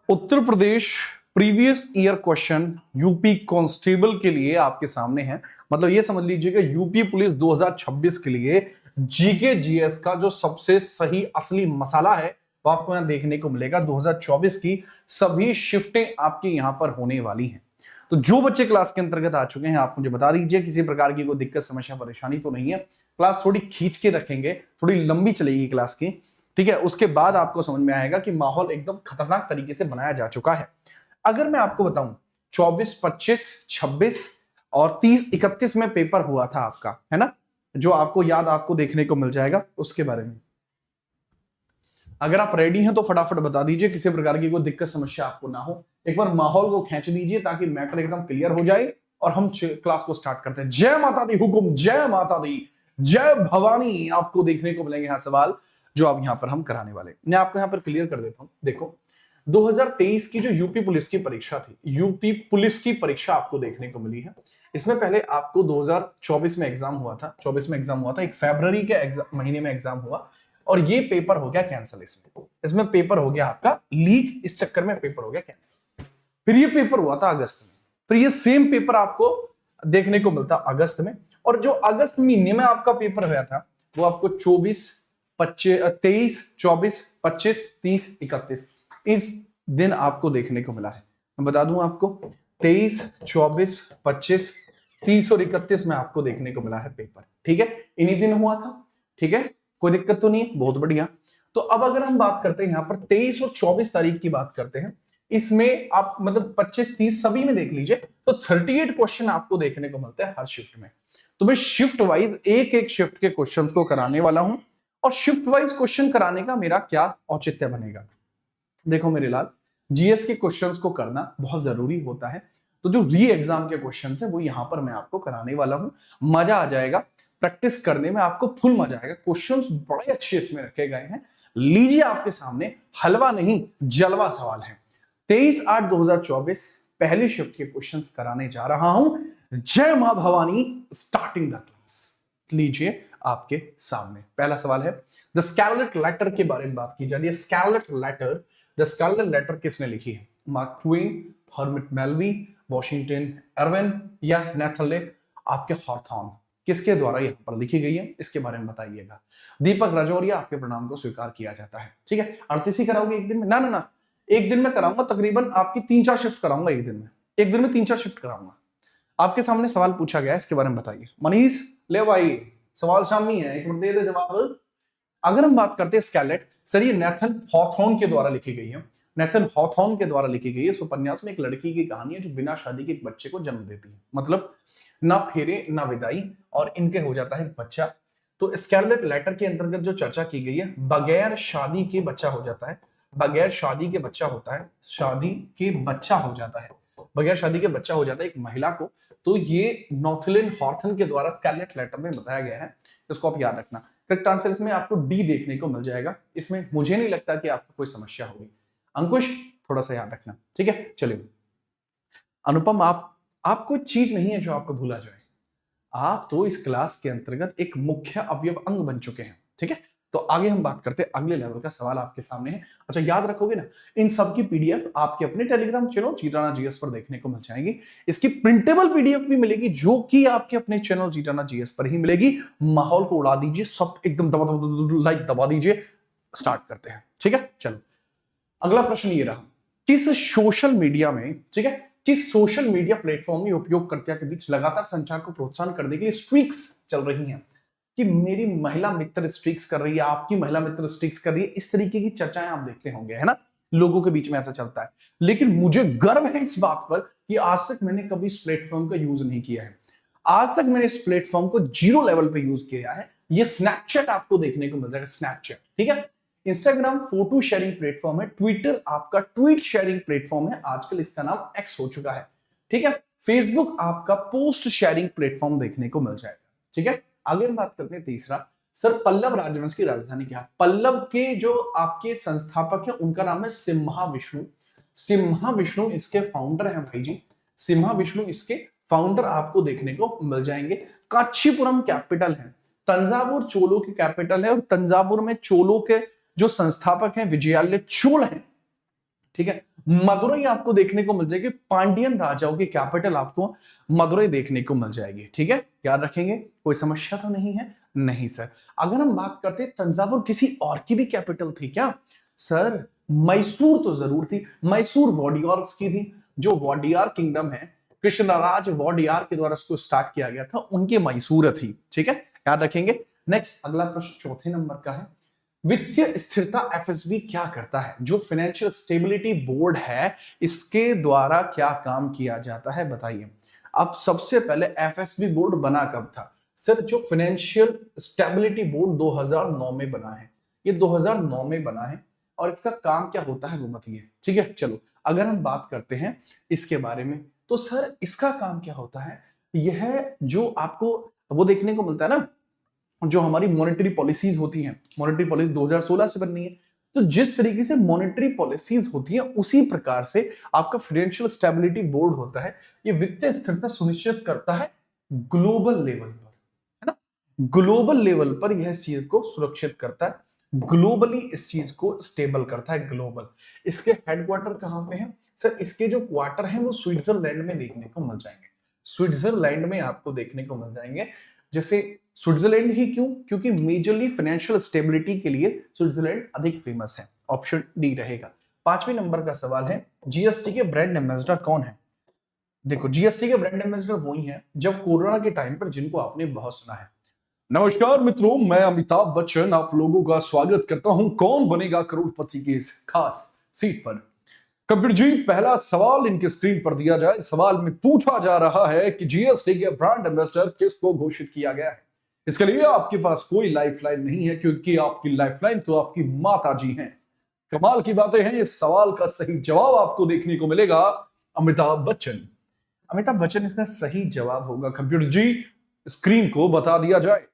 उत्तर Pradesh previous year question UP constable के लिए आपके सामने है। मतलब ये समझ लीजिएगा यूपी पुलिस 2026 के लिए जीके जीएस का जो सबसे सही असली मसाला है वो आपको यहां देखने को मिलेगा। 2024 की सभी शिफ्टें आपकी यहां पर होने वाली हैं। तो जो बच्चे क्लास के अंतर्गत आ चुके हैं आप मुझे बता दीजिए, किसी प्रकार की कोई दिक्कत समस्या परेशानी तो नहीं है। क्लास थोड़ी खींच के रखेंगे, थोड़ी लंबी चलेगी क्लास की, ठीक है। उसके बाद आपको समझ में आएगा कि माहौल एकदम खतरनाक तरीके से बनाया जा चुका है। अगर मैं आपको बताऊं 24, 25, 26 और 30, 31 में पेपर हुआ था आपका, है ना, जो आपको याद आपको देखने को मिल जाएगा उसके बारे में अगर आप रेडी हैं तो फटाफट बता दीजिए, किसी प्रकार की कोई दिक्कत समस्या आपको ना हो। एक बार माहौल को खींच दीजिए ताकि मैटर एकदम क्लियर हो जाए और हम क्लास को स्टार्ट करते हैं। जय माता दी, हुकुम जय माता दी, जय भवानी। आपको देखने को मिलेंगे यहाँ सवाल जो आप यहाँ पर हम कराने वाले। मैं आपको यहाँ पर क्लियर कर देता हूं। देखो 2023 की जो यूपी पुलिस की परीक्षा थी, यूपी पुलिस की परीक्षा आपको देखने को मिली है। इसमें पहले आपको 2024 में एग्जाम हुआ था, 24 में एग्जाम हुआ था, 1 फरवरी के महीने में एग्जाम हुआ और ये पेपर हो गया कैंसिल। इसमें पेपर हो गया आपका लीक, इस चक्कर में पेपर हो गया कैंसिल। फिर ये पेपर हुआ था अगस्त में, फिर ये सेम पेपर आपको देखने को मिलता अगस्त में। और जो अगस्त महीने में आपका पेपर हुआ था वो आपको 24, 23, 24, 25, 30, 31 इस दिन आपको देखने को मिला है। मैं बता दूं आपको 23, 24, 25, 30 और 31 में आपको देखने को मिला है पेपर, ठीक है। इन्हीं दिन हुआ था, ठीक है, कोई दिक्कत तो नहीं है, बहुत बढ़िया। तो अब अगर हम बात करते हैं यहाँ पर 23 और 24 तारीख की बात करते हैं, इसमें आप मतलब 25, 30 सभी में देख लीजिए तो 38 क्वेश्चन आपको देखने को मिलते हैं हर शिफ्ट में। तो मैं शिफ्ट वाइज एक एक शिफ्ट के क्वेश्चंस को कराने वाला हूं और शिफ्ट वाइज क्वेश्चन कराने का मेरा क्या औचित्य बनेगा। देखो मेरे लाल, जीएस के क्वेश्चंस को करना बहुत जरूरी होता है। तो जो री एग्जाम के क्वेश्चंस है वो यहां पर मैं आपको कराने वाला हूं। मजा आ जाएगा, प्रैक्टिस करने में आपको फुल मजा आएगा। क्वेश्चंस बड़े अच्छे इसमें रखे गए हैं। लीजिए आपके सामने हलवा नहीं जलवा सवाल है। 23/8/2024 पहली शिफ्ट के क्वेश्चंस कराने जा रहा हूं। जय मां भवानी, स्टार्टिंग द क्लास। लीजिए आपके सामने पहला सवाल है, द स्कारलेट लेटर के बारे में बात की जा रही है। Scarlet letter, the scarlet letter किसने लिखी है? Mark Twain, Herman Melville, Washington Irving या नेथनले आपके हॉथॉर्न, किसके द्वारा यहां पर लिखी गई है इसके बारे में बताइएगा। दीपक राजौरिया, आपके प्रणाम को स्वीकार किया जाता है, ठीक है। 38 ही कराओगे एक दिन में? ना ना ना, एक दिन में कराऊंगा, तकरीबन आपकी 3-4 शिफ्ट कराऊंगा एक दिन में, एक दिन में 3-4 शिफ्ट कराऊंगा। आपके सामने सवाल पूछा गया है, इसके बारे में बताइए। मनीष ले भाई, सवाल शामी है, एक बार दे दे जवाब। अगर हम बात करते हैं स्कारलेट, सर ये नेथन हॉथॉर्न के द्वारा लिखी गई है। नेथन हॉथॉर्न के द्वारा लिखी गई है। इस उपन्यास में एक लड़की की कहानी है जो बिना शादी के एक बच्चे को जन्म देती है, मतलब ना फेरे ना विदाई, और इनके हो जाता है एक बच्चा। तो स्कारलेट लेटर के अंतर्गत जो चर्चा की गई है, बगैर शादी के बच्चा हो जाता है, बगैर शादी के बच्चा होता है, शादी के बच्चा हो जाता है, बगैर शादी के बच्चा हो जाता है एक महिला को। तो ये नॉर्थलिन हॉथॉर्न के द्वारा स्कारलेट लेटर में बताया गया है, इसको आप याद रखना। करेक्ट आंसर इसमें आपको डी देखने को मिल जाएगा। इसमें मुझे नहीं लगता कि आपको कोई समस्या होगी। अंकुश थोड़ा सा याद रखना, ठीक है। चलिए अनुपम, आप कोई चीज नहीं है जो आपको भूला जाए। आप तो इस क्लास के अंतर्गत एक मुख्य अवयव अंग बन चुके हैं, ठीक है। तो आगे हम बात करते हैं, अगले लेवल का सवाल आपके सामने है। अच्छा याद रखोगे ना, इन सब की पीडीएफ आपके अपने टेलीग्राम चैनल जीटाना जीएस पर देखने को मिल जाएगी। इसकी प्रिंटेबल पीडीएफ भी मिलेगी जो कि आपके अपने चैनल जीटाना जीएस पर ही मिलेगी। माहौल को उड़ा दीजिए, सब एकदम दबा लाइक दबा दीजिए। स्टार्ट करते हैं, ठीक है। चलो अगला प्रश्न ये रहा, किस सोशल मीडिया में, ठीक है, किस सोशल मीडिया प्लेटफॉर्म में उपयोगकर्ता के बीच लगातार संचार को प्रोत्साहन करने के लिए स्ट्रीक्स चल रही हैं कि मेरी महिला मित्र स्ट्रीक्स कर रही है, आपकी महिला मित्र स्ट्रीक्स कर रही है, इस तरीके की चर्चाएं आप देखते होंगे, है ना, लोगों के बीच में ऐसा चलता है। लेकिन मुझे गर्व है इस बात पर कि आज तक मैंने कभी इस प्लेटफॉर्म का यूज नहीं किया है। आज तक मैंने इस प्लेटफॉर्म को 0 लेवल पे यूज किया है। ये स्नैपचैट आपको देखने को मिल जाएगा, स्नैपचैट, ठीक है। इंस्टाग्राम फोटो शेयरिंग प्लेटफॉर्म है। ट्विटर आपका ट्वीट शेयरिंग प्लेटफॉर्म है, आजकल इसका नाम एक्स हो चुका है, ठीक है। फेसबुक आपका पोस्ट शेयरिंग प्लेटफॉर्म देखने को मिल जाएगा, ठीक है। आगे हम बात करते हैं तीसरा, सर पल्लव राजवंश की राजधानी क्या है? पल्लव के जो आपके संस्थापक है उनका नाम है सिम्हा विष्णु। सिम्हा विष्णु इसके फाउंडर हैं भाई जी, सिम्हा विष्णु इसके फाउंडर आपको देखने को मिल जाएंगे। कांचीपुरम कैपिटल है, तंजावुर चोलों की कैपिटल है, और तंजावुर में चोलों के जो संस्थापक हैं विजयालय चोल हैं, ठीक है, मदुरई आपको देखने को मिल जाएगी, पांडियन राजाओं की कैपिटल आपको मदुरई देखने को मिल जाएगी। ठीक है, याद रखेंगे, कोई समस्या तो नहीं है? नहीं सर। अगर हम बात करते हैं तंजावुर किसी और की भी कैपिटल थी क्या? सर मैसूर तो जरूर थी, मैसूर वॉडियार्स की थी। जो वॉडियार किंगडम है, कृष्णराज वॉडियार के द्वारा उसको स्टार्ट किया गया था, उनके मैसूर थी। ठीक है, याद रखेंगे। नेक्स्ट अगला प्रश्न चौथे नंबर का है, वित्तीय स्थिरता एफएसबी क्या करता है? जो फाइनेंशियल स्टेबिलिटी बोर्ड है, इसके द्वारा क्या काम किया जाता है बताइए। अब सबसे पहले एफएसबी बोर्ड बना कब था? सर जो फाइनेंशियल स्टेबिलिटी बोर्ड 2009 में बना है, ये 2009 में बना है, और इसका काम क्या होता है वो बताइए। ठीक है, चलो अगर हम बात करते हैं इसके बारे में, तो सर इसका काम क्या होता है? यह जो आपको वो देखने को मिलता है ना, जो हमारी मॉनेटरी पॉलिसीज होती हैं, मॉनेटरी पॉलिसी 2016 से बननी है, तो जिस तरीके से मॉनेटरी पॉलिसीज होती है उसी प्रकार से आपका फाइनेंशियल स्टेबिलिटी बोर्ड होता है। ये वित्तीय स्थिरता सुनिश्चित करता है ग्लोबल लेवल पर, है ना, ग्लोबल लेवल पर यह इस चीज को सुरक्षित करता है, ग्लोबली इस चीज को स्टेबल करता है, ग्लोबल। इसके हेडक्वार्टर कहां पे है? सर इसके जो क्वार्टर हैं वो स्विट्जरलैंड में देखने को मिल जाएंगे, स्विट्जरलैंड में आपको देखने को मिल जाएंगे। जैसे स्विट्जरलैंड ही क्यों? क्योंकि मेजरली फाइनेंशियल स्टेबिलिटी के लिए स्विट्जरलैंड अधिक फेमस है। ऑप्शन डी रहेगा। पांचवें नंबर का सवाल है, जीएसटी के ब्रांड एम्बेसडर कौन है? देखो जीएसटी के ब्रांड एम्बेसडर वही है जब कोरोना के टाइम पर जिनको आपने बहुत सुना है। नमस्कार मित्रों, मैं अमिताभ बच्चन आप लोगों का स्वागत करता हूं कौन बनेगा करोड़पति की इस खास सीट पर। कबीर जी, पहला सवाल इनके स्क्रीन पर दिया जाए। सवाल में पूछा जा रहा है कि जीएसटी के ब्रांड एम्बेसडर किसको घोषित किया गया है? इसके लिए आपके पास कोई लाइफलाइन नहीं है, क्योंकि आपकी लाइफलाइन तो आपकी माता जी हैं। कमाल की बातें हैं, इस सवाल का सही जवाब आपको देखने को मिलेगा अमिताभ बच्चन। अमिताभ बच्चन इसका सही जवाब होगा। कंप्यूटर जी, स्क्रीन को बता दिया जाए।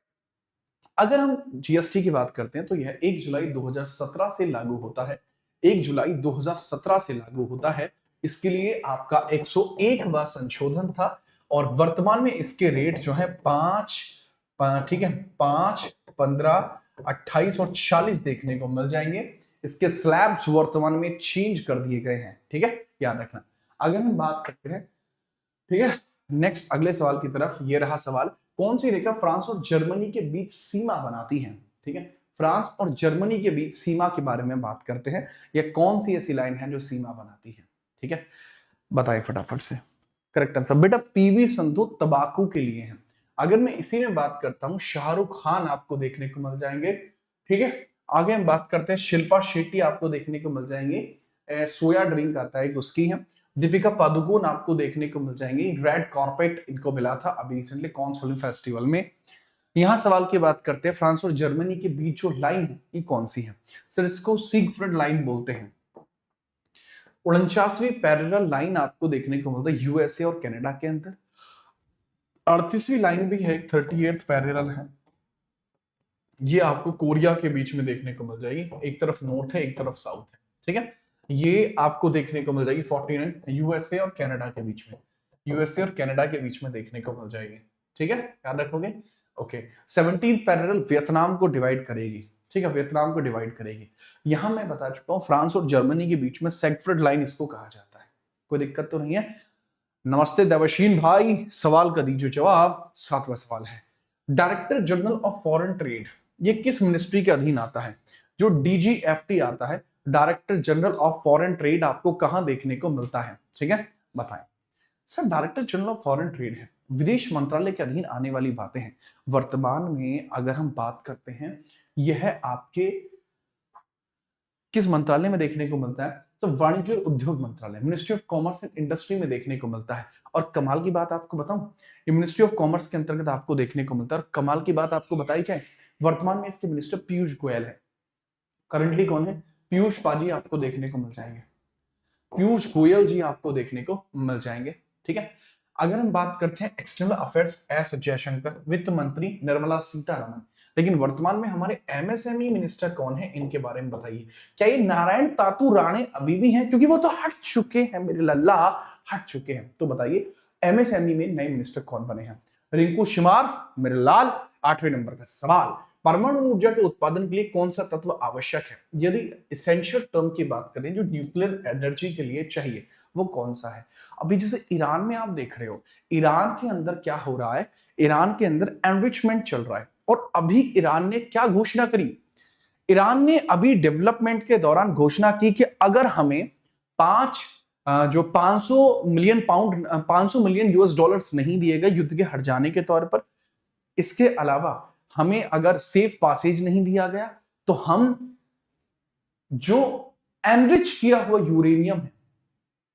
अगर हम जीएसटी की बात करते हैं तो यह 1 जुलाई 2017 से लागू होता है, 1 जुलाई 2017 से लागू होता है। इसके लिए आपका 101वां संशोधन था, और वर्तमान में इसके रेट जो है 5, ठीक है, 5, 15, 28 और 40 देखने को मिल जाएंगे। इसके स्लैब्स वर्तमान में चेंज कर दिए गए हैं। ठीक है, याद रखना। अगर हम बात करते हैं, ठीक है, नेक्स्ट अगले सवाल की तरफ, ये रहा सवाल, कौन सी रेखा फ्रांस और जर्मनी के बीच सीमा बनाती है? ठीक है, फ्रांस और जर्मनी के बीच सीमा के बारे में बात करते हैं। यह कौन सी ऐसी लाइन है जो सीमा बनाती है? ठीक है, बताइए फटाफट से। करेक्ट आंसर बेटा पीवी संधू तंबाकू के लिए है। अगर मैं इसी में बात करता हूं, शाहरुख खान आपको देखने को मिल जाएंगे। ठीक है, आगे हम बात करते हैं, शिल्पा शेट्टी आपको देखने को मिल जाएंगे, सोया ड्रिंक आता है उसकी है। दीपिका पादुकोण आपको देखने को मिल जाएंगी, रेड कॉर्पेट इनको मिला था अभी रिसेंटली कॉन्स फिल्म फेस्टिवल में। यहां सवाल की बात करते हैं, फ्रांस और जर्मनी के बीच जो लाइन है ये कौन सी है? सर इसको सिगफ्रीड लाइन बोलते हैं। 49वीं पैरेलल लाइन आपको देखने को मिलता है यूएसए और कनाडा के अंदर। 38वीं लाइन भी है, 38th पैरेलल है, ये आपको कोरिया के बीच में देखने को मिल जाएगी। एक तरफ नॉर्थ है, एक तरफ साउथ है। ठीक है, ये आपको देखने को मिल जाएगी 49 यूएसए और कनाडा के बीच में, यूएसए और कनाडा के बीच में देखने को मिल जाएगी। ठीक है, याद रखोगे। ओके, 17th पैरेलल वियतनाम को डिवाइड करेगी। ठीक है, वियतनाम को डिवाइड करेगी। यहां मैं बता चुका हूं, फ्रांस और जर्मनी के बीच में सेगफ्रीड लाइन इसको कहा जाता है। कोई दिक्कत तो नहीं है? नमस्ते देवशीन भाई, सवाल का दीजिए जवाब। 7वां सवाल है, director general of foreign trade ये किस मिनिस्ट्री के अधीन आता है? जो डीजीएफटी आता है, director general of foreign trade, आपको कहां देखने को मिलता है? ठीक है, बताएं। Sir director general of foreign trade है, विदेश मंत्रालय के अधीन आने वाली बातें हैं। वर्तमान में अगर हम बात करते हैं, यह आपके किस मंत्रालय में देखने को मिलता है? तो वाणिज्य और उद्योग मंत्रालय, ministry of commerce and industry में देखने को मिलता है। और कमाल की बात आपको बताऊं, ये मिनिस्ट्री ऑफ कॉमर्स के अंतर्गत आपको देखने को मिलता है। और कमाल की बात आपको बताई जाए, वर्तमान में इसके मिनिस्टर पीयूष गोयल है। करंटली कौन है? पीयूष पाजी आपको देखने को मिल जाएंगे, पीयूष गोयल जी आपको देखने को मिल जाएंगे। ठीक है, अगर हम बात करते हैं एक्सटर्नल अफेयर्स, एस जयशंकर, वित्त मंत्री निर्मला सीतारमण। लेकिन वर्तमान में हमारे एमएसएमई मिनिस्टर कौन है, इनके बारे में बताइए। क्या ये नारायण तातू राणे अभी भी हैं? क्योंकि वो तो हट चुके हैं मेरे लल्ला, हट चुके हैं। तो बताइए एमएसएमई में नए मिनिस्टर कौन बने हैं? रिंकू शिमार मेरे लाल। 8वें नंबर का सवाल, परमाणु ऊर्जा के उत्पादन के लिए कौन सा तत्व आवश्यक है? यदि इसेंशियल टर्म की बात करें जो न्यूक्लियर एनर्जी के लिए चाहिए, वो कौन सा है? अभी जैसे ईरान में आप देख रहे हो, ईरान के अंदर क्या हो रहा है, ईरान के अंदर एनरिचमेंट चल रहा है। और अभी ईरान ने क्या घोषणा करी? ईरान ने अभी डेवलपमेंट के दौरान घोषणा की कि अगर हमें 500 मिलियन यूएस डॉलर्स नहीं दिए गए युद्ध के हट जाने के तौर पर, इसके अलावा हमें अगर सेफ पासेज नहीं दिया गया, तो हम जो एनरिच किया हुआ यूरेनियम है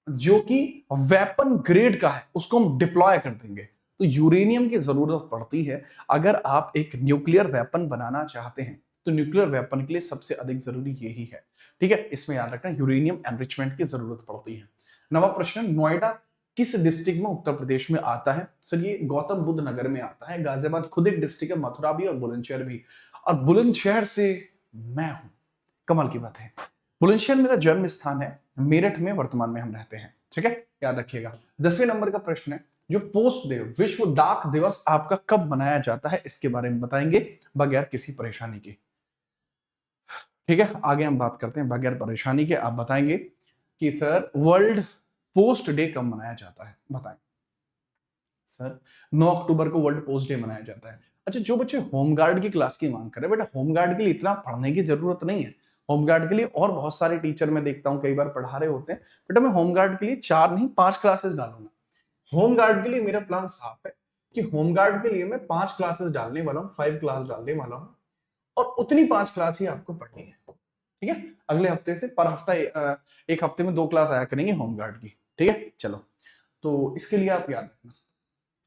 जो कि वेपन ग्रेड का है, उसको हम डिप्लॉय कर देंगे। तो यूरेनियम की जरूरत पड़ती है अगर आप एक न्यूक्लियर वेपन बनाना चाहते हैं, तो न्यूक्लियर वेपन के लिए सबसे अधिक जरूरी यही है। ठीक है, इसमें याद रखना यूरेनियम एनरिचमेंट की जरूरत पड़ती है। नवा प्रश्न, नोएडा किस डिस्ट्रिक्ट में उत्तर प्रदेश में आता है? सर ये गौतम बुद्ध नगर में आता है। गाजियाबाद खुद एक डिस्ट्रिक्ट है, मथुरा भी और बुलंदशहर भी। और बुलंदशहर से मैं हूं, कमाल की बात है। बुलंदशहर मेरा जन्म स्थान है, मेरठ में वर्तमान में हम रहते हैं। ठीक है, याद रखिएगा। 10वें नंबर का प्रश्न है, जो पोस्ट डे विश्व डाक दिवस आपका कब मनाया जाता है, इसके बारे में बताएंगे बगैर किसी परेशानी के। ठीक है, आगे हम बात करते हैं बगैर परेशानी के। आप बताएंगे कि सर वर्ल्ड पोस्ट डे कब मनाया जाता है, बताएं। सर 9 अक्टूबर को वर्ल्ड पोस्ट डे मनाया जाता है। अच्छा, जो बच्चे होमगार्ड की क्लास की मांग कर रहे हैं, बेटा होमगार्ड के लिए इतना पढ़ने की जरूरत नहीं है। होमगार्ड के लिए और बहुत सारे टीचर मैं देखता हूं कई बार पढ़ा रहे होते हैं। बेटा मैं होमगार्ड के लिए 4 नहीं 5 क्लासेस डालूंगा। होमगार्ड के लिए मेरा प्लान साफ है कि होमगार्ड के लिए मैं 5 क्लासेस डालने वाला हूँ, 5 क्लास डालने वाला हूँ, और उतनी 5 क्लास ही आपको पढ़नी है। ठीक है, अगले हफ्ते से पर हफ्ता एक हफ्ते में 2 क्लास आया करेंगे होमगार्ड की। ठीक है, चलो, तो इसके लिए आप याद रखना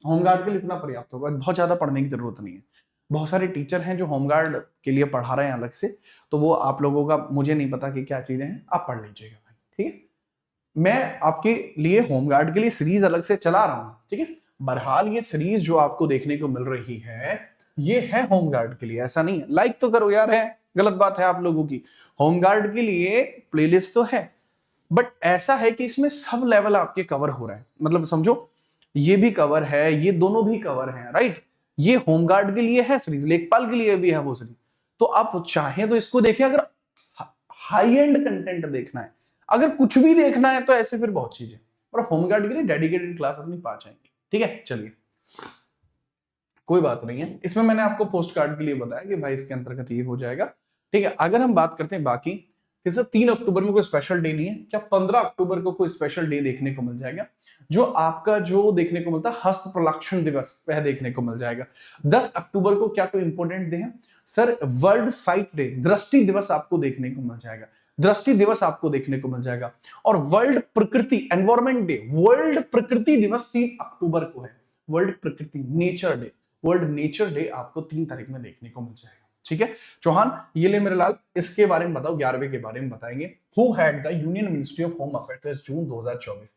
होमगार्ड के लिए इतना पर्याप्त होगा, बहुत ज्यादा पढ़ने की जरूरत नहीं है। बहुत सारे टीचर हैं जो होमगार्ड के लिए पढ़ा रहे हैं अलग से, तो वो आप लोगों का मुझे नहीं पता कि क्या चीजें हैं, आप पढ़ लीजिएगा भाई। ठीक है, मैं आपके लिए होमगार्ड के लिए सीरीज अलग से चला रहा हूं। ठीक है, बहरहाल ये सीरीज जो आपको देखने को मिल रही है, ये है होमगार्ड के लिए, ऐसा नहीं है। लाइक तो करो यार, है गलत बात है आप लोगों की। होमगार्ड के लिए प्लेलिस्ट तो है, बट ऐसा है कि इसमें सब लेवल आपके कवर हो रहे हैं। मतलब समझो, ये भी कवर है, ये दोनों भी कवर हैं, राइट। ये होमगार्ड के लिए है सीरीज, लेखपाल के लिए भी है वो सीरीज। तो आप चाहें तो इसको देखें, अगर हाई एंड कंटेंट देखना है, अगर कुछ भी देखना है तो ऐसे फिर बहुत चीजें, और होमगार्ड के लिए डेडिकेटेड क्लास अपनी पा जाएंगे। ठीक है, चलिए कोई बात नहीं है। इसमें मैंने आपको पोस्ट कार्ड के लिए बताया कि भाई इसके अंतर्गत ये हो जाएगा। ठीक है, अगर हम बात करते हैं बाकी कि सर 3 अक्टूबर में कोई स्पेशल डे नहीं है क्या? 15 अक्टूबर को कोई स्पेशल डे देखने को मिल जाएगा, जो आपका जो देखने को मिलता है हस्त प्रलक्षण दिवस, वह देखने को मिल जाएगा। 10 अक्टूबर को क्या कोई इंपॉर्टेंट डे है? सर वर्ल्ड साइट डे, दृष्टि दिवस आपको देखने को मिल जाएगा। दृष्टि दिवस आपको देखने को मिल जाएगा। और वर्ल्ड प्रकृति एनवायरमेंट डे, वर्ल्ड प्रकृति दिवस 3 अक्टूबर को है। वर्ल्ड प्रकृति nature day, world nature day आपको 3 तारीख में देखने को मिल जाएगा। ठीक है चौहान, ये ले मेरे लाल, इसके बारे में बताओ। 11वें के बारे में बताएंगे। Who had the union ministry of home affairs June 2024?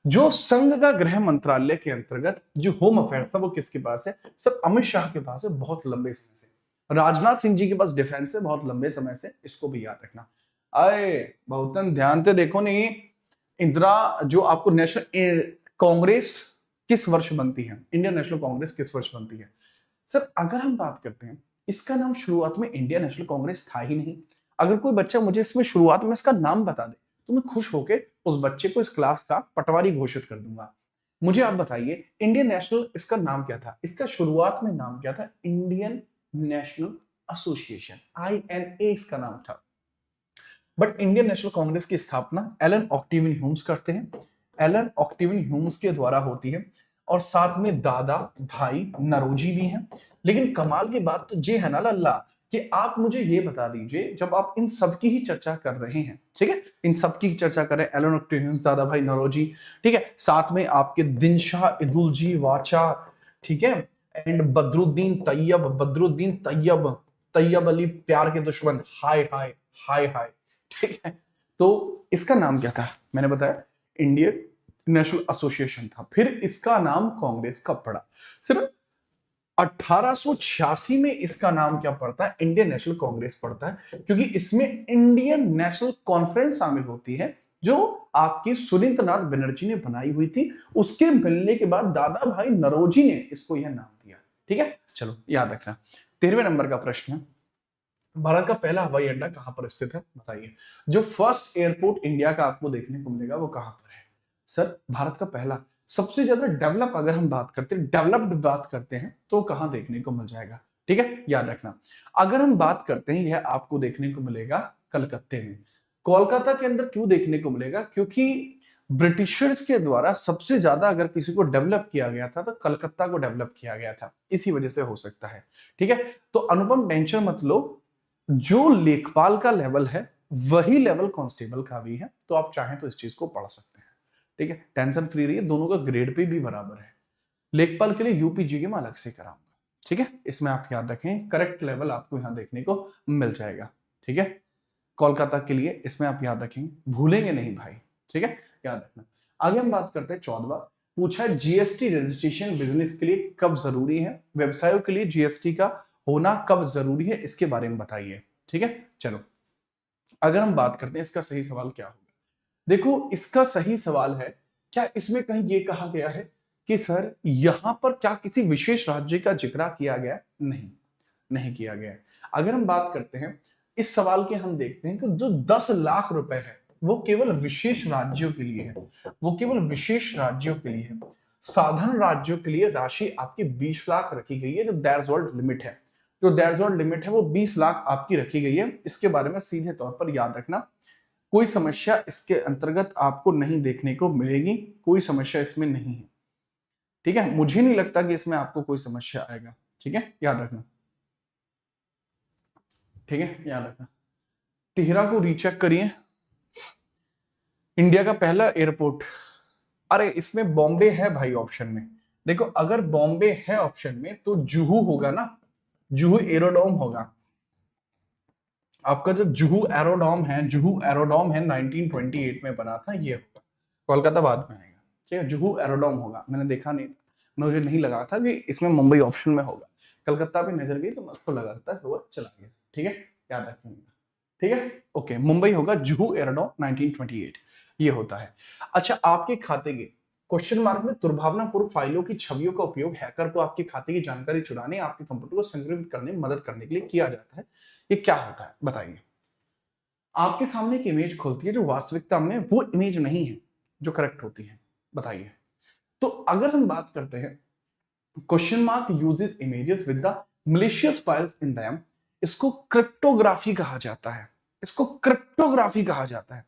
जो संघ का गृह मंत्रालय के अंतर्गत जो होम अफेयर्स था वो किसके पास है? सर अमित शाह के पास है, बहुत लंबे समय से। राजनाथ सिंह जी के पास डिफेंस है, बहुत लंबे समय से। इसको भी याद रखना। अरे बहुतन ध्यान से देखो नहीं, इंदिरा जो आपको नेशनल कांग्रेस किस वर्ष बनती है, इंडियन नेशनल कांग्रेस किस वर्ष बनती है? सर अगर हम बात करते हैं, इसका नाम शुरुआत में इंडियन नेशनल कांग्रेस था ही नहीं। अगर कोई बच्चा मुझे इसमें शुरुआत में इसका नाम बता दे तो मैं खुश होकर उस बच्चे को इस क्लास का पटवारी घोषित कर दूंगा। मुझे आप बताइए इंडियन नेशनल इसका नाम क्या था? इसका शुरुआत में नाम क्या था? इंडियन नेशनल एसोसिएशन, INA इसका नाम था। बट इंडियन नेशनल कांग्रेस की स्थापना एलन ऑक्टेवियन ह्यूम्स करते हैं। एलन ऑक्टेवियन ह्यूम्स के द्वारा होती है, और साथ में दादा भाई नरोजी भी हैं। लेकिन कमाल की बात तो ये है ना लल्ला, कि आप मुझे ये बता दीजिए, जब आप इन सब की ही चर्चा कर रहे हैं, ठीक है, इन सब की चर्चा कर रहे हैं, एलन ऑक्टेवियन ह्यूम्स, दादा भाई नरोजी, ठीक है, साथ में आपके दिनशाह इदुलजी वाचा, ठीक है, एंड बदरुद्दीन तैयब, तैयब अली प्यार के दुश्मन, हाय हाय हाय हाय, ठीक है। तो इसका नाम क्या था? मैंने बताया इंडियन नेशनल एसोसिएशन था, फिर इसका नाम कांग्रेस कब पड़ा? सिर्फ 1886 में इसका नाम क्या पड़ता है? इंडियन नेशनल कांग्रेस पड़ता है, क्योंकि इसमें इंडियन नेशनल कॉन्फ्रेंस शामिल होती है, जो आपकी सुरेंद्रनाथ बनर्जी ने बनाई हुई थी। उसके मिलने के बाद दादा भाई नरोजी ने इसको यह नाम दिया। ठीक है, चलो याद रखना। 13वें नंबर का प्रश्न है, भारत का पहला हवाई अड्डा कहां पर स्थित है, बताइए। जो फर्स्ट एयरपोर्ट इंडिया का आपको देखने को मिलेगा वो कहां पर है? सर भारत का पहला, सबसे ज्यादा डेवलप अगर हम बात करते हैं, डेवलप्ड बात करते हैं तो कहां देखने को मिल जाएगा? ठीक है, याद रखना। अगर हम बात करते हैं, यह आपको देखने को मिलेगा कलकत्ते में। कोलकाता के अंदर क्यों देखने को मिलेगा? क्योंकि ब्रिटिशर्स के द्वारा सबसे ज्यादा अगर किसी को डेवलप किया गया था तो कलकत्ता को डेवलप किया गया था, इसी वजह से हो सकता है। ठीक है, तो अनुपम टेंशन मत लो, जो लेखपाल का लेवल है वही लेवल कांस्टेबल का भी है, तो आप चाहें तो इस चीज को पढ़ सकते हैं। ठीक है, टेंशन फ्री रहिए, दोनों का ग्रेड पे भी बराबर है। लेखपाल के लिए यूपीजी के मैं अलग से कराऊंगा। ठीक है, इसमें आप याद रखें, करेक्ट लेवल आपको यहां देखने को मिल जाएगा। ठीक है, कोलकाता के लिए इसमें आप याद रखेंगे, भूलेंगे नहीं भाई। ठीक है, याद रखना। आगे हम बात करते हैं 14वां, पूछा है जीएसटी रजिस्ट्रेशन बिजनेस के लिए कब जरूरी है? व्यवसायों के लिए जीएसटी का होना कब जरूरी है, इसके बारे में बताइए। ठीक है, चलो अगर हम बात करते हैं इसका सही सवाल क्या होगा, देखो इसका सही सवाल है, क्या इसमें कहीं ये कहा गया है कि सर यहां पर क्या किसी विशेष राज्य का जिक्र किया गया? नहीं, नहीं किया गया है। अगर हम बात करते हैं इस सवाल के, हम देखते हैं कि जो 10 लाख रुपए है वो केवल विशेष राज्यों के लिए है, वो केवल विशेष राज्यों के लिए है। साधारण राज्यों के लिए राशि आपकी 20 लाख रखी गई है, जो दैट्स व्हाट लिमिट है, जो दैट्स व्हाट लिमिट है वो 20 लाख आपकी रखी गई है। इसके बारे में सीधे तौर पर याद रखना, कोई समस्या इसके अंतर्गत आपको नहीं देखने को मिलेगी, कोई समस्या इसमें नहीं है। ठीक है, मुझे नहीं लगता कि इसमें आपको कोई समस्या आएगा। ठीक है, याद रखना। ठीक है, याद रखना। 13 को रीचेक करिए, इंडिया का पहला एयरपोर्ट, अरे इसमें बॉम्बे है भाई ऑप्शन में। देखो अगर बॉम्बे है ऑप्शन में तो जुहू होगा ना, जुहू एरोडोम होगा आपका। जो जुहू एरोडोम है, जुहू एरोडोम है 1928 में बना था, ये होगा। कोलकाता बाद में आएगा। ठीक है, जुहू एरोडोम होगा, मैंने देखा नहीं था, मुझे नहीं लगा था कि इसमें मुंबई ऑप्शन में होगा। कलकत्ता भी नजर गई तो मुझको लगा था वो चला गया। ठीक है, याद रखिएगा। ठीक है, ओके, मुंबई होगा, जुहू एरोडोम 1928 ये होता है। अच्छा, आपके खाते के क्वेश्चन मार्क में दुर्भावनापूर्ण फाइलों की छवियों का उपयोग हैकर को आपके खाते की जानकारी चुराने, आपके कंप्यूटर को संक्रमित करने में मदद करने के लिए किया जाता है। ये क्या होता है बताइए? आपके सामने एक इमेज खुलती है जो वास्तविकता में वो इमेज नहीं है जो करेक्ट होती है, बताइए। तो अगर हम बात करते हैं question mark uses images with the malicious files in them, इसको क्रिप्टोग्राफी कहा जाता है, इसको क्रिप्टोग्राफी कहा जाता है।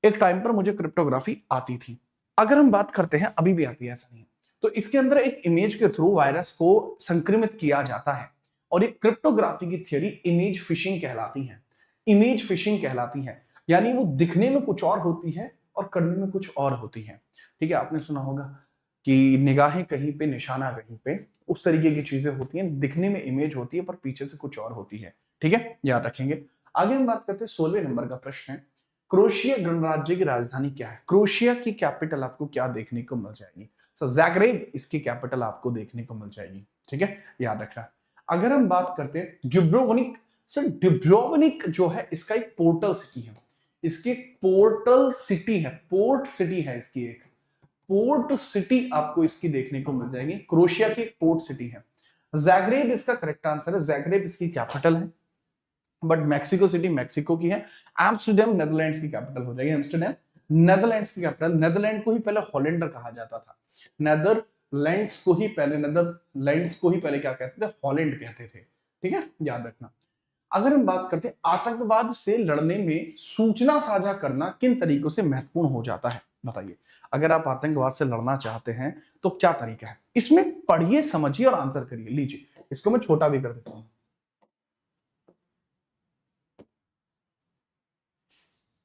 एक टाइम पर मुझे क्रिप्टोग्राफी आती थी, अगर हम बात करते हैं अभी भी आती है, ऐसा नहीं है। तो इसके अंदर एक इमेज के थ्रू वायरस को संक्रमित किया जाता है, और ये क्रिप्टोग्राफी की थियरी इमेज फिशिंग कहलाती है। इमेज फिशिंग कहलाती है, यानी वो दिखने में कुछ और होती है और करने में कुछ और होती है। ठीक है, आपने सुना होगा कि निगाहें कहीं पे निशाना कहीं पे, उस तरीके की चीजें होती हैं, दिखने में इमेज होती है पर पीछे से कुछ और होती है। ठीक है, याद रखेंगे। आगे हम बात करते हैं 16वें नंबर का प्रश्न है, क्रोएशिया गणराज्य की राजधानी क्या है? क्रोएशिया की कैपिटल आपको क्या देखने को मिल जाएगी? सो ज़ाग्रेब इसकी कैपिटल आपको देखने को मिल जाएगी। ठीक है, याद रखना। अगर हम बात करते हैं डुब्रोवनिक, सर डुब्रोवनिक जो है इसका एक पोर्टल सिटी है, इसकी पोर्टल सिटी है, पोर्ट सिटी है इसकी, एक पोर्ट सिटी आपको इसकी देखने को मिल जाएगी। क्रोएशिया की एक पोर्ट सिटी है। ज़ाग्रेब इसका करेक्ट आंसर है, ज़ाग्रेब इसकी कैपिटल है। बट मैक्सिको सिटी मैक्सिको की है। एम्स्टरडेम नेदरलैंड्स की कैपिटल हो जाएगी, एम्स्टरडेम नेदरलैंड्स की कैपिटल। नेदरलैंड को ही पहले हॉलैंडर कहा जाता था, नेदरलैंड्स को ही पहले, नेदरलैंड्स को ही पहले क्या कहते थे? हॉलैंड कहते थे। ठीक है, याद रखना। अगर हम बात करते हैं आतंकवाद से लड़ने में सूचना साझा करना किन तरीकों से महत्वपूर्ण हो जाता है, बताइए। अगर आप आतंकवाद से लड़ना चाहते हैं तो क्या तरीका है? इसमें पढ़िए, समझिए और आंसर करिए। लीजिए, इसको मैं छोटा भी कर देता हूं।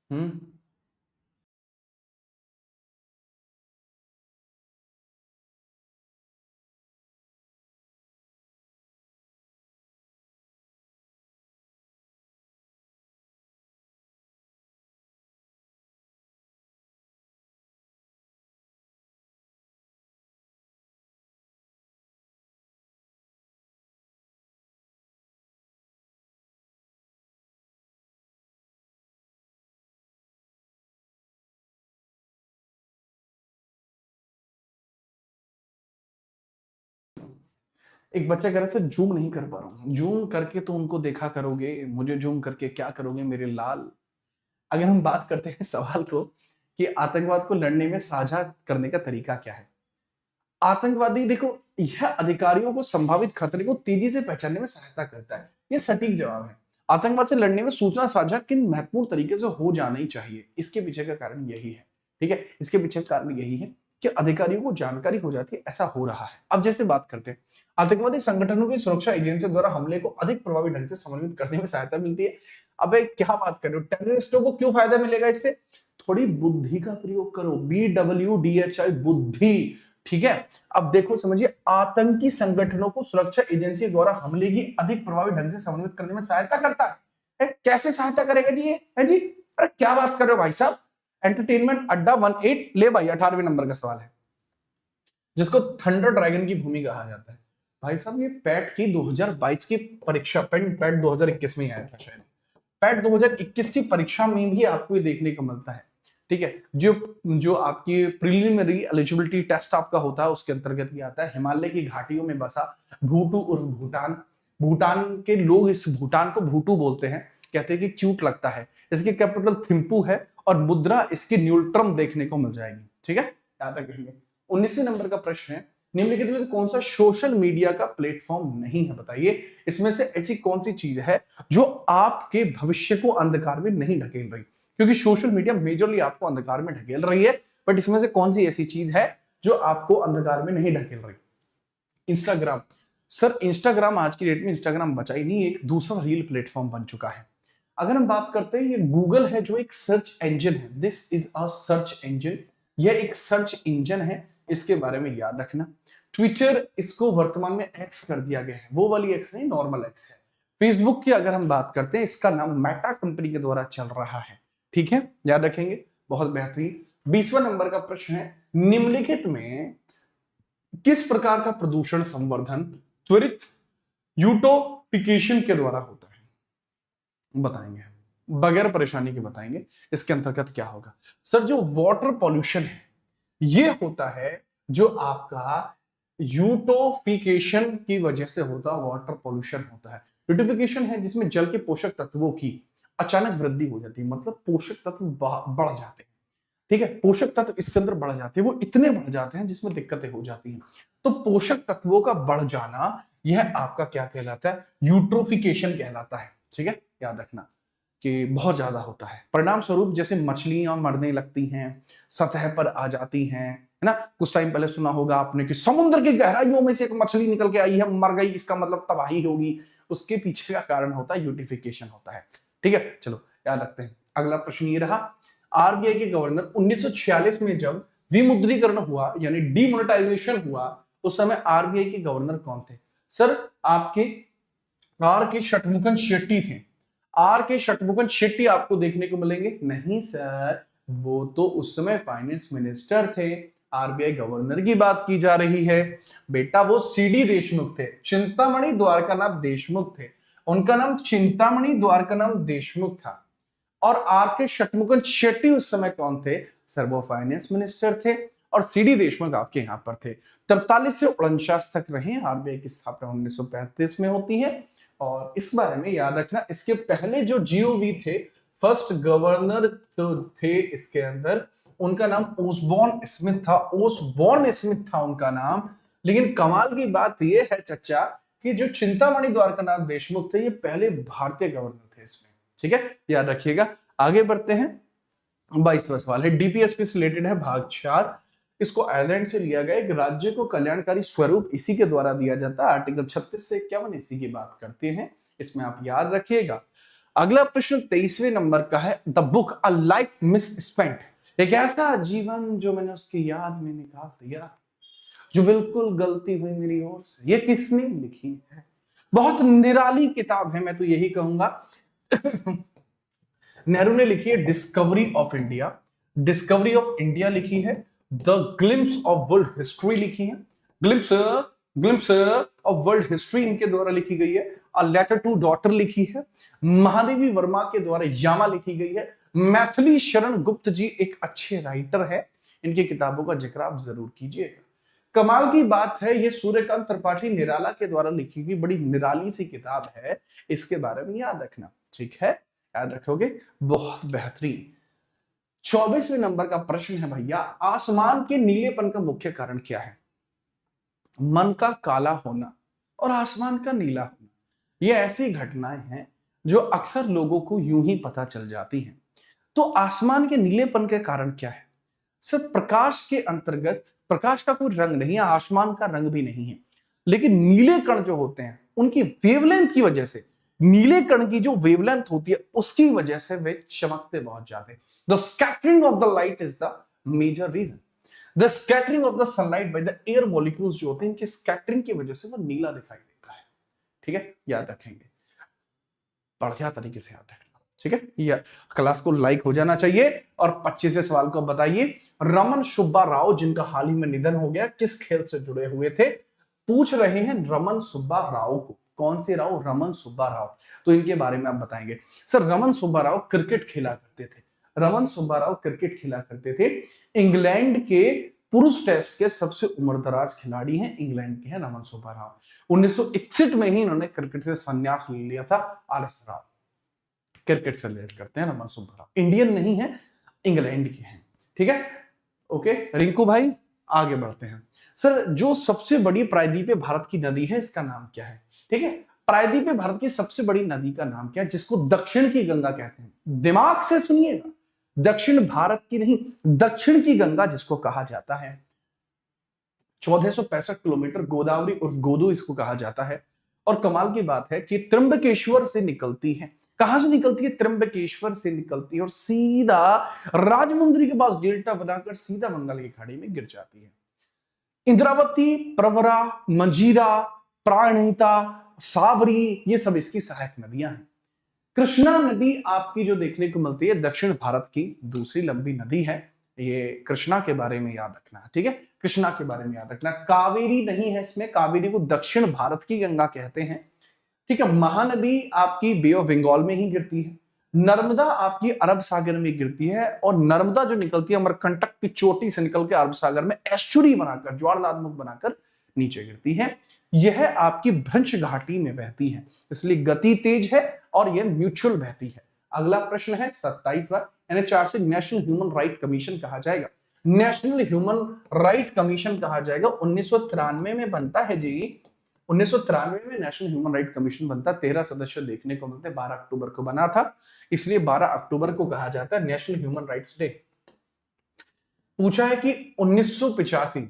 हम्म एक बच्चा कह रहा है सर जूम नहीं कर पा रहा हूँ। जूम करके तो उनको देखा करोगे, मुझे जूम करके क्या करोगे मेरे लाल। अगर हम बात करते हैं सवाल को कि आतंकवाद को लड़ने में साझा करने का तरीका क्या है, आतंकवादी देखो यह अधिकारियों को संभावित खतरे को तेजी से पहचानने में सहायता करता है। ये सटीक जवाब है। आतंकवाद से लड़ने में सूचना साझा किन महत्वपूर्ण तरीके से हो जाना ही चाहिए, इसके पीछे का कारण यही है। ठीक है, इसके पीछे का कारण यही है कि अधिकारियों को जानकारी हो जाती है ऐसा हो रहा है। अब जैसे बात करते हैं, आतंकवादी संगठनों की सुरक्षा एजेंसियों द्वारा हमले को अधिक प्रभावी ढंग से समन्वित करने में सहायता मिलती है। अबे क्या बात कर रहे हो, टेररिस्टों को क्यों फायदा मिलेगा इससे? थोड़ी बुद्धि का प्रयोग करो, BWDHI बुद्धि। ठीक है, अब देखो समझिए, आतंकी संगठनों को सुरक्षा एजेंसी द्वारा हमले की अधिक प्रभावी ढंग से समन्वित करने में सहायता करता है। कैसे सहायता करेगा जी ये? है जी, अरे क्या बात कर रहे हो भाई साहब। एंटरटेनमेंट अड्डा 18 ले भाई, 18वें नंबर का सवाल है, जिसको थंडर ड्रैगन की भूमि कहा जाता है। भाई साहब ये पैट की 2022 की परीक्षा, पैट 2021 में ही आया था शायद, पैट 2021 की परीक्षा में भी आपको ये देखने को मिलता है। ठीक है, जो जो आपकी प्रिलिमिनरी एलिजिबिलिटी टेस्ट आपका होता है उसके अंतर्गत ये आता है। हिमालय की घाटियों में बसा भूटू उर्फ भूटान, भूटान के लोग इस भूटान को भूटू बोलते हैं, कहते हैं कि क्यूट लगता है। इसकी कैपिटल थिम्पू है और मुद्रा इसकी न्यूट्रम देखने को मिल जाएगी। ठीक है, याद रखेंगे। 19वें नंबर का प्रश्न है, निम्नलिखित में से कौन सा सोशल मीडिया का प्लेटफॉर्म नहीं है, बताइए। इसमें से ऐसी कौन सी चीज है जो आपके भविष्य को अंधकार में नहीं ढकेल रही, क्योंकि सोशल मीडिया मेजरली आपको अंधकार में ढकेल रही है, बट इसमें से कौन सी ऐसी चीज है जो आपको अंधकार में नहीं ढकेल रही? इंस्टाग्राम। सर इंस्टाग्राम आज की डेट में इंस्टाग्राम बचा ही नहीं, एक दूसरा रील प्लेटफॉर्म बन चुका है। अगर हम बात करते हैं, ये गूगल है जो एक सर्च इंजन है, this is a search engine, यह एक सर्च इंजन है, इसके बारे में याद रखना। ट्विटर, इसको वर्तमान में एक्स कर दिया गया है, वो वाली एक्स नहीं, नॉर्मल एक्स है। फेसबुक की अगर हम बात करते हैं, इसका नाम मेटा कंपनी के द्वारा चल रहा है। ठीक है, याद रखेंगे, बहुत बेहतरीन। 20वां नंबर का प्रश्न है, निम्नलिखित में किस प्रकार का प्रदूषण संवर्धन त्वरित यूटोफिकेशन के द्वारा होता है, बताएंगे, बगैर परेशानी के बताएंगे। इसके अंतर्गत क्या होगा? सर जो वाटर पॉल्यूशन है ये होता है जो आपका यूटोफिकेशन की वजह से होता है, वाटर पॉल्यूशन होता है। यूटोफिकेशन है जिसमें जल के पोषक तत्वों की अचानक वृद्धि हो जाती है, मतलब पोषक तत्व बढ़ जाते हैं। ठीक है, पोषक तत्व इसके अंदर बढ़ जाते हैं, वो इतने बढ़ जाते हैं जिसमें दिक्कतें हो जाती हैं। तो पोषक तत्वों का बढ़ जाना यह आपका क्या कहलाता है? यूट्रोफिकेशन कहलाता है। ठीक है, याद रखना कि बहुत ज्यादा होता है। परिणाम स्वरूप जैसे मछलियां मरने लगती हैं, सतह पर आ जाती हैं, है ना। कुछ टाइम पहले सुना होगा आपने कि समुद्र की गहराइयों में से एक मछली निकल के आई है, मर गई, इसका मतलब तबाही होगी। उसके पीछे का कारण होता है यूटिफिकेशन होता है। ठीक है, चलो याद रखते हैं। अगला प्रश्न ये रहा, आरबीआई के गवर्नर 1946 में जब विमुद्रीकरण हुआ यानी डीमोनेटाइजेशन हुआ, उस समय आरबीआई के गवर्नर कौन थे? सर आपके आर के षटमुखन शेट्टी थे। आर के षटमुखन शेट्टी आपको देखने को मिलेंगे? नहीं सर, वो तो उस समय फाइनेंस मिनिस्टर थे, आरबीआई गवर्नर की बात की जा रही है। बेटा वो सीडी देशमुख थे, चिंतामणि द्वारकानाथ देशमुख थे, उनका नाम चिंतामणि द्वारकानाथ देशमुख था। और आर के षटमुखन शेट्टी उस समय कौन थे? सर वो फाइनेंस मिनिस्टर थे, और सीडी देशमुख आपके यहां पर थे। 43 से 49 तक रहे। आरबीआई की स्थापना 1935 में होती है। और इस बारे में याद रखना, इसके पहले जो जीओवी थे, फर्स्ट गवर्नर तो थे इसके अंदर, उनका नाम ओसबॉर्न स्मिथ था। ओसबॉर्न स्मिथ था उनका नाम। लेकिन कमाल की बात यह है चचा कि जो चिंतामणि द्वारकानाथ देशमुख थे, ये पहले भारतीय गवर्नर थे इसमें। ठीक है, याद रखिएगा। आगे बढ़ते हैं, 22वां सवाल है, डीपीएसपी से रिलेटेड है, भाग 4। इसको आयरलैंड से लिया गया, एक राज्य को कल्याणकारी स्वरूप इसी के द्वारा दिया जाता है। आर्टिकल 36 से 51 इसी की बात करते हैं, इसमें आप याद रखिएगा। अगला प्रश्न 23वें नंबर का है, the book a life miss spent, एक ऐसा जीवन जो मैंने उसकी याद में निकाल दिया, जो बिल्कुल गलती हुई मेरी ओर से, ये किसने लिखी है? बहुत निराली किताब है, मैं तो यही कहूंगा। नेहरू ने लिखी है discovery of India, discovery of India लिखी है। The glimpse of world history लिखी है, glimpse glimpse of world history इनके द्वारा लिखी गई है। अ लेटर टू डॉटर लिखी है, महादेवी वर्मा के द्वारा यामा लिखी गई है। मैथिली शरण गुप्त जी एक अच्छे राइटर है, इनकी किताबों का जिक्र आप जरूर कीजिएगा। कमाल की बात है, ये सूर्यकांत त्रिपाठी निराला के द्वारा लिखी हुई बड़ी निराली सी किताब है, इसके बारे में याद रखना, ठीक है, याद रखोगे, बहुत बेहतरीन। 24वें नंबर का प्रश्न है भैया, आसमान के नीलेपन का मुख्य कारण क्या है? मन का काला होना और आसमान का नीला होना, ये ऐसी घटनाएं हैं जो अक्सर लोगों को यूं ही पता चल जाती हैं। तो आसमान के नीलेपन के कारण क्या है? सिर्फ प्रकाश के अंतर्गत, प्रकाश का कोई रंग नहीं है, आसमान का रंग भी नहीं है, लेकिन नीले कण जो होते हैं उनकी वेवलेंथ की वजह से, नीले कण की जो वेवलेंथ होती है उसकी वजह से वे चमकते बहुत ज्यादा। The scattering of the light is the major reason. The scattering of the sunlight by the air molecules जो होते हैं, इनकी स्कैटरिंग की वजह से वो नीला दिखाई देता है, ठीक है, याद रखेंगे, बढ़िया तरीके से याद रखना, ठीक है। ये क्लास को लाइक हो जाना चाहिए। और 25वें सवाल को बताइए, रमन सुब्बा राव जिनका हाल ही में निधन हो गया, किस खेल से जुड़े हुए थे? पूछ रहे हैं रमन सुब्बा राव को, कौन से राव? रमन सुब्बा राव। तो इनके बारे में आप बताएंगे। सर रमन सुब्बा राव क्रिकेट खेला करते थे, रमन सुब्बा राव क्रिकेट खेला करते थे। इंग्लैंड के पुरुष टेस्ट के सबसे उम्रदराज खिलाड़ी हैं, इंग्लैंड के हैं रमन सुब्बा राव। 1961 में ही इन्होंने क्रिकेट से संन्यास ले लिया था। आरएस राव क्रिकेट से रिलेट करते हैं, रमन सुब्बा राव इंडियन नहीं है, इंग्लैंड के हैं, ठीक है, ओके। रिंकू भाई आगे बढ़ते हैं। सर जो सबसे बड़ी प्रायद्वीपीय भारत की नदी है, इसका नाम क्या है? ठीक है, प्रायद्वीपीय भारत की सबसे बड़ी नदी का नाम क्या है, जिसको दक्षिण की गंगा कहते हैं? दिमाग से सुनिएगा, दक्षिण भारत की नहीं, दक्षिण की गंगा जिसको कहा जाता है। 1465 किलोमीटर, गोदावरी और गोदू इसको कहा जाता है। और कमाल की बात है कि त्र्यंबकेश्वर से निकलती है। कहां से निकलती है? त्र्यंबकेश्वर से निकलती है और सीधा राजमुंद्री के पास डेल्टा बनाकर सीधा बंगाल की खाड़ी में गिर जाती है। इंद्रावती, प्रवरा, मंजीरा, प्राणहिता, साबरी, ये सब इसकी सहायक नदियां हैं। कृष्णा नदी आपकी जो देखने को मिलती है, दक्षिण भारत की दूसरी लंबी नदी है। ये कृष्णा के बारे में याद रखना, ठीक है, कृष्णा के बारे में याद रखना। कावेरी नहीं है इसमें, कावेरी को दक्षिण भारत की गंगा कहते हैं, ठीक है। महानदी आपकी बे ऑफ बंगाल में ही गिरती है। नर्मदा आपकी अरब सागर में गिरती है, और नर्मदा जो निकलती है अमरकंटक की चोटी से निकल के अरब सागर में एस्चुरी बनाकर, ज्वारनादमुख बनाकर नीचे गिरती है। यह आपकी भ्रंश घाटी में बहती है, इसलिए गति तेज है और यह म्यूचुअल बहती है। अगला प्रश्न है 27वां, NHRC national human right commission कहा जाएगा। नेशनल ह्यूमन राइट कमीशन कहा जाएगा, 1993 में बनता है जी। 1993 में नेशनल ह्यूमन राइट कमीशन बनता, 13 सदस्य देखने को मिलते, 12 अक्टूबर को बना था, इसलिए 12 अक्टूबर को कहा जाता है नेशनल ह्यूमन राइट्स डे। पूछा है कि 1985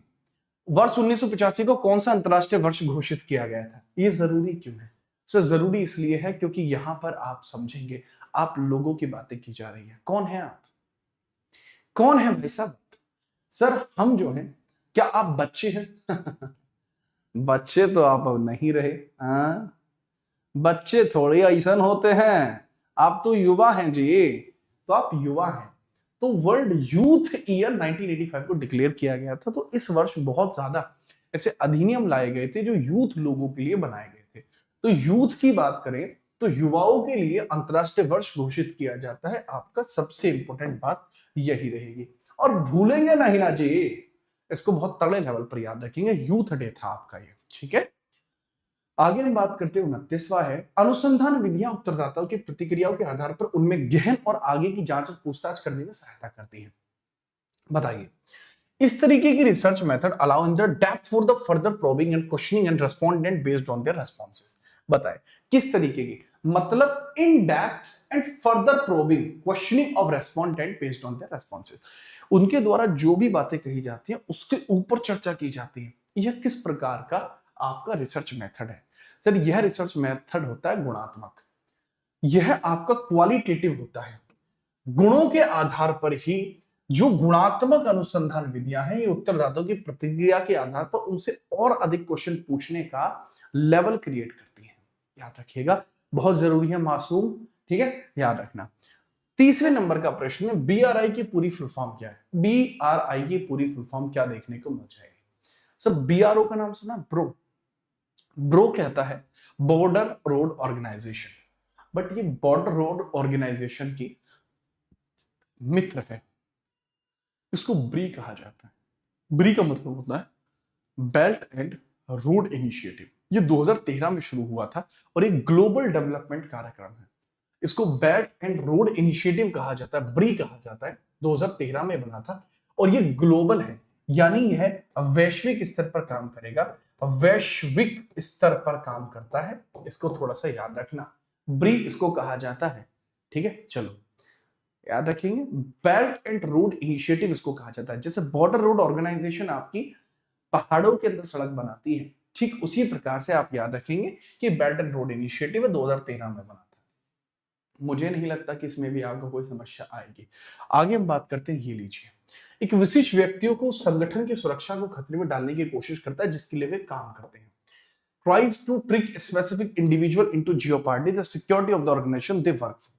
वर्ष 1985 को कौन सा अंतरराष्ट्रीय वर्ष घोषित किया गया था? ये जरूरी क्यों है? सर जरूरी इसलिए है क्योंकि यहां पर आप समझेंगे, आप लोगों की बातें की जा रही है। कौन है आप? कौन है भाई साहब? सर हम जो हैं, क्या आप बच्चे हैं? बच्चे तो आप अब नहीं रहे, हाँ? बच्चे थोड़े ऐसा होते हैं, आप तो युवा हैं जी, तो आप युवा हैं। तो वर्ल्ड यूथ ईयर 1985 को डिक्लेयर किया गया था, तो इस वर्ष बहुत ज्यादा ऐसे अधिनियम लाए गए थे जो यूथ लोगों के लिए बनाए गए थे। तो यूथ की बात करें तो युवाओं के लिए अंतरराष्ट्रीय वर्ष घोषित किया जाता है, आपका सबसे इंपॉर्टेंट बात यही रहेगी। और भूलेंगे नहीं ना जी, इसको बहुत तगड़े लेवल पर याद रखेंगे, यूथ डे था आपका ये, ठीक है। आगे हम बात करते हैं 29वां है, अनुसंधान विधियां उत्तरदाताओं की प्रतिक्रियाओं के आधार पर उनमें गहन और आगे की जांच और पूछताछ करने में सहायता करती है। बताइए, इस तरीके की research method allow in the depth for the further probing and questioning and respondent based on their responses. बताए किस तरीके की, मतलब in depth and further probing questioning of respondent based on their responses. उनके द्वारा जो भी बातें कही जाती है उसके ऊपर चर्चा की जाती है। यह किस प्रकार का आपका रिसर्च मेथड है? सर यह रिसर्च मेथड होता है गुणात्मक, यह आपका क्वालिटेटिव होता है। गुणों के आधार पर ही जो गुणात्मक अनुसंधान विधियां हैं, ये उत्तरदाताओं की प्रतिक्रिया के आधार पर उनसे और अधिक क्वेश्चन पूछने का लेवल क्रिएट करती है। याद रखिएगा, बहुत जरूरी है मासूम, ठीक है, याद रखना। 30वें नंबर का प्रश्न है, बीआरआई की पूरी फुल फॉर्म क्या है? बीआरआई की पूरी फुल फॉर्म क्या देखने को मिल जाएगी? सब बीआरओ का नाम सुना? ब्रो, ब्रो कहता है बॉर्डर रोड ऑर्गेनाइजेशन, बट ये बॉर्डर रोड ऑर्गेनाइजेशन की मित्र है, इसको ब्री कहा जाता है। ब्री का मतलब होता है बेल्ट एंड रोड इनिशिएटिव, ये 2013 में शुरू हुआ था और एक ग्लोबल डेवलपमेंट कार्यक्रम है। इसको बेल्ट एंड रोड इनिशिएटिव कहा जाता है, ब्री कहा जाता है। 2013 में बना था और ये ग्लोबल है, यानी यह वैश्विक स्तर पर काम करेगा, वैश्विक स्तर पर काम करता है। इसको थोड़ा सा याद रखना, ब्री इसको कहा जाता है। ठीक है, चलो याद रखेंगे। बेल्ट एंड रोड इनिशिएटिव इसको कहा जाता है। जैसे बॉर्डर रोड ऑर्गेनाइजेशन आपकी पहाड़ों के अंदर सड़क बनाती है, ठीक उसी प्रकार से आप याद रखेंगे कि बेल्ट एंड रोड इनिशिएटिव 2013 में बना था। मुझे नहीं लगता कि इसमें भी आपको कोई समस्या आएगी। आगे हम बात करते हैं, ये लीजिए, एक विशिष्ट व्यक्तियों को संगठन की सुरक्षा को खतरे में डालने की कोशिश करता है जिसके लिए वे काम करते हैं। Tries to trick a specific individual into jeopardy the security of the organization they work for।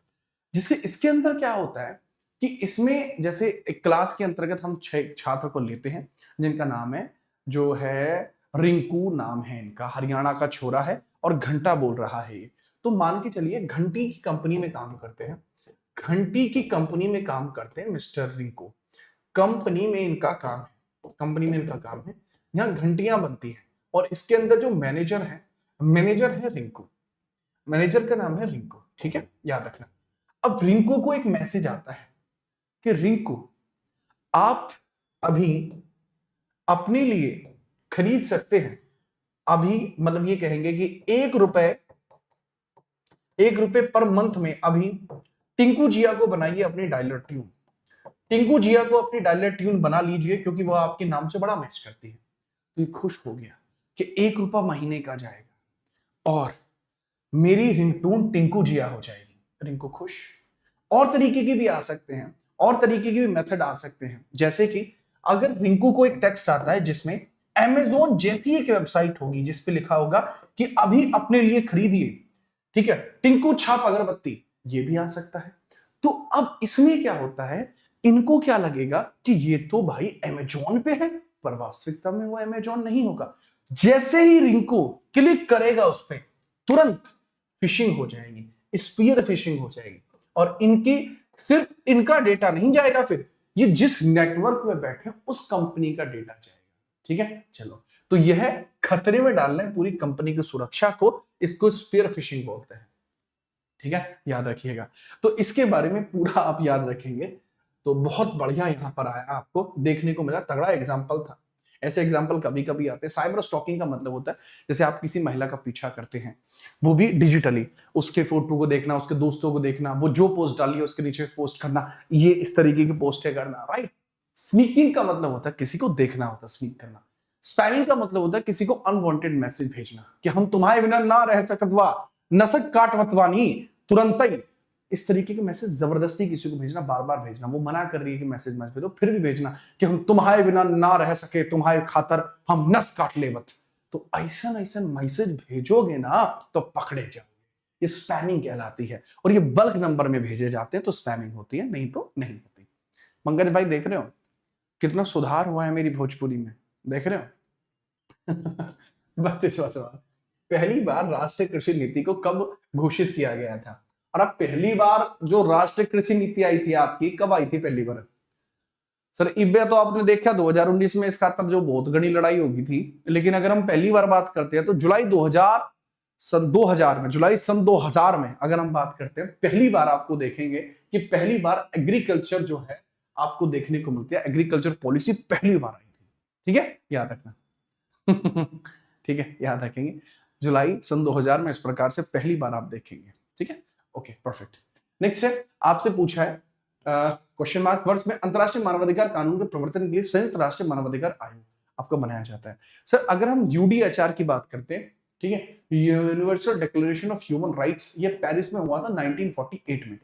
जिससे इसके अंदर क्या होता है कि इसमें जैसे एक क्लास के अंतर्गत हम 6 छात्र को लेते हैं जिनका नाम है, जो है रिंकू नाम है इनका, हरियाणा का छोरा है और घंटा बोल रहा है ये। तो मान के चलिए घंटी की कंपनी में काम करते हैं, घंटी की कंपनी में काम करते हैं मिस्टर रिंकू। कंपनी में इनका काम है, कंपनी में इनका काम है, यहाँ घंटियां बनती हैं और इसके अंदर जो मैनेजर है, मैनेजर है रिंकू, मैनेजर का नाम है रिंकू। ठीक है, याद रखना। अब रिंकू को एक मैसेज आता है कि रिंकू आप अभी अपने लिए खरीद सकते हैं, अभी मतलब ये कहेंगे कि 1 रुपए पर मंथ में अभी टिंकू जिया को बनाइए अपनी डायलर ट्यून, टिंकू जिया को अपनी डायलर ट्यून बना लीजिए क्योंकि वो आपके नाम से बड़ा मैच करती है। तो ये खुश हो गया कि 1 रुपया महीने का जाएगा और मेरी रिंगटोन टिंकू जिया हो जाएगी। रिंकू खुश। और तरीके की भी आ सकते हैं, और तरीके के भी मेथड आ सकते हैं, जैसे कि अगर रिंकू को एक टेक्स्ट आता है जिसमें अमेज़न जैसी एक वेबसाइट होगी जिस पे लिखा होगा कि अभी अपने लिए खरीदिए, ठीक है, टिंकू छाप अगरबत्ती, ये भी आ सकता है। तो अब इसमें क्या होता है, इनको क्या लगेगा कि ये तो भाई अमेज़न पे है, पर वास्तविकता में वो अमेज़न नहीं होगा। जैसे ही रिंकू क्लिक करेगा उस पर, तुरंत फिशिंग हो जाएगी, स्पीयर फिशिंग हो जाएगी और इनकी सिर्फ इनका डेटा नहीं जाएगा, फिर ये जिस नेटवर्क में बैठे उस कंपनी का डेटा जाएगा। ठीक है, चलो, तो यह खतरे में डालना है पूरी कंपनी की सुरक्षा को, इसको स्पीयर फिशिंग बोलते हैं। ठीक है, याद रखिएगा। तो इसके बारे में पूरा आप याद रखेंगे तो बहुत बढ़िया यहां पर आया, आपको देखने को मिला, तगड़ा एग्जाम्पल था। ऐसे एग्जाम्पल कभी कभी आते हैं। साइबर स्टॉकिंग का मतलब होता है जैसे आप किसी महिला का पीछा करते हैं, वो भी डिजिटली, उसके फोटो को देखना, उसके दोस्तों को देखना, वो जो पोस्ट डाली है उसके नीचे पोस्ट करना, ये इस तरीके की पोस्टें करना, राइट। स्नीकिंग का मतलब होता है किसी को देखना होता है, स्नीक करना। स्पैमिंग का मतलब होता है किसी को अनवांटेड मैसेज भेजना कि हम तुम्हारे बिना ना रह सकतवा, नसक काटवतवानी, तुरंत ही इस तरीके के मैसेज जबरदस्ती किसी को भेजना, बार बार भेजना, वो मना कर रही है कि मैसेज मत भेजो, फिर भी भेजना कि हम तुम्हारे बिना ना रह सके, तुम्हारे खातर हम नस काट लेवत। तो ऐसा ऐसा मैसेज भेजोगे ना तो पकड़े जाओगे, ये स्पैमिंग कहलाती है। और ये बल्क नंबर में भेजे जाते हैं तो स्पैमिंग होती है, नहीं तो नहीं होती। पंकज भाई देख रहे हो कितना सुधार हुआ है मेरी भोजपुरी में, देख रहे हो। 32वां सवाल, पहली बार राष्ट्रीय कृषि नीति को कब घोषित किया गया था? और अब पहली बार जो राष्ट्रीय कृषि नीति आई थी आपकी, कब आई थी पहली बार? सर इब्बे तो आपने देखा 2019 में इसका तब जो बहुत घनी लड़ाई होगी थी, लेकिन अगर हम पहली बार बात करते हैं तो जुलाई 2000 सन 2000 में, जुलाई सन 2000 में अगर हम बात करते हैं, पहली बार आपको देखेंगे कि पहली बार एग्रीकल्चर जो है आपको देखने को मिलती है, एग्रीकल्चर पॉलिसी पहली बार आई थी। ठीक है, याद रखना। ठीक है, याद रखेंगे, जुलाई सन 2000 में इस प्रकार से पहली बार आप देखेंगे। ठीक है, ओके, परफेक्ट। नेक्स्ट है, आपसे पूछा है क्वेश्चन मार्क, वर्ष में अंतरराष्ट्रीय मानवाधिकार कानून के प्रवर्तन के लिए संयुक्त राष्ट्रीय मानवाधिकार आयोग आपको बनाया जाता है। सर अगर हम यूडीएचआर की बात करते हैं, ठीक है, universal declaration of human rights, ये पेरिस में हुआ था 1948 में।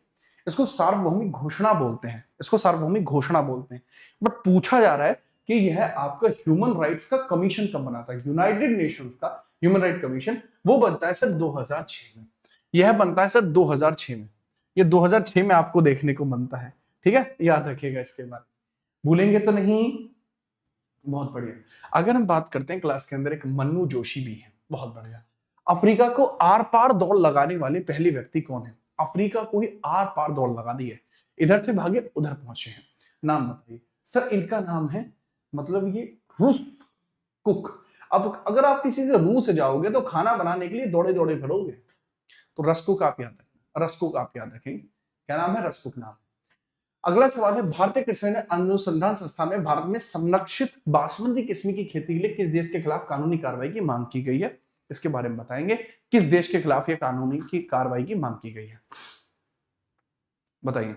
इसको सार्वभौमिक घोषणा बोलते हैं, इसको सार्वभौमिक घोषणा बोलते हैं। बट पूछा जा रहा है कि यह आपका ह्यूमन राइट्स का कमीशन कब बना था? यूनाइटेड नेशंस का ह्यूमन राइट कमीशन वो बनता है सर 2006 में, यह बनता है सर 2006 में, ये 2006 में आपको देखने को बनता है। ठीक है, याद रखिएगा इसके बाद, भूलेंगे तो नहीं। बहुत बढ़िया। अगर हम बात करते हैं क्लास के अंदर, एक मन्नू जोशी भी है, बहुत बढ़िया। अफ्रीका को आर पार दौड़ लगाने वाले पहले व्यक्ति कौन है? अफ्रीका को ही आर पार दौड़ लगा दी है, इधर से भागे उधर पहुंचे हैं, नाम बताइए। सर इनका नाम है, मतलब ये रुस्त कुक, अब अगर आप किसी के रूह से जाओगे तो खाना बनाने के लिए दौड़े दौड़े फिरोगे। तो रसकुक आप याद रखें, रसकुक आप याद रखेंगे, क्या नाम है, रसकुक नाम। अगला सवाल है, भारतीय कृषि अनुसंधान संस्थान में भारत में संरक्षित बासमती किस्म की खेती के लिए किस देश के खिलाफ कानूनी कार्रवाई की मांग की गई है? इसके बारे में बताएंगे, किस देश के खिलाफ यह कानूनी की कार्रवाई की मांग की गई है, बताइए।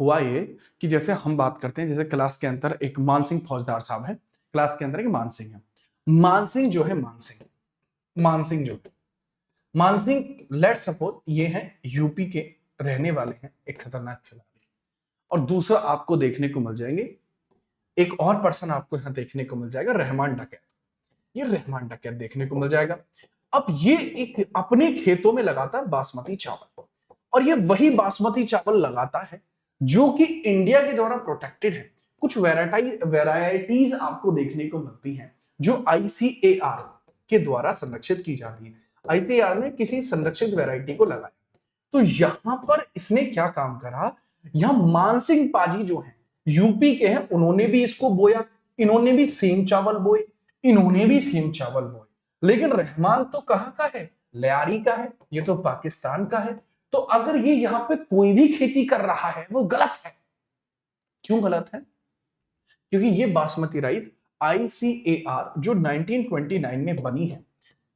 हुआ ये कि जैसे हम बात करते हैं, जैसे क्लास के अंदर एक मानसिंह फौजदार साहब है, क्लास के अंदर एक मानसिंह है, मानसिंह जो है, मानसिंह जो मानसिंह लेट सपोज ये है यूपी के रहने वाले हैं, एक खतरनाक खिलाड़ी। और दूसरा आपको देखने को मिल जाएंगे, एक और पर्सन आपको यहां देखने को मिल जाएगा, रहमान डकैत। ये रहमान डकैत देखने को मिल जाएगा। अब ये एक अपने खेतों में लगाता है बासमती चावल, और ये वही बासमती चावल लगाता है जो कि इंडिया के द्वारा प्रोटेक्टेड है। कुछ वेराइटीज आपको देखने को मिलती हैं जो आईसीएआर के द्वारा संरक्षित की जाती है। आईसीएआर ने किसी संरक्षित वैरायटी को लगाया। तो यहां पर इसने क्या काम करा, यहां मानसिंह पाजी जो है यूपी के हैं, उन्होंने भी इसको बोया, इन्होंने भी सेम चावल बोए, इन्होंने भी सेम चावल बोए। लेकिन रहमान तो कहां का है, लियारी का है, ये तो पाकिस्तान का है। तो अगर ये यहां पे कोई भी खेती कर रहा है वो गलत है। क्यों गलत है? क्योंकि ये बासमती राइस आईसीएआर जो 1929 में बनी है,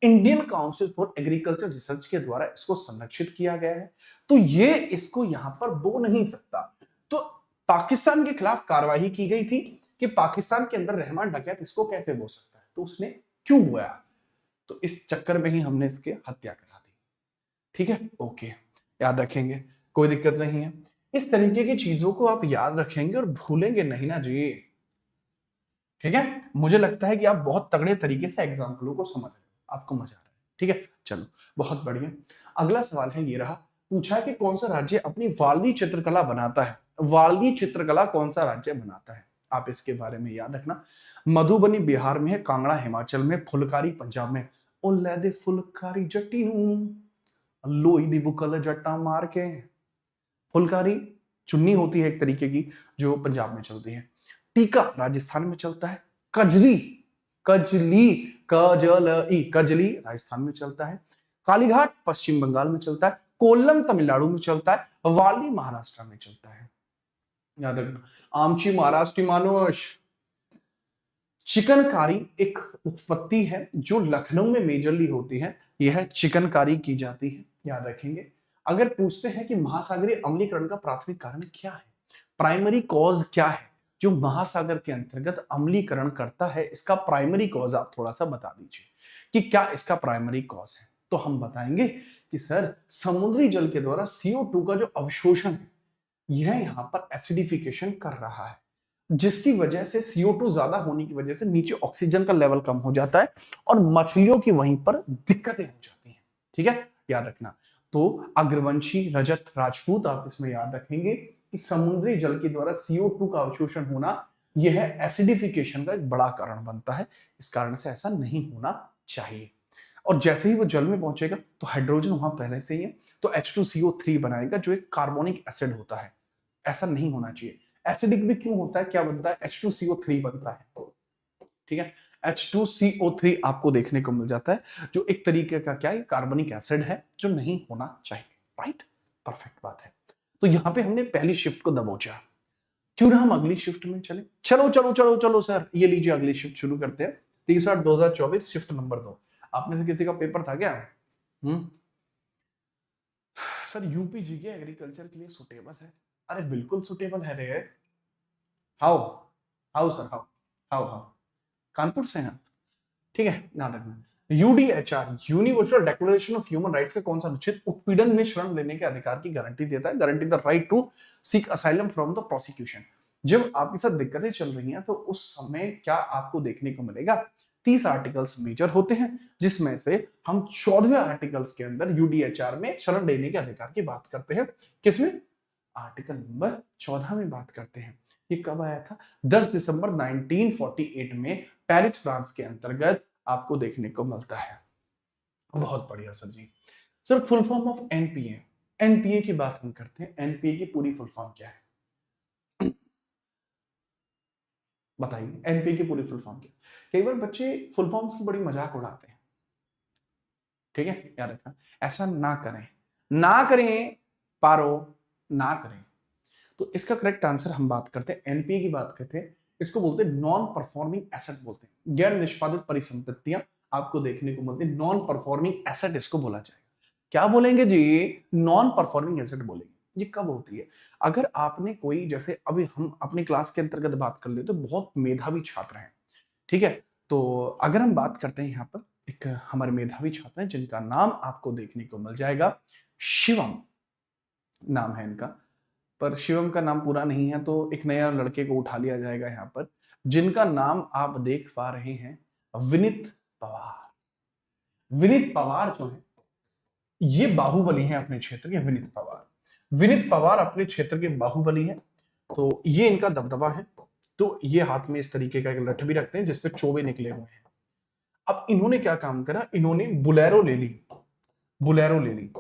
Indian council for agriculture research के द्वारा इसको संरक्षित किया गया है, तो ये इसको यहां पर बो नहीं सकता। तो पाकिस्तान के खिलाफ कार्रवाई की गई थी कि पाकिस्तान के अंदर रहमान डकैत इसको कैसे बो सकता है, तो उसने क्यों बोया, तो इस चक्कर में ही हमने इसके हत्या करा दी। ठीक है, ओके, याद रखेंगे, कोई दिक्कत नहीं है। इस तरीके की चीजों को आप याद रखेंगे और भूलेंगे नहीं ना जी। ठीक है, मुझे लगता है कि आप बहुत तगड़े तरीके से एग्जाम्पलों को समझ रहे हो, आपको मजा आ रहा है। ठीक है, चलो बहुत बढ़िया। अगला सवाल है ये रहा, पूछा है कि कौन सा राज्य अपनी वाल्दी चित्रकला बनाता है। वाल्दी चित्रकला कौन सा राज्य बनाता है, आप इसके बारे में याद रखना। मधुबनी बिहार में है, कांगड़ा हिमाचल में, फुलकारी पंजाब में। ओले दे फुलकारी जट्टी नू लोई दी बुकल जट्टा मार के। फुलकारी चुन्नी होती है एक तरीके की जो पंजाब में चलती है। टीका राजस्थान में चलता है। कजरी, कजली, कजली राजस्थान में चलता है। कालीघाट पश्चिम बंगाल में चलता है। कोल्लम तमिलनाडु में चलता है। वाली महाराष्ट्र में चलता है। याद रखना, आमची महाराष्ट्र मानुष। चिकनकारी एक उत्पत्ति है जो लखनऊ में मेजरली होती है, यह चिकनकारी की जाती है, याद रखेंगे। अगर पूछते हैं कि महासागरीय अम्लीकरण का प्राथमिक कारण क्या है, प्राइमरी कॉज क्या है जो महासागर के अंतर्गत अम्लीकरण करता है, इसका प्राइमरी कॉज आप थोड़ा सा बता दीजिए कि क्या इसका प्राइमरी कॉज है। तो हम बताएंगे कि सर समुद्री जल के द्वारा CO2 का जो अवशोषण है यह यहां पर एसिडिफिकेशन कर रहा है, जिसकी वजह से CO2 ज्यादा होने की वजह से नीचे ऑक्सीजन का लेवल कम हो जाता है और मछलियों की वहीं पर दिक्कतें हो जाती हैं। ठीक है, याद रखना। तो अग्रवंशी, रजत, राजपूत आप इसमें याद रखेंगे कि समुद्री जल के द्वारा CO2 का अवशोषण होना यह एसिडिफिकेशन का एक बड़ा कारण बनता है। इस कारण से ऐसा नहीं होना चाहिए। और जैसे ही वो जल में पहुंचेगा तो हाइड्रोजन वहां पहले से ही है, तो H2CO3 बनाएगा जो एक कार्बोनिक एसिड होता है। ऐसा नहीं होना चाहिए। एसिडिक भी क्यों होता है, क्या बनता है, H2CO3 बनता है। ठीक है, H2CO3 आपको देखने को मिल जाता है जो एक तरीके का क्या है, कार्बनिक एसिड है जो नहीं होना चाहिए। राइट, परफेक्ट बात है। तो यहां पे हमने पहली शिफ्ट को दबोचा। क्यों ना हम अगली शिफ्ट में चले। चलो चलो चलो चलो सर, ये लीजिए अगली शिफ्ट शुरू करते हैं। 30/8/2024 शिफ्ट नंबर 2। आप में से किसी का पेपर था क्या? सर यूपी जीके एग्रीकल्चर के लिए सुटेबल है। अरे बिल्कुल सुटेबल है रे। How how sir, how how how Kanpur से हैं, ठीक है, ध्यान रखना। UDHR, universal declaration of human rights का कौन सा अनुच्छेद उत्पीड़न में शरण लेने के अधिकार की गारंटी देता है? Guarantee the right to seek asylum from the prosecution. जब आपके साथ दिक्कतें चल रही हैं तो उस समय क्या आपको देखने को मिलेगा, 30 आर्टिकल्स मेजर होते हैं, जिसमें से हम 14वें आर्टिकल्स के अंदर यूडीएचआर में शरण लेने के अधिकार की बात करते हैं। किसमें? आर्टिकल नंबर 14 में बात करते हैं। ये कब आया था? 10 दिसंबर 1948 में पेरिस फ्रांस के अंतर्गत आपको देखने को मिलता है। बहुत बढ़िया sir ji. Sir full form of NPA, NPA की बात हम करते हैं। एनपीए की पूरी फुल फॉर्म क्या है? बताइए एनपीए की पूरी फुल फॉर्म क्या? कई बार बच्चे फुल फॉर्म्स की बड़ी मजाक उड़ाते हैं, ठीक है, याद रखना, ऐसा ना करें, ना करें पारो, ना करें। तो इसका करेक्ट आंसर हम बात करते हैं, एनपीए की बात करते हैं, इसको बोलते हैं नॉन परफॉर्मिंग एसेट बोलते हैं, गैर निष्पादित परिसंपत्तियां आपको देखने को मिलती है, नॉन परफॉर्मिंग एसेट इसको बोला जाएगा। क्या बोलेंगे जी? नॉन परफॉर्मिंग एसेट बोलेंगे। ये कब होती है? अगर आपने कोई, जैसे अभी हम अपनी क्लास के अंतर्गत बात कर लेते तो बहुत मेधावी छात्र हैं, ठीक है, तो अगर हम बात करते हैं यहाँ पर एक हमारे मेधावी छात्र हैं जिनका नाम आपको देखने को मिल जाएगा, शिवम नाम है इनका, पर शिवम का नाम पूरा नहीं है तो एक नया लड़के को उठा लिया जाएगा यहाँ पर, जिनका नाम आप देख पा रहे हैं, विनीत पवार। विनीत पवार जो है ये बाहुबली हैं अपने क्षेत्र के, विनीत पवार, विनीत पवार अपने क्षेत्र के बाहुबली हैं। तो ये इनका दबदबा है। तो ये हाथ में इस तरीके का एक लठ भी रखते हैं जिसपे चोबे निकले हुए हैं। अब इन्होंने क्या काम करा, इन्होंने बुलेरो ले ली, बुलेरो ले ली,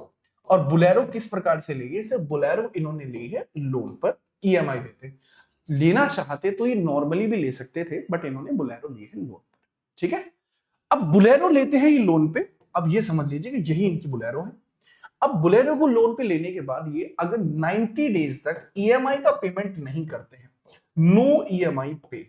और बुलेरो किस प्रकार से ली है? सिर्फ बुलेरो इन्होंने ली है लोन पर, ईएमआई देते, लेना चाहते तो ये नॉर्मली भी ले सकते थे, बट इन्होंने बुलेरो ली है लोन पर, ठीक है। अब बुलेरो लेते हैं ये लोन पे, अब ये समझ लीजिए कि यही इनकी बुलेरो है। अब बुलेरो को लोन पे लेने के बाद ये अगर 90 डेज तक ईएमआई का पेमेंट नहीं करते हैं, नो ईएमआई पे,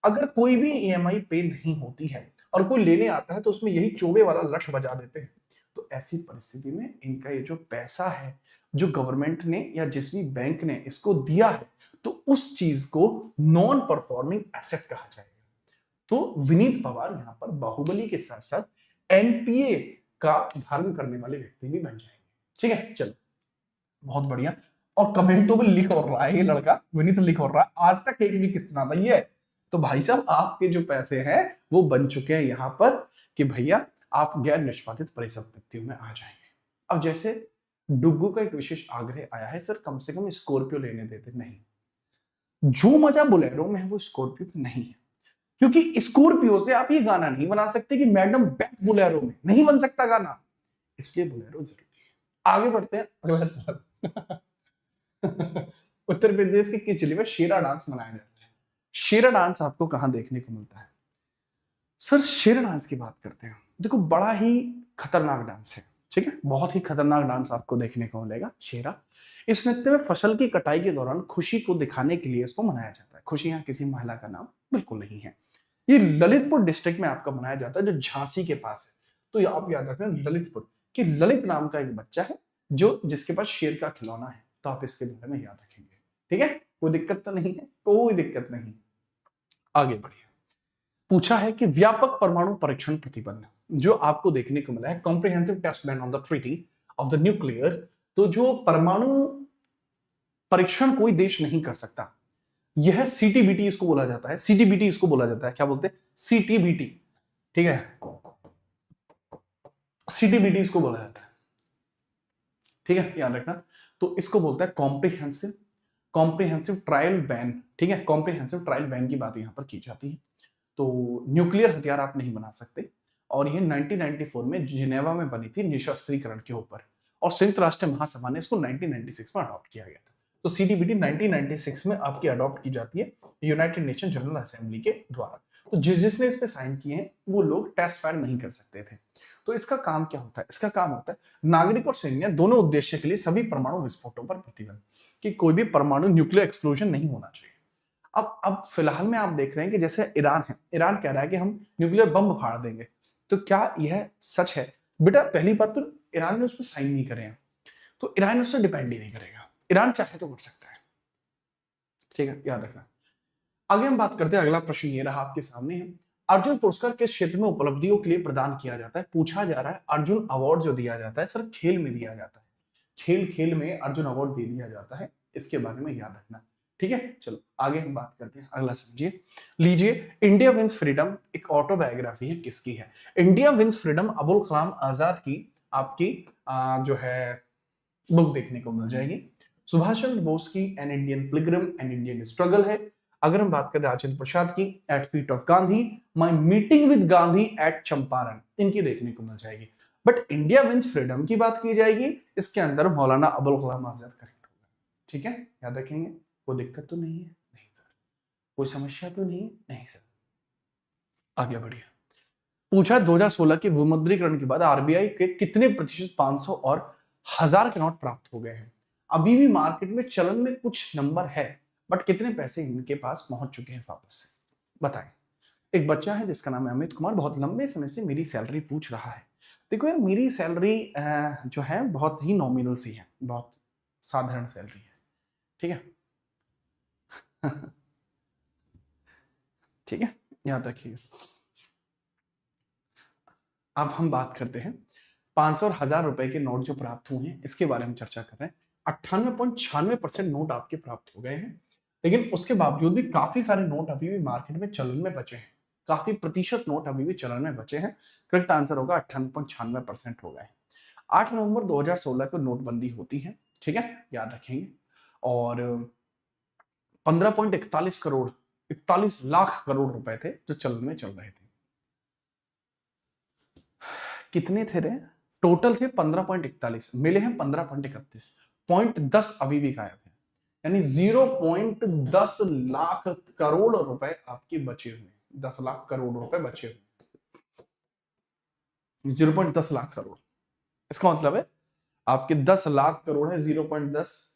अगर कोई भी ईएमआई पे नहीं होती है और कोई लेने आता है तो उसमें यही चोबे वाला लठ बजा देते हैं, तो ऐसी परिस्थिति में इनका ये जो पैसा है जो गवर्नमेंट ने या जिस भी बैंक ने इसको दिया है, तो उस चीज को नॉन परफॉर्मिंग एसेट कहा जाएगा। तो विनीत पवार यहां पर बाहुबली के साथ साथ एनपीए का धारण करने वाले व्यक्ति भी बन जाएंगे, ठीक है। चलो बहुत बढ़िया। और कमेंटों में लिख और रहा है ये लड़का, विनीत लिख और रहा है, आज तक एक भी किस्त ना दी है। तो भाई साहब आपके जो पैसे हैं वो बन चुके हैं यहां पर कि भैया आप गैर निष्पादित परिसंपत्तियों में आ जाएंगे। अब जैसे डुग्गू का एक विशेष आग्रह आया है, सर कम से कम स्कॉर्पियो लेने देते, नहीं, जो मजा बोलेरो में है वो स्कॉर्पियो में नहीं है, क्योंकि स्कॉर्पियो से आप ये गाना नहीं बना सकते कि मैडम बैक बोलेरो में, नहीं बन सकता गाना, इसलिए बोलेरो जरूरी है। आगे बढ़ते हैं अगला सवाल। उत्तर प्रदेश के किस जिले में शेरा डांस मनाया जाता है? शेरा डांस आपको कहां देखने को मिलता है? सर शेरा डांस की बात करते हैं, देखो बड़ा ही खतरनाक डांस है, ठीक है, बहुत ही खतरनाक डांस आपको देखने को मिलेगा शेरा। इस नृत्य में फसल की कटाई के दौरान खुशी को दिखाने के लिए इसको मनाया जाता है। खुशी यहाँ किसी महिला का नाम बिल्कुल नहीं है। ये ललितपुर डिस्ट्रिक्ट में आपका मनाया जाता है जो झांसी के पास है। तो आप याद रखना ललितपुर, कि ललित नाम का एक बच्चा है जो जिसके पास शेर का खिलौना है, तो आप इसके बारे में याद रखेंगे, ठीक है, कोई दिक्कत तो नहीं है, कोई दिक्कत नहीं। आगे बढ़िए, पूछा है कि व्यापक परमाणु परीक्षण प्रतिबंध जो आपको देखने को मिला है, comprehensive test ban on the treaty of the nuclear, तो जो परमाणु परीक्षण कोई देश नहीं कर सकता, यह सीटीबीटी इसको बोला जाता है, सीटीबीटी इसको बोला जाता है, क्या बोलते हैं? सीटीबीटी, ठीक है, सीटीबीटी इसको बोला जाता है, ठीक है, याद रखना। तो इसको बोलता है कॉम्प्रिहेंसिव, कॉम्प्रिहेंसिव ट्रायल बैन, ठीक है, कॉम्प्रिहेंसिव ट्रायल बैन की बात यहां पर की जाती है। तो न्यूक्लियर हथियार आप नहीं बना सकते, और ये 1994 में जिनेवा में बनी थी निशस्त्रीकरण के ऊपर, और संयुक्त राष्ट्र महासभा ने इसको 1996 में अडॉप्ट किया गया था। तो सीटीबीटी 1996 में आपकी अडॉप्ट की जाती है यूनाइटेड नेशन जनरल असेंबली के द्वारा। तो जिसने इस पे साइन किए हैं वो लोग टेस्ट फायर नहीं कर सकते थे। तो इसका काम क्या होता है? इसका काम होता है नागरिक और सैन्य दोनों उद्देश्य के लिए सभी परमाणु विस्फोटों पर प्रतिबंध, कि कोई भी परमाणु न्यूक्लियर एक्सप्लोजन नहीं होना चाहिए। अब फिलहाल में आप देख रहे हैं कि जैसे ईरान है, ईरान कह रहा है कि हम न्यूक्लियर बम फाड़ देंगे, तो क्या यह सच है? बेटा पहली बात तो ईरान ने उस पर साइन नहीं करे हैं, तो ईरान उससे डिपेंड ही नहीं करेगा, ईरान चाहे तो कर सकता है, ठीक है, याद रखना। आगे हम बात करते हैं, अगला प्रश्न ये रहा आपके सामने है, अर्जुन पुरस्कार किस क्षेत्र में उपलब्धियों के लिए प्रदान किया जाता है? पूछा जा रहा है अर्जुन अवार्ड जो दिया जाता है सर खेल में दिया जाता है, खेल में अर्जुन अवार्ड दे दिया जाता है, इसके बारे में याद रखना, ठीक है। चलो आगे हम बात करते हैं, अगला समझिए, लीजिए, इंडिया विंस फ्रीडम एक ऑटोबायोग्राफी है, किसकी है? India wins freedom Abul Kalam Azad की आपकी जो है बुक देखने को मिल जाएगी। सुभाष चंद्र बोस की an Indian pilgrim an Indian struggle है। अगर हम बात करें राजेंद्र प्रसाद की at feet of Gandhi, my meeting with Gandhi at Champaran, इनकी देखने को मिल जाएगी। बट इंडिया विंस फ्रीडम की बात की जाएगी, इसके अंदर मौलाना अबुल कलाम आजाद करेक्ट होगा, ठीक है, याद रखेंगे, कोई दिक्कत तो नहीं है, नहीं सर कोई समस्या तो नहीं? नहीं सर। आगे बढ़िए। पूछा 2016 के विमुद्रीकरण के बाद आरबीआई के कितने प्रतिशत 500 और 1000 के नोट प्राप्त हो गए हैं? अभी भी मार्केट में चलन में कुछ नंबर है, बट कितने पैसे इनके पास पहुंच चुके हैं वापस से, बताएं। एक बच्चा है जिसका नाम है अमित कुमार, बहुत लंबे समय से मेरी सैलरी पूछ रहा है। देखो यार, मेरी सैलरी जो है बहुत ही नॉमिनल सी है, बहुत साधारण सैलरी है, ठीक है। ठीक है, याद रखिए। अब हम बात करते हैं 500 और 1000 रुपए के नोट जो प्राप्त हुए हैं, इसके बारे में चर्चा कर रहे हैं। 98.96% नोट आपके प्राप्त हो गए हैं, लेकिन उसके बावजूद भी काफी सारे नोट अभी भी मार्केट में चलन में बचे हैं। काफी प्रतिशत नोट अभी भी चलन में बचे हैं। करेक्ट आंसर होगा 98.96% हो गए। 8 नवंबर 2016 को नोटबंदी होती है, ठीक है, याद रखेंगे। और 15.41 करोड़ 41 लाख करोड़ रुपए थे जो चलन में चल रहे थे। कितने थे रे? टोटल थे 15.41, मिले हैं 15.31, 0.10 अभी भी गायब है, यानी 0.10 लाख करोड़ रुपए आपके बचे हुए, 10 लाख करोड़ रुपए बचे हुए, 0.10 लाख करोड़। इसका मतलब है आपके 10 लाख करोड़ है, 0.10,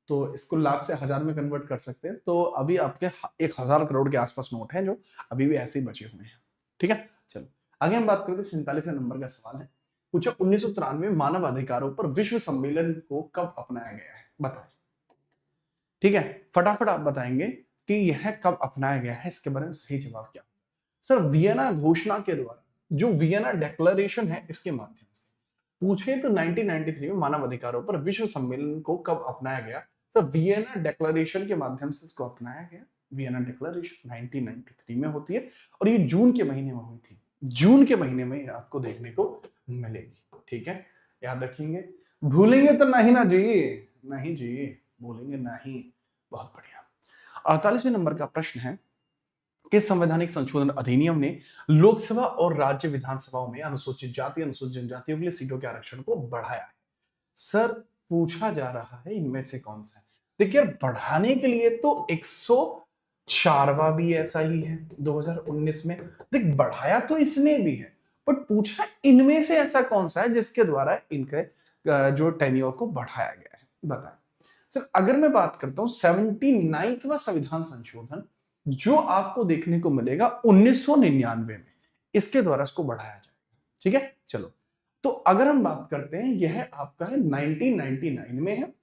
तो इसको लाख से हजार में कन्वर्ट कर सकते हैं। तो अभी आपके 1000 करोड़ के आसपास नोट हैं जो अभी भी ऐसे ही बचे हुए हैं, ठीक है। चलो आगे हम बात करते हैं। 47वें नंबर का सवाल है, पूछा 1993 में मानव अधिकारों पर विश्व सम्मेलन को कब अपनाया गया है, बताएं। ठीक है, फटाफट आप बताएंगे कि यह कब अपनाया गया है, इसके बारे में सही जवाब क्या। सर वियना घोषणा के द्वारा, जो वियना डिक्लेरेशन है, इसके माध्यम से पूछे तो 1993 में मानव अधिकारों पर विश्व सम्मेलन को कब अपनाया गया। सर वियना डिक्लेरेशन के माध्यम से इसको अपनाया गया। वियना डिक्लेरेशन 1993 में होती है और ये जून के महीने में हुई थी। जून के महीने में आपको देखने को मिलेगी, ठीक है, याद रखेंगे। भूलेंगे तो नहीं ना जी, नहीं जी, भूलेंगे नहीं। बहुत बढ़िया। 48वें नंबर का प्रश्न है, किस संवैधानिक संशोधन अधिनियम ने लोकसभा और राज्य विधानसभाओं में अनुसूचित जाति अनुसूचित जनजातियों के लिए सीटों के आरक्षण को बढ़ाया है? सर पूछा जा रहा है इनमें से कौन सा है। देखिए बढ़ाने के लिए तो 104वां भी ऐसा ही है 2019 में, देख बढ़ाया तो इसने भी है, बट पूछा इनमें से ऐसा कौन सा है जिसके द्वारा इनके जो टेन्योर को बढ़ाया गया है, बताएं। सर अगर मैं बात करता हूं 79वां संविधान संशोधन जो आपको देखने को मिलेगा 1999 में, इसके द्वारा इसको बढ़ाया जाएगा, ठीक है। चलो तो अगर हम बात करते हैं, यह आपका है 1999 में है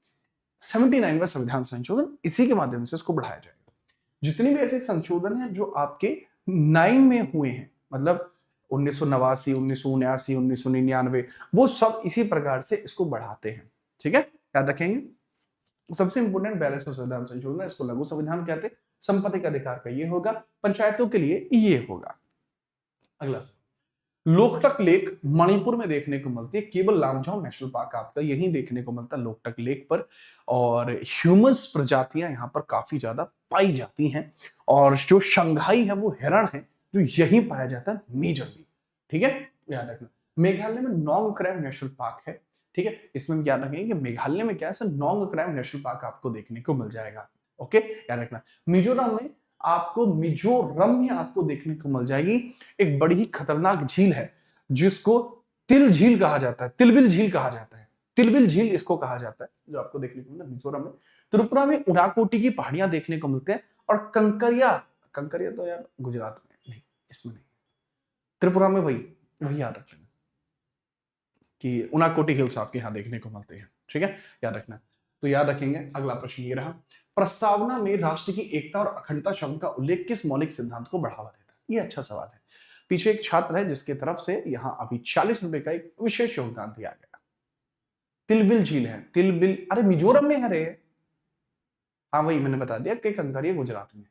79वां संविधान संशोधन, इसी के माध्यम से इसको बढ़ाया जाएगा। जितने भी ऐसे संशोधन हैं जो आपके 9 में हुए हैं, मतलब 1989, 1979, 1999, वो सब इसी प्रकार से इसको बढ़ाते हैं, ठीक है, याद रखेंगे। सबसे इंपोर्टेंट 42वां संविधान संशोधन, इसको लघु संविधान कहते हैं। संपत्ति का अधिकार का ये होगा, पंचायतों के लिए ये होगा। अगला सवाल, लोकटक लेक मणिपुर में देखने को मिलती है, केवल लामझाओ नेशनल पार्क आपका यही देखने को मिलता है लोकटक लेक पर, और ह्यूमस प्रजातियां यहाँ पर काफी ज्यादा पाई जाती हैं, और जो शंघाई है वो हिरण है जो यही पाया जाता है मेजरली, ठीक है, याद रखना। मेघालय में नोंग क्रैब नेशनल पार्क है, ठीक है, इसमें याद रखेंगे कि मेघालय में क्या है, नोंग क्रैब नेशनल पार्क आपको देखने को मिल जाएगा, ओके, याद रखना। मिजोरम में आपको देखने को मिल जाएगी एक बड़ी ही खतरनाक झील है जिसको तिल झील कहा जाता है, तिलबिल झील कहा जाता है, तिलबिल झील इसको कहा जाता है, जो आपको देखने को मिलता है मिजोरम में। त्रिपुरा में उनाकोटी की पहाड़ियां देखने को मिलते हैं, और कंकरिया, कंकरिया तो यार गुजरात में नहीं, इसमें नहीं, त्रिपुरा में वही याद रख लेना कि उनाकोटी हिल्स आपके यहाँ देखने को मिलते हैं, ठीक है, याद रखना। तो याद रखेंगे। अगला प्रश्न ये रहा, प्रस्तावना में राष्ट्र की एकता और अखंडता शब्द का उल्लेख किस मौलिक सिद्धांत को बढ़ावा देता है? ये अच्छा सवाल है। पीछे एक छात्र है जिसके तरफ से यहां अभी 40 रुपए का एक विशेष योगदान दिया गया। तिलबिल झील है, तिलबिल, अरे मिजोरम में है रे, हाँ वही मैंने बता दिया कि कंकरिया गुजरात में।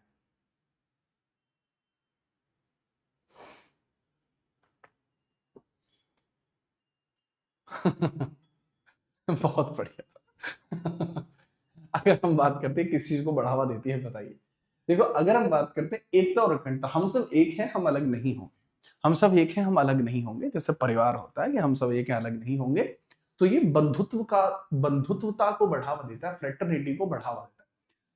बहुत बढ़िया। अगर हम बात करते हैं किस चीज को बढ़ावा देती है, बताइए। देखो अगर हम बात करते हैं एकता और अखंडता, हम सब एक हैं, हम अलग नहीं होंगे, हम सब एक हैं, हम अलग नहीं होंगे, जैसे परिवार होता है कि हम सब एक हैं, अलग नहीं होंगे, तो ये बंधुत्वता को बढ़ावा देता है, फ्रेटर्निटी को बढ़ावा देता है।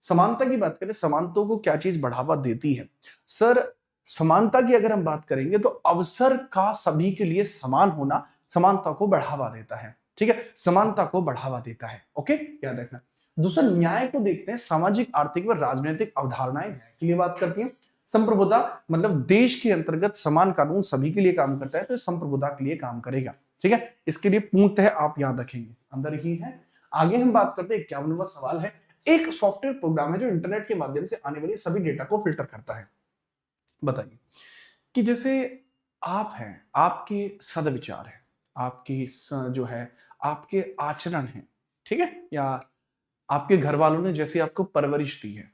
समानता की बात करें, समानता को क्या चीज बढ़ावा देती है? सर, समानता की अगर हम बात करेंगे तो अवसर का सभी के लिए समान होना समानता को बढ़ावा देता है। ठीक है, समानता को बढ़ावा देता है। ओके, याद रखना। दूसरा, न्याय को देखते हैं। सामाजिक, आर्थिक व राजनीतिक अवधारणाएं न्याय के लिए बात करती हैं। संप्रभुता मतलब देश के अंतर्गत समान कानून सभी के लिए काम करता है, तो संप्रभुता के लिए काम करेगा। ठीक है, इसके लिए पूर्णतः आप याद रखेंगे, अंदर ही है। आगे हम बात करते हैं, 51वां सवाल है। एक सॉफ्टवेयर प्रोग्राम है जो इंटरनेट के माध्यम से आने वाली सभी डेटा को फिल्टर करता है। बताइए कि जैसे आप हैं, आपके सदविचार है, आपकी जो है आपके आचरण है, ठीक है, या आपके घर वालों ने जैसे आपको परवरिश दी है,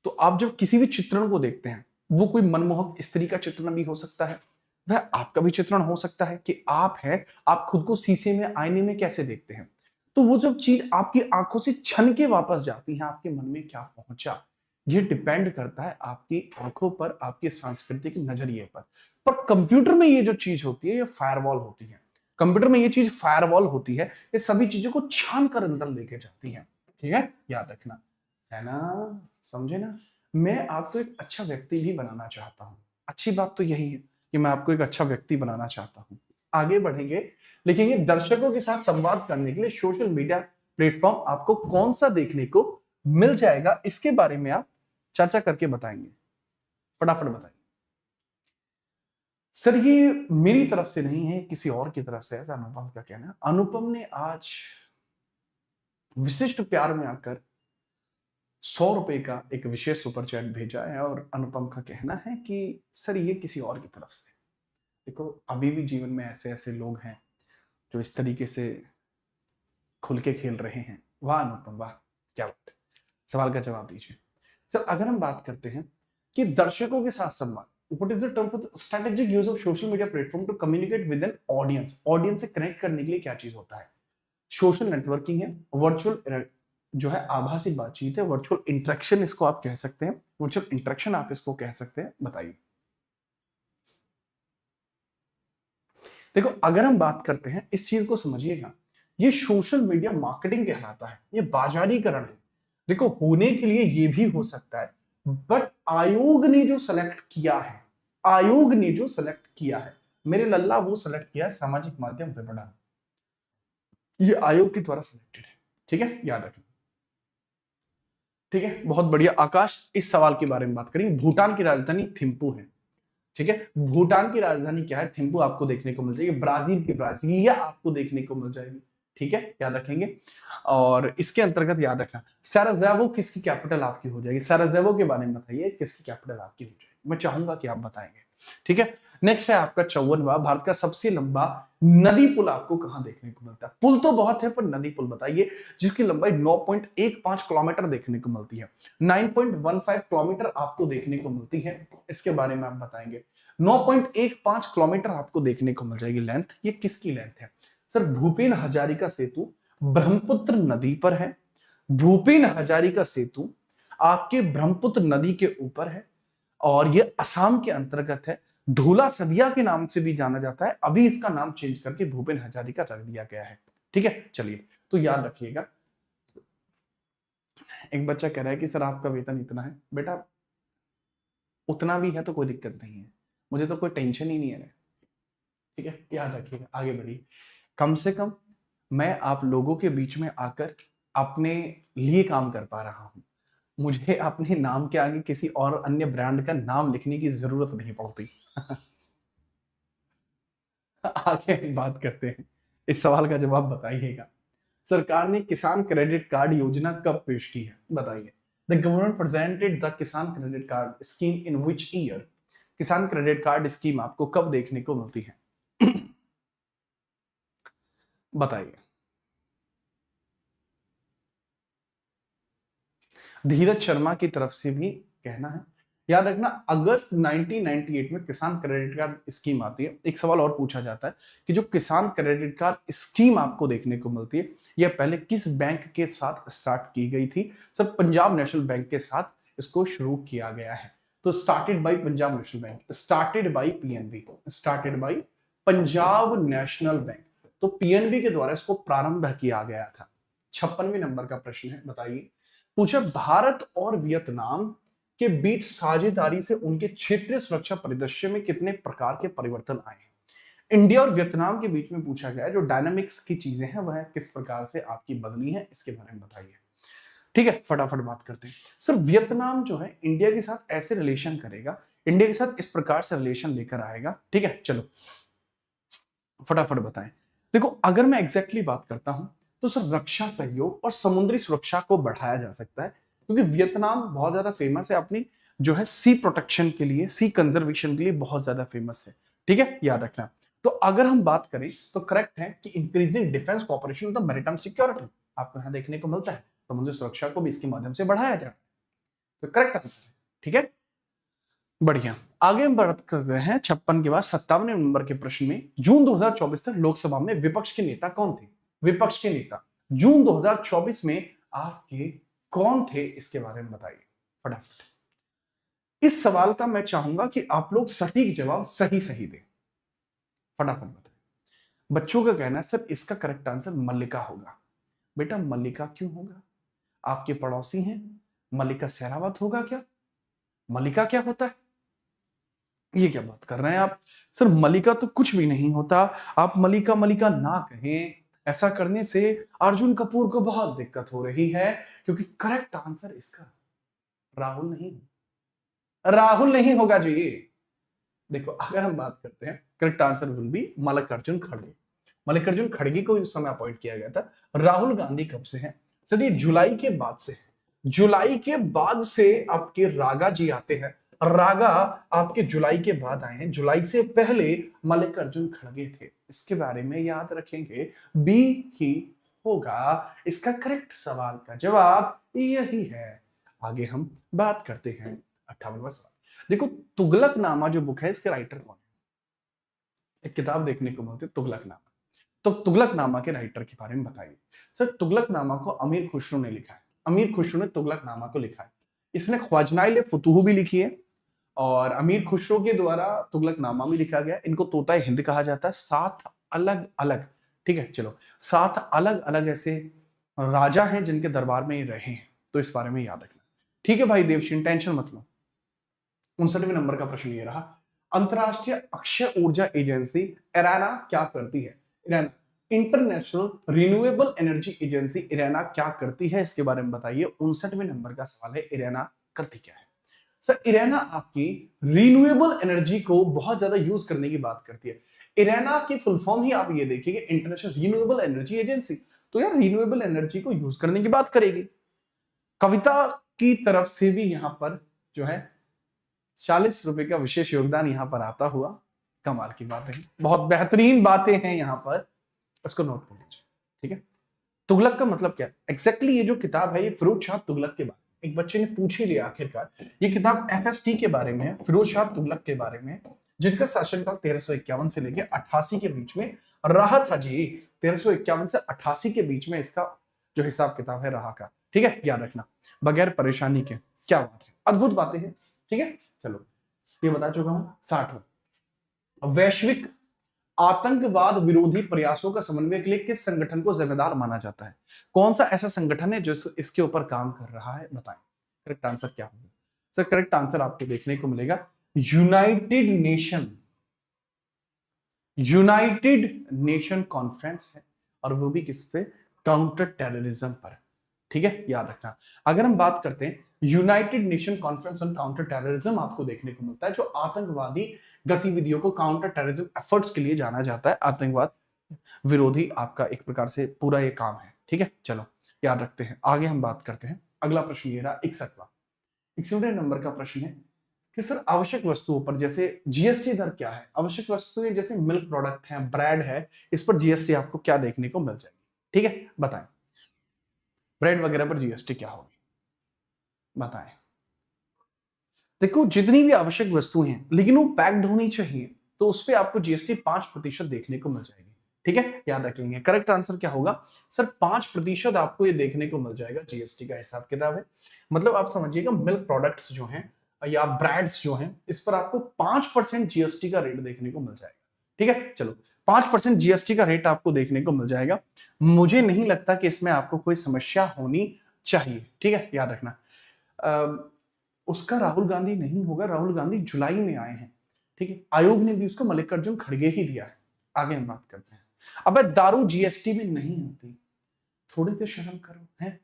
तो आप जब किसी भी चित्रण को देखते हैं, वो कोई मनमोहक स्त्री का चित्रण भी हो सकता है, वह आपका भी चित्रण हो सकता है कि आप हैं, आप खुद को शीशे में, आईने में कैसे देखते हैं। तो वो जब चीज आपकी आंखों से छन के वापस जाती है, आपके मन में क्या पहुंचा, ये डिपेंड करता है आपकी आंखों पर, आपके सांस्कृतिक नजरिए पर कंप्यूटर में ये जो चीज होती है, ये फायरवॉल होती है। कंप्यूटर में ये चीज फायरवॉल होती है, ये सभी चीजों को छान कर अंदर लेके जाती है। ठीक है, याद रखना है ना, समझे ना। मैं आपको एक अच्छा व्यक्ति भी बनाना चाहता हूं। अच्छी बात तो यही है कि मैं आपको एक अच्छा व्यक्ति बनाना चाहता हूं। आगे बढ़ेंगे, लिखेंगे दर्शकों के साथ संवाद करने के लिए सोशल मीडिया प्लेटफॉर्म आपको कौन सा देखने को मिल जाएगा, इसके बारे में आप चर्चा करके बताएंगे। फटाफट बताइए। सर, ये मेरी तरफ से नहीं है, किसी और की तरफ से है, अनुपम का कहना है। अनुपम ने आज विशिष्ट प्यार में आकर 100 रुपए का एक विशेष सुपर चैट भेजा है, और अनुपम का कहना है कि सर ये किसी और की तरफ से। देखो, अभी भी जीवन में ऐसे ऐसे लोग हैं जो इस तरीके से खुल के खेल रहे हैं। वाह अनुपम, वाह, क्या बात है। सवाल का जवाब दीजिए। सर, अगर हम बात करते हैं कि दर्शकों के साथ संवाद, what is the term for strategic use of social media platform to communicate with an audience. Audience से कनेक्ट करने के लिए क्या चीज होता है? सोशल नेटवर्किंग है, वर्चुअल जो है आभासी बातचीत है, वर्चुअल इंटरेक्शन इसको आप कह सकते हैं, वर्चुअल इंटरेक्शन आप इसको कह सकते हैं। बताइए। देखो, अगर हम बात करते हैं, इस चीज को समझिएगा, ये सोशल मीडिया मार्केटिंग कहलाता है, ये बाजारीकरण है। देखो, होने के लिए ये भी हो सकता है, बट आयोग ने जो सेलेक्ट किया है, आयोग ने जो सेलेक्ट किया है मेरे लल्ला, वो सेलेक्ट किया है सामाजिक माध्यम विपणन। ये आयोग के द्वारा सिलेक्टेड है। ठीक है, याद रखना। ठीक है, बहुत बढ़िया। आकाश, इस सवाल के बारे में बात करेंगे। भूटान की राजधानी थिम्पू है। ठीक है, भूटान की राजधानी क्या है? थिम्पू आपको देखने को मिल जाएगी। ब्राजील की ब्राजीलिया आपको देखने को मिल जाएगी। ठीक है, याद रखेंगे। और इसके अंतर्गत याद रखना, सराजेवो किसकी कैपिटल आपकी हो जाएगी? सराजेवो के बारे में बताइए, किसकी कैपिटल आपकी हो जाएगी? मैं चाहूंगा कि आप बताएंगे। ठीक है, नेक्स्ट है आपका 54वां, भारत का सबसे लंबा नदी पुल आपको कहां देखने को मिलता है? पुल तो बहुत है, पर नदी पुल बताइए जिसकी लंबाई 9.15 किलोमीटर देखने को मिलती है। 9.15 किलोमीटर आपको देखने को मिलती है, इसके बारे में आप बताएंगे। 9.15 किलोमीटर आपको देखने को मिल जाएगी लेंथ। ये किसकी लेंथ है? सर, भूपेन हजारिका सेतु ब्रह्मपुत्र नदी पर है। भूपेन हजारिका सेतु आपके ब्रह्मपुत्र नदी के ऊपर है, और ये असम के अंतर्गत है। ढोला सदिया के नाम से भी जाना जाता है, अभी इसका नाम चेंज करके भूपेन हजारिका रख दिया गया है। ठीक है, चलिए, तो याद रखिएगा। एक बच्चा कह रहा है कि सर आपका वेतन इतना है। बेटा, उतना भी है तो कोई दिक्कत नहीं है, मुझे तो कोई टेंशन ही नहीं है। ठीक है, याद रखिएगा, आगे बढ़िए। कम से कम मैं आप लोगों के बीच में आकर अपने लिए काम कर पा रहा हूं। मुझे अपने नाम के आगे किसी और अन्य ब्रांड का नाम लिखने की जरूरत नहीं पड़ती। आगे हम बात करते हैं, इस सवाल का जवाब बताइएगा। सरकार ने किसान क्रेडिट कार्ड योजना कब पेश की है? बताइए। द गवर्नमेंट प्रेजेंटेड द किसान credit card scheme in which year? किसान क्रेडिट कार्ड स्कीम आपको कब देखने को मिलती है? बताइए। धीरज शर्मा की तरफ से भी कहना है। याद रखना, अगस्त 1998 में किसान क्रेडिट कार्ड स्कीम आती है। एक सवाल और पूछा जाता है कि जो किसान क्रेडिट कार्ड स्कीम आपको देखने को मिलती है, यह पहले किस बैंक के साथ स्टार्ट की गई थी? सर, पंजाब नेशनल बैंक के साथ इसको शुरू किया गया है। तो started by Punjab national bank, started by PNB, started by Punjab national bank. तो पीएनबी के द्वारा इसको प्रारंभ किया गया था। 56वें नंबर का प्रश्न है, बताइए। पूछा भारत और वियतनाम के बीच साझेदारी से उनके क्षेत्रीय सुरक्षा परिदृश्य में कितने प्रकार के परिवर्तन आए हैं। इंडिया और वियतनाम के बीच में पूछा गया है, जो डायनामिक्स की चीजें हैं वह किस प्रकार से आपकी बदली है, इसके बारे में बताइए। ठीक है, फटाफट बात करते हैं। सर वियतनाम जो है इंडिया के साथ ऐसे रिलेशन करेगा, इंडिया के साथ इस प्रकार से रिलेशन लेकर आएगा। ठीक है, चलो फटाफट बताएं। देखो अगर मैं एग्जैक्टली बात करता हूं तो सर रक्षा सहयोग और समुद्री सुरक्षा को बढ़ाया जा सकता है, क्योंकि वियतनाम बहुत ज्यादा फेमस है अपनी जो है सी प्रोटेक्शन के लिए, सी कंजर्वेशन के लिए बहुत ज्यादा फेमस है। ठीक है, याद रखना। तो अगर हम बात करें तो करेक्ट है कि increasing defence cooperation the maritime security आपको यहां देखने को मिलता है, समुद्री सुरक्षा को भी इसके माध्यम से बढ़ाया जा रहा है। तो करेक्ट आंसर है। ठीक है, बढ़िया। आगे हम बात करते हैं 56 के बाद 57 नंबर के प्रश्न में, जून 2024 तक लोकसभा में विपक्ष के नेता कौन थे। विपक्ष के नेता जून 2024 में आपके कौन थे, इसके बारे में बताइए फटाफट। इस सवाल का मैं चाहूंगा कि आप लोग सटीक जवाब सही सही दें, फटाफट बताइए। बच्चों का कहना है सर इसका करेक्ट आंसर मल्लिका होगा। बेटा मल्लिका क्यों होगा, आपके पड़ोसी हैं, मल्लिका शेरावत होगा क्या? मल्लिका क्या होता है, ये क्या बात कर रहे हैं आप? सर मल्लिका तो कुछ भी नहीं होता, आप मल्लिका मल्लिका ना कहें, ऐसा करने से अर्जुन कपूर को बहुत दिक्कत हो रही है, क्योंकि करेक्ट आंसर इसका राहुल नहीं होगा जी। देखो अगर हम बात करते हैं correct answer will be Mallikarjun खड़गे। मल्लिकार्जुन खड़गे को उस समय अपॉइंट किया गया था। राहुल गांधी कब से है? सर ये जुलाई के बाद से है। जुलाई के बाद से आपके रागा जी आते हैं, रागा आपके जुलाई के बाद आए हैं, जुलाई से पहले मल्लिकार्जुन खड़गे थे। इसके बारे में याद रखेंगे, बी ही होगा इसका करेक्ट सवाल का जवाब यही है। आगे हम बात करते हैं 58वां सवाल। देखो तुगलकनामा जो बुक है इसके राइटर कौन है? एक किताब देखने को मिलती है तुगलकनामा, तो तुगलकनामा के राइटर के बारे में बताइए। सर तुगलकनामा को अमीर खुसरो ने लिखा है, अमीर खुसरो ने तुगलकनामा को लिखा है। इसने ख्वाजनाइल फुतूह भी लिखी है और अमीर खुसरो के द्वारा तुगलकनामा भी लिखा गया। इनको तोता हिंद कहा जाता है। 7 अलग अलग, ठीक है चलो 7 अलग अलग ऐसे राजा हैं जिनके दरबार में ये रहे हैं, तो इस बारे में याद रखना। ठीक है भाई देवशीन, टेंशन मत लो। 59वें नंबर का प्रश्न ये रहा, अंतरराष्ट्रीय अक्षय ऊर्जा एजेंसी इराना क्या करती है? इराना इंटरनेशनल रिन्यूएबल एनर्जी एजेंसी इराना क्या करती है, इसके बारे में बताइए। 59वें नंबर का सवाल है, इराना करती क्या है? सर इराना आपकी रिन्यूएबल एनर्जी को बहुत ज्यादा यूज करने की बात करती है। इराना की फुल फॉर्म ही आप ये देखिए, इंटरनेशनल रिन्यूएबल एनर्जी एजेंसी, तो यार रिन्यूएबल एनर्जी को यूज करने की बात करेगी। कविता की तरफ से भी यहां पर जो है 40 रुपए का विशेष योगदान यहां पर आता हुआ, कमाल की बात है, बहुत बेहतरीन बातें हैं यहां पर, इसको नोट कर लीजिए। ठीक है, तुगलक का मतलब क्या है एग्जैक्टली? ये जो किताब है ये फिरोज शाह तुगलक के बारे में, एक बच्चे ने पूछ ही लिया आखिरकार, ये किताब एफएसटी के बारे में है, फिरोज शाह तुगलक के बारे में, जिनका शासनकाल 1351 से लेकर 88 के बीच में रहा था जी। 1351 से 88 के बीच में इसका जो हिसाब किताब है रहा का। ठीक है, याद रखना, बगैर परेशानी के। क्या बात है, अद्भुत बातें हैं। ठीक है, चलो ये बता चुका हूं। 60वां, वैश्विक आतंकवाद विरोधी प्रयासों का समन्वय के लिए किस संगठन को जिम्मेदार माना जाता है? कौन सा ऐसा संगठन है जो इसके ऊपर काम कर रहा है, बताएं। करेक्ट आंसर क्या होगा? सर करेक्ट आंसर आपको देखने को मिलेगा यूनाइटेड नेशन कॉन्फ्रेंस है, और वो भी किस पे? काउंटर टेररिज्म पर। ठीक है, याद रखना। अगर हम बात करते हैं United nation conference on counter terrorism, आपको देखने को मिलता है जो आतंकवादी गतिविधियों को काउंटर टेररिज्म एफर्ट्स के लिए जाना जाता है, आतंकवाद विरोधी आपका एक प्रकार से पूरा ये काम है। ठीक है, चलो याद रखते हैं। आगे हम बात करते हैं, अगला प्रश्न ये रहा 61वां। 61वें नंबर का प्रश्न है कि सर आवश्यक वस्तुओं पर जैसे जीएसटी दर क्या है? आवश्यक वस्तुएं जैसे मिल्क प्रोडक्ट है, ब्रेड है, इस पर जीएसटी आपको क्या देखने को मिल जाएगी? ठीक है, बताएं। ब्रेड वगैरह पर जीएसटी क्या होगी, बताएं। देखो जितनी भी आवश्यक वस्तुएं हैं लेकिन वो पैक्ड होनी चाहिए, तो उस पर आपको जीएसटी 5% देखने को मिल जाएगी। ठीक है, याद रखेंगे। करेक्ट आंसर क्या होगा? सर 5% आपको ये देखने को मिल जाएगा, जीएसटी का हिसाब किताब है। मतलब आप समझिएगा मिल्क प्रोडक्ट्स जो हैं या ब्रेड्स जो हैं, इस पर आपको 5% जीएसटी का रेट देखने को मिल जाएगा। ठीक है, चलो 5% जीएसटी का रेट आपको देखने को मिल जाएगा। मुझे नहीं लगता कि इसमें आपको कोई समस्या होनी चाहिए, ठीक है, याद रखना। उसका राहुल गांधी नहीं होगा, राहुल गांधी जुलाई में आए हैं, ठीक है। आयोग ने भी उसको मल्लिकार्जुन खड़गे ही दिया है। आगे हम बात करते हैं। अबे दारू जीएसटी में नहीं आती, थोड़ी तो शर्म करो, है।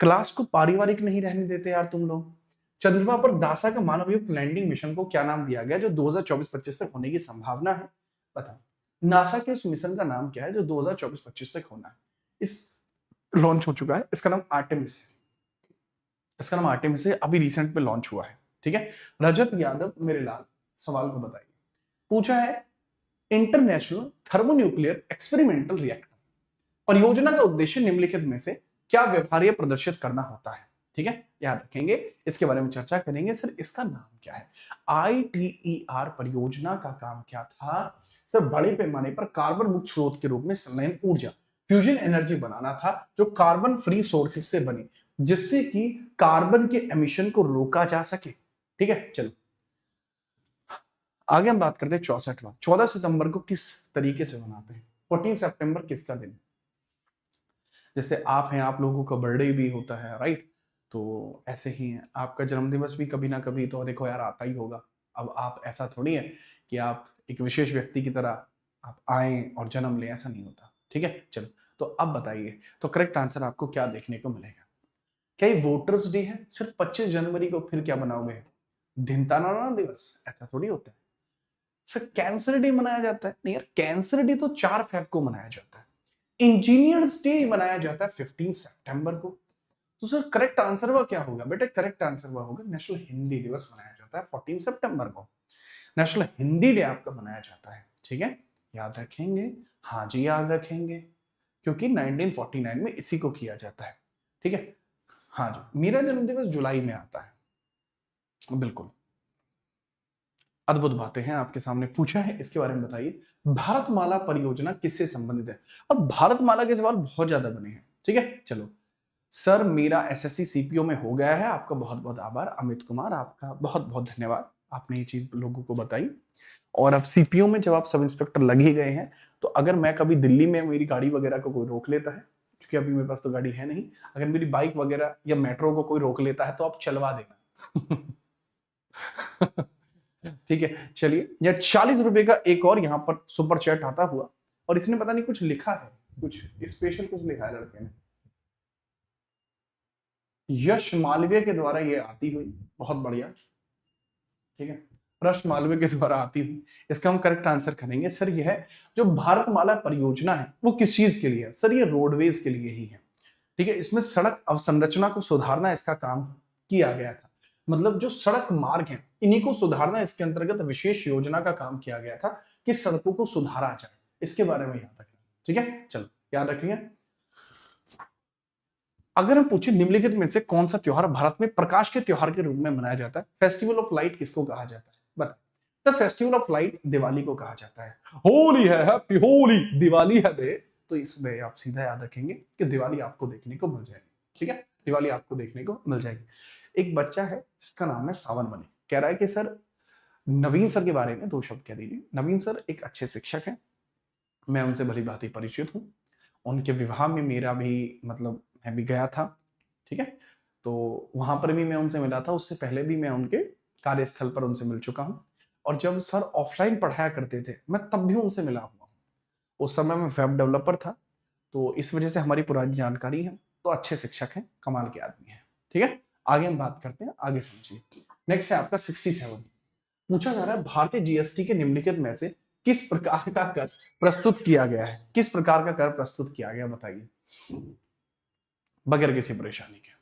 क्लास को पारिवारिक नहीं रहने देते यार तुम लोग। चंद्रमा पर नासा का मानवयुक्त लैंडिंग मिशन को क्या नाम दिया गया जो 2024-25 तक होने की संभावना है? बताओ, नासा के उस मिशन का नाम क्या है जो 2024-25 तक होना है? इस लॉन्च हो चुका है, इसका नाम आर्टेमिस है। इसका नाम आर्टेमिस है, अभी रिसेंट में लॉन्च हुआ है, ठीक है। रजत यादव मेरे लाल सवाल को बताइए। पूछा है इंटरनेशनल थर्मोन्यूक्लियर एक्सपेरिमेंटल रिएक्टर परियोजना का उद्देश्य निम्नलिखित में से क्या व्यवहार्य प्रदर्शित करना होता है? ठीक है, याद रखेंगे, इसके बारे में चर्चा करेंगे। सर इसका नाम क्या है? ITER परियोजना का काम क्या था? सर बड़े पैमाने पर कार्बन मुक्त स्रोत के रूप में संलयन ऊर्जा फ्यूजन एनर्जी बनाना था जो कार्बन फ्री सोर्सेज से बनी, जिससे कि कार्बन के एमिशन को रोका जा सके, ठीक है। चलो आगे हम बात करते हैं 64वां। 14 सितंबर को किस तरीके से मनाते हैं? 14 सितंबर किसका दिन? जैसे आप हैं, आप लोगों का बर्थडे भी होता है, राइट? तो ऐसे ही है, आपका जन्मदिवस भी कभी ना कभी तो देखो यार आता ही होगा। अब आप ऐसा थोड़ी है कि आप एक विशेष व्यक्ति की तरह आप आए और जन्म लें, ऐसा नहीं होता, ठीक है। चलो तो अब बताइए, तो करेक्ट आंसर आपको क्या देखने को मिलेगा? क्या ये वोटर्स डे है? सिर्फ 25 जनवरी को फिर क्या बनाओगे? धिनताना दिवस? ऐसा थोड़ी होता है। सर कैंसर डे मनाया जाता है? नहीं यार, कैंसर डे तो 4 फेब को मनाया जाता है। इंजीनियर्स डे मनाया जाता है 15 सितंबर को। तो सर करेक्ट आंसर वह क्या होगा बेटा? करेक्ट आंसर वह होगा नेशनल हिंदी दिवस मनाया जाता है 14 सितंबर को। नेशनल हिंदी डे आपका मनाया जाता है, ठीक है, याद रखेंगे। हाँ जी याद रखेंगे, क्योंकि 1949 में इसी को किया जाता है, ठीक है। हाँ जी, मेरा जन्मदिवस जुलाई में आता है, बिल्कुल। अद्भुत बातें हैं आपके सामने, पूछा है इसके बारे में बताइए। भारतमाला परियोजना किससे संबंधित है? अब भारतमाला के सवाल बहुत ज्यादा बने हैं, ठीक है। चलो सर मेरा एसएससी सीपीओ में हो गया है, आपका बहुत बहुत आभार अमित कुमार, आपका बहुत बहुत धन्यवाद, आपने ये चीज लोगों को बताई। और अब सीपीओ में जब आप सब इंस्पेक्टर लग ही गए हैं, तो अगर मैं कभी दिल्ली में मेरी गाड़ी वगैरह को कोई रोक लेता है, क्योंकि अभी मेरे पास तो गाड़ी है नहीं, अगर मेरी बाइक वगैरह या मेट्रो को कोई रोक लेता है तो आप चलवा देना। ठीक है, चलिए। या 40 रुपए का एक और यहाँ पर सुपर चैट आता हुआ, और इसने पता नहीं कुछ लिखा है, कुछ स्पेशल कुछ लिखा है लड़के ने। यश मालवीय के द्वारा ये आती हुई, बहुत बढ़िया, ठीक है, यश मालवीय के द्वारा आती हुई, इसका हम करेक्ट आंसर करेंगे। सर यह जो भारतमाला परियोजना है वो किस चीज के लिए है? सर ये रोडवेज के लिए ही है, ठीक है। इसमें सड़क अवसंरचना को सुधारना इसका काम किया गया था, मतलब जो सड़क मार्ग हैं इन्हीं को सुधारना इसके अंतर्गत विशेष योजना का काम किया गया था कि सड़कों को सुधारा जाए, इसके बारे में याद रखना, ठीक है। चलो याद रखिए। अगर हम पूछे निम्नलिखित में से कौन सा त्योहार भारत में प्रकाश के त्योहार के रूप में मनाया जाता है? फेस्टिवल ऑफ लाइट किसको कहा जाता है? बता। तो फेस्टिवल ऑफ लाइट दिवाली को कहा जाता है। होली है, हैप्पी होली, दिवाली है बे। तो इसमें आप सीधा याद रखेंगे कि दिवाली आपको देखने को मिल जाएगी, ठीक है, दिवाली आपको देखने को मिल जाएगी। एक बच्चा है जिसका नाम है सावन मणि, कह रहा है कि सर नवीन सर के बारे में 2 शब्द कह दीजिए। नवीन सर एक अच्छे शिक्षक हैं, मैं उनसे भली भांति परिचित हूँ, उनके विवाह में मेरा भी मतलब मैं भी गया था, ठीक है। तो वहां पर भी मैं उनसे मिला था, उससे पहले भी मैं उनके कार्यस्थल पर उनसे मिल चुका हूँ, और जब सर ऑफलाइन पढ़ाया करते थे मैं तब भी उनसे मिला हुआ हूँ। उस समय मैं वेब डेवलपर था, तो इस वजह से हमारी पुरानी जानकारी है। तो अच्छे शिक्षक हैं, कमाल के आदमी हैं, ठीक है। आगे हम बात करते हैं, आगे समझिए। नेक्स्ट है आपका 67। पूछा जा रहा है भारतीय जीएसटी के निम्नलिखित में से किस प्रकार का कर प्रस्तुत किया गया है? किस प्रकार का कर प्रस्तुत किया गया बताइए, बगैर किसी परेशानी के।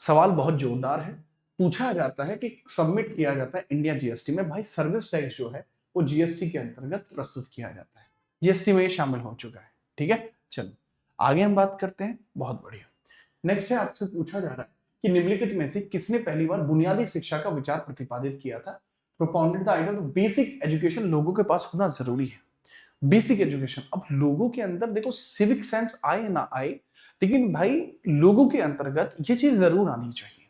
सवाल बहुत जोरदार है। पूछा जाता है कि सबमिट किया जाता है इंडिया जीएसटी में, भाई सर्विस टैक्स जो है वो जीएसटी के अंतर्गत प्रस्तुत किया जाता है, जीएसटी में ये शामिल हो चुका है, ठीक है। चलो आगे हम बात करते हैं, बहुत बढ़िया। नेक्स्ट है आपसे पूछा जा रहा है कि निम्नलिखित में से किसने पहली बार बुनियादी शिक्षा का विचार प्रतिपादित किया था? Propounded the idea of basic education लोगों के पास होना जरूरी है। बेसिक एजुकेशन, अब लोगों के अंदर देखो सिविक सेंस आए ना आए, लेकिन भाई लोगों के अंतर्गत ये चीज जरूर आनी चाहिए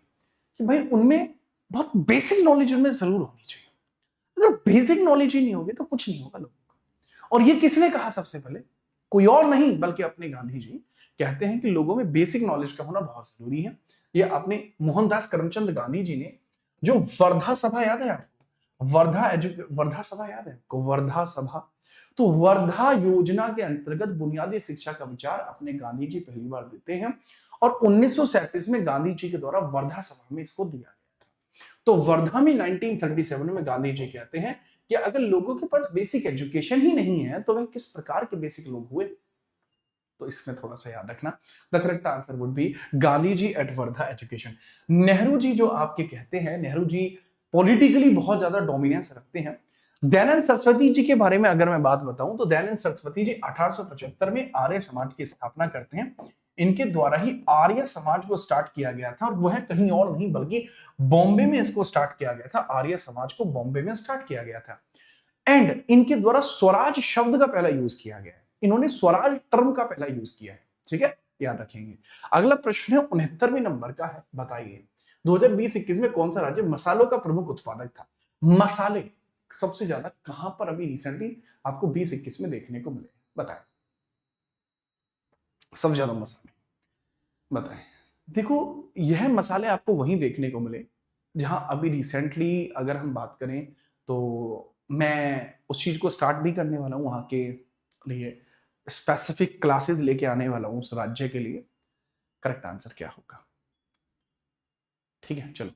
कि भाई उनमें बहुत बेसिक नॉलेज उनमें जरूर होनी चाहिए। अगर बेसिक नॉलेज ही नहीं होगी तो कुछ नहीं होगा लोगों को। और ये किसने कहा सबसे पहले? कोई और नहीं बल्कि अपने गांधी जी, कहते हैं कि लोगों में बेसिक नॉलेज का होना बहुत जरूरी है। ये आपने मोहनदास करमचंद गांधी जी ने जो वर्धा सभा याद है आपको, वर्धा सभा याद है आपको, वर्धा सभा, तो वर्धा योजना के अंतर्गत बुनियादी शिक्षा का विचार अपने गांधी जी पहली बार देते हैं और 1937 में गांधी जी के द्वारा वर्धा सभा में इसको दिया गया था। तो वर्धा में 1937 में गांधी जी कहते हैं कि अगर लोगों के पास बेसिक एजुकेशन ही नहीं है तो वह किस प्रकार के बेसिक लोग हुए। तो इसमें थोड़ा सा याद रखना, the correct answer would be Gandhi ji at Wardha education. Nehru ji जो आपके कहते हैं, नेहरू जी पॉलिटिकली बहुत ज्यादा डोमिनेंस रखते हैं। दयानंद सरस्वती जी के बारे में अगर मैं बात बताऊं तो दयानंद सरस्वती जी 1875 में आर्य समाज की स्थापना करते हैं। इनके द्वारा ही आर्य समाज को स्टार्ट किया गया था और वह कहीं और नहीं बल्कि बॉम्बे में इसको स्टार्ट किया गया था। आर्य समाज को बॉम्बे में स्टार्ट किया गया था एंड इनके द्वारा स्वराज शब्द का पहला यूज किया गया है। इन्होंने स्वराज टर्म का पहला यूज किया है, ठीक है, याद रखेंगे। अगला प्रश्न है 69वें नंबर का है, बताइए 2020-21 में कौन सा राज्य मसालों का प्रमुख उत्पादक था। मसाले सबसे ज्यादा कहां पर अभी रिसेंटली आपको 20-21 में देखने को मिले, बताएं सबसे ज्यादा मसाले, बताएं। देखो यह मसाले आपको वहीं देखने को मिले जहां अभी रिसेंटली अगर हम बात करें तो मैं उस चीज को स्टार्ट भी करने वाला हूं, वहां के लिए स्पेसिफिक क्लासेस लेके आने वाला हूं उस राज्य के लिए। करेक्ट आंसर क्या होगा, ठीक है चलो।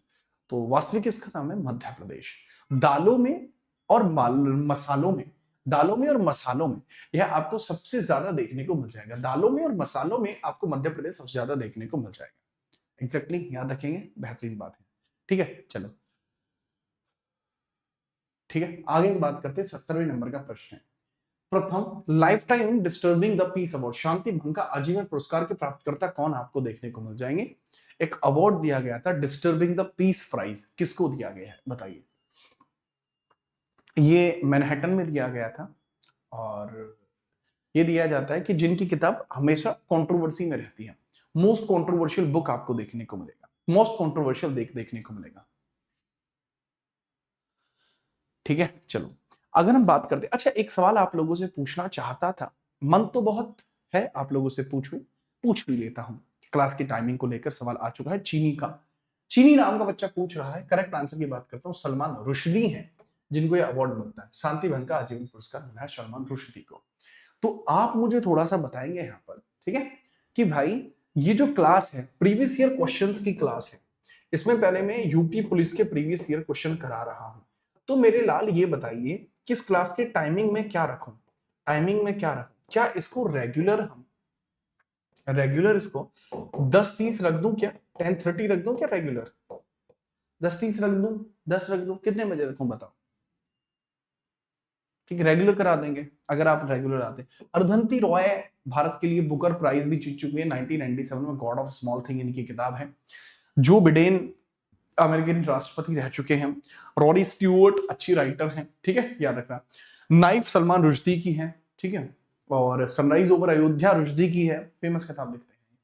तो वास्तविक इसका नाम है मध्य प्रदेश। दालों में और मसालों में, दालों में और मसालों में यह आपको सबसे ज्यादा देखने को मिल जाएगा। दालों में और मसालों में आपको मध्य प्रदेश सबसे ज्यादा देखने को मिल जाएगा। एग्जैक्टली याद रखेंगे, बेहतरीन बात है, ठीक है चलो। ठीक है आगे बात करते हैं 70वें नंबर का प्रश्न है। प्रथम lifetime disturbing the peace award, शांति भंग का आजीवन पुरस्कार के प्राप्तकर्ता कौन आपको देखने को मिल जाएंगे। एक अवार्ड दिया गया था डिस्टर्बिंग द पीस प्राइज, किसको दिया गया है बताइए। ये मैनहट्टन में दिया गया था और ये दिया जाता है कि जिनकी किताब हमेशा कंट्रोवर्सी में रहती है। मोस्ट कंट्रोवर्शियल बुक आपको देखने को मिलेगा, मोस्ट कंट्रोवर्शियल देखने को मिलेगा, ठीक है चलो। अगर हम बात करते, अच्छा एक सवाल आप लोगों से पूछना चाहता था, मन तो बहुत है आप लोगों से पूछ भी लेता हूं। क्लास की टाइमिंग को लेकर सवाल आ चुका है चीनी का, चीनी नाम का बच्चा पूछ रहा है। करेक्ट आंसर की बात करता हूं, सलमान रुश्दी हैं जिनको यह अवार्ड मिलता है, शांति भंग का आजीवन पुरस्कार मिला है सलमान रुश्दी को। तो आप मुझे थोड़ा सा बताएंगे यहां पर, ठीक है, कि भाई ये जो क्लास है प्रीवियस ईयर क्वेश्चंस की क्लास है, इसमें पहले मैं यूपी पुलिस के प्रीवियस ईयर क्वेश्चन करा रहा हूं। तो मेरे लाल ये बताइए किस क्लास के टाइमिंग में क्या रखूं, टाइमिंग में क्या रखूं, क्या इसको रेगुलर, हम रेगुलर इसको 10:30 रख दूं क्या, 10:30 रख दूं क्या रेगुलर, 10:30 रख दूं, 10 रख दूं, कितने बजे रखूं बताओ। ठीक है रेगुलर करा देंगे अगर आप रेगुलर आते। अरुंधति रॉय भारत के लिए बुकर प्राइज भी जीत चुकी है 1997 में, गॉड ऑफ स्मॉल थिंग इनकी किताब है। जो बिडेन अमेरिकन राष्ट्रपति रह चुके हैं। रॉडी स्टीवर्ट अच्छी राइटर हैं, ठीक है याद रखना। नाइफ सलमान रुश्दी की है, ठीक है, और सनराइज ओवर अयोध्या रुश्दी की है, फेमस किताब लिखते हैं।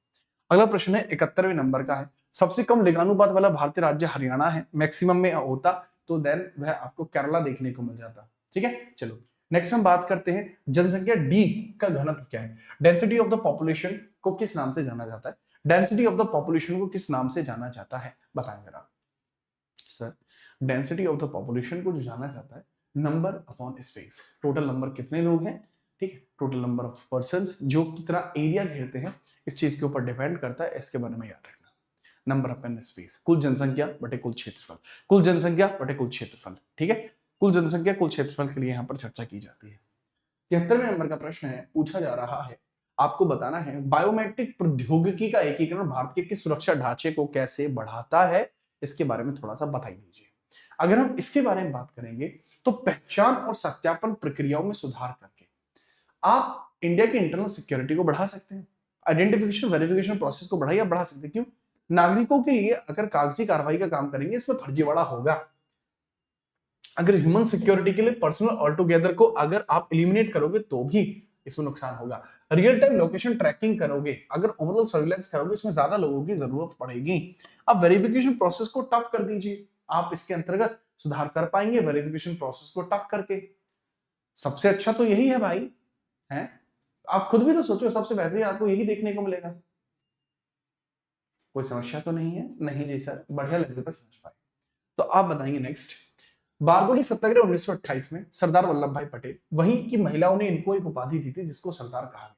अगला प्रश्न है 71वें नंबर का है। सबसे कम लिंगानुपात वाला भारतीय राज्य हरियाणा है, मैक्सिमम में होता तो देन वह आपको केरला देखने को मिल जाता, ठीक है चलो। नेक्स्ट हम बात करते हैं जनसंख्या डी का घनत्व क्या है, डेंसिटी ऑफ द पॉपुलेशन को किस नाम से जाना जाता है, डेंसिटी ऑफ द पॉपुलेशन को किस नाम से जाना जाता है बताएं जरा sir. Density of the population को जो जाना जाता है number upon space, total number कितने लोग हैं, ठीक है, टोटल नंबर ऑफ पर्संस जो कितना एरिया घेरते हैं इस चीज के ऊपर डिपेंड करता है, इसके बारे में याद रखना। नंबर अपॉन स्पेस, कुल जनसंख्या बटे कुल क्षेत्रफल, कुल जनसंख्या बटे कुल क्षेत्रफल, ठीक है, कुल जनसंख्या कुल क्षेत्रफल के लिए यहाँ पर चर्चा की जाती है। 73वें नंबर का प्रश्न है, पूछा जा रहा है, आपको बताना है बायोमेट्रिक प्रौद्योगिकी का एकीकरण भारत के किस सुरक्षा ढांचे को कैसे बढ़ाता है, इसके बारे में थोड़ा सा बताई दीजिए। अगर हम इसके बारे में बात करेंगे तो पहचान और सत्यापन प्रक्रियाओं में सुधार करके आप इंडिया की इंटरनल सिक्योरिटी को बढ़ा सकते हैं, आइडेंटिफिकेशन वेरिफिकेशन प्रोसेस को बढ़ा सकते हैं। क्यों, नागरिकों के लिए अगर कागजी कार्रवाई का काम करेंगे इसमें फर्जीवाड़ा होगा। अगर ह्यूमन सिक्योरिटी के लिए पर्सनल ऑल टुगेदर को अगर आप एलिमिनेट करोगे तो भी इसमें नुकसान होगा। रियल टाइम लोकेशन ट्रैकिंग करोगे, अगर ओवरऑल सर्विलेंस करोगे, इसमें ज्यादा लोगों की जरूरत पड़ेगी। आप वेरिफिकेशन प्रोसेस को टफ कर दीजिए, आप इसके अंतर्गत सुधार कर पाएंगे वेरिफिकेशन प्रोसेस को टफ करके। सबसे अच्छा तो यही है भाई, है आप खुद भी तो सोचो, सबसे बेहतरीन आपको यही देखने को मिलेगा। कोई समस्या तो नहीं है? नहीं जी सर, बढ़िया लेवल पर समझ पाए। तो आप बताएंगे नेक्स्ट। बारडोली सत्याग्रह 1928 में सरदार वल्लभ भाई पटेल, वहीं की महिलाओं ने इनको एक उपाधि दी थी जिसको सरदार कहा गया।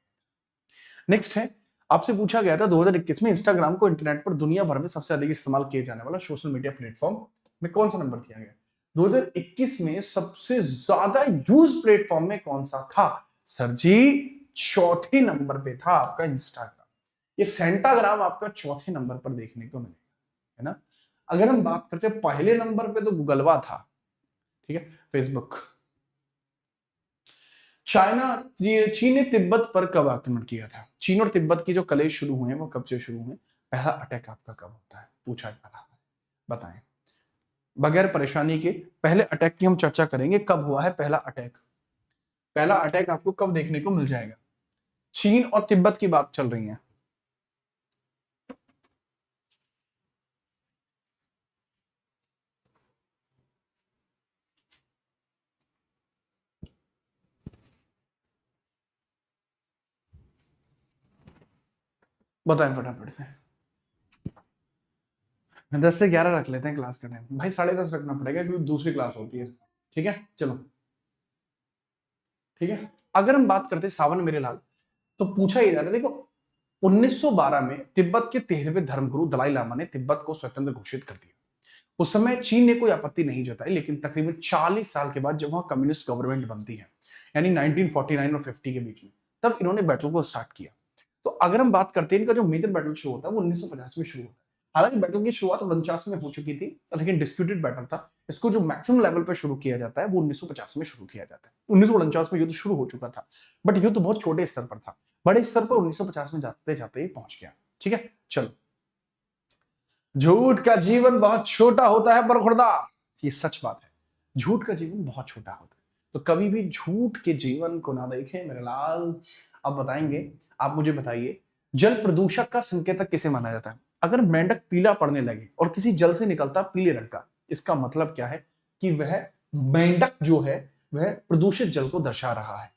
नेक्स्ट है, आपसे पूछा गया था 2021 में इंस्टाग्राम को इंटरनेट पर दुनिया भर में सबसे अधिक इस्तेमाल किए जाने वाला सोशल मीडिया प्लेटफॉर्म में कौन सा नंबर दिया गया? 2021 में सबसे ज्यादा यूज प्लेटफॉर्म में कौन सा था? सर जी, चौथे नंबर पे था आपका इंस्टाग्राम। ये सेंटाग्राम आपका चौथे नंबर पर देखने को मिलेगा, है ना। अगर हम बात करते हैं पहले नंबर पे तो गूगलवा था, ठीक है, फेसबुक। चीन ने तिब्बत पर कब आक्रमण किया था? चीन और तिब्बत की जो कलेश शुरू हुए हैं वो कब से शुरू हुए? पहला अटैक आपका कब होता है, पूछा जा रहा है, बताएं। बगैर परेशानी के पहले अटैक की हम चर्चा करेंगे, कब हुआ है पहला अटैक। पहला अटैक आपको कब देखने को मिल जाएगा? चीन और तिब्बत की बात चल रही है। बताएं फटाफट से। 10 से 11 रख लेते हैं क्लास का टाइम, भाई 10:30 रखना पड़ेगा क्योंकि दूसरी क्लास होती है, ठीक है। चलो ठीक है। अगर हम बात करते हैं सावन मेरे लाल, तो पूछा ही जा रहा है, देखो 1912 में तिब्बत के 13वें धर्मगुरु दलाई लामा ने तिब्बत को स्वतंत्र घोषित कर दिया। उस समय चीन ने कोई आपत्ति नहीं जताई, लेकिन तकरीबन 40 साल के बाद जब वहां कम्युनिस्ट गवर्नमेंट बनती है, यानी 1949 और 50 के बीच में, तब इन्होंने बैटल को स्टार्ट किया। तो अगर हम बात करते हैं इनका जो मेजर बैटल शुरू होता है वो 1950 में शुरू होता है। हालांकि बैटल की शुरुआत 49 में हो चुकी थी, लेकिन डिस्प्यूटेड बैटल था। इसको जो मैक्सिमम लेवल पर शुरू किया जाता है वो 1950 में शुरू किया जाता है। 1949 में युद्ध शुरू हो चुका था, बट युद्ध बहुत छोटे स्तर पर था। बड़े स्तर पर 1950 में जाते जाते ही पहुंच गया, ठीक है। चलो, झूठ का जीवन बहुत छोटा होता है पर खुरदार, ये सच बात है। झूठ का जीवन बहुत छोटा होता है, तो कभी भी झूठ के जीवन को ना देखें मेरे लाल। अब बताएंगे, आप मुझे बताइए, जल प्रदूषक का संकेतक किसे माना जाता है? अगर मेंढक पीला पड़ने लगे और किसी जल से निकलता पीले रंग का, इसका मतलब क्या है? कि वह मेंढक जो है वह प्रदूषित जल को दर्शा रहा है।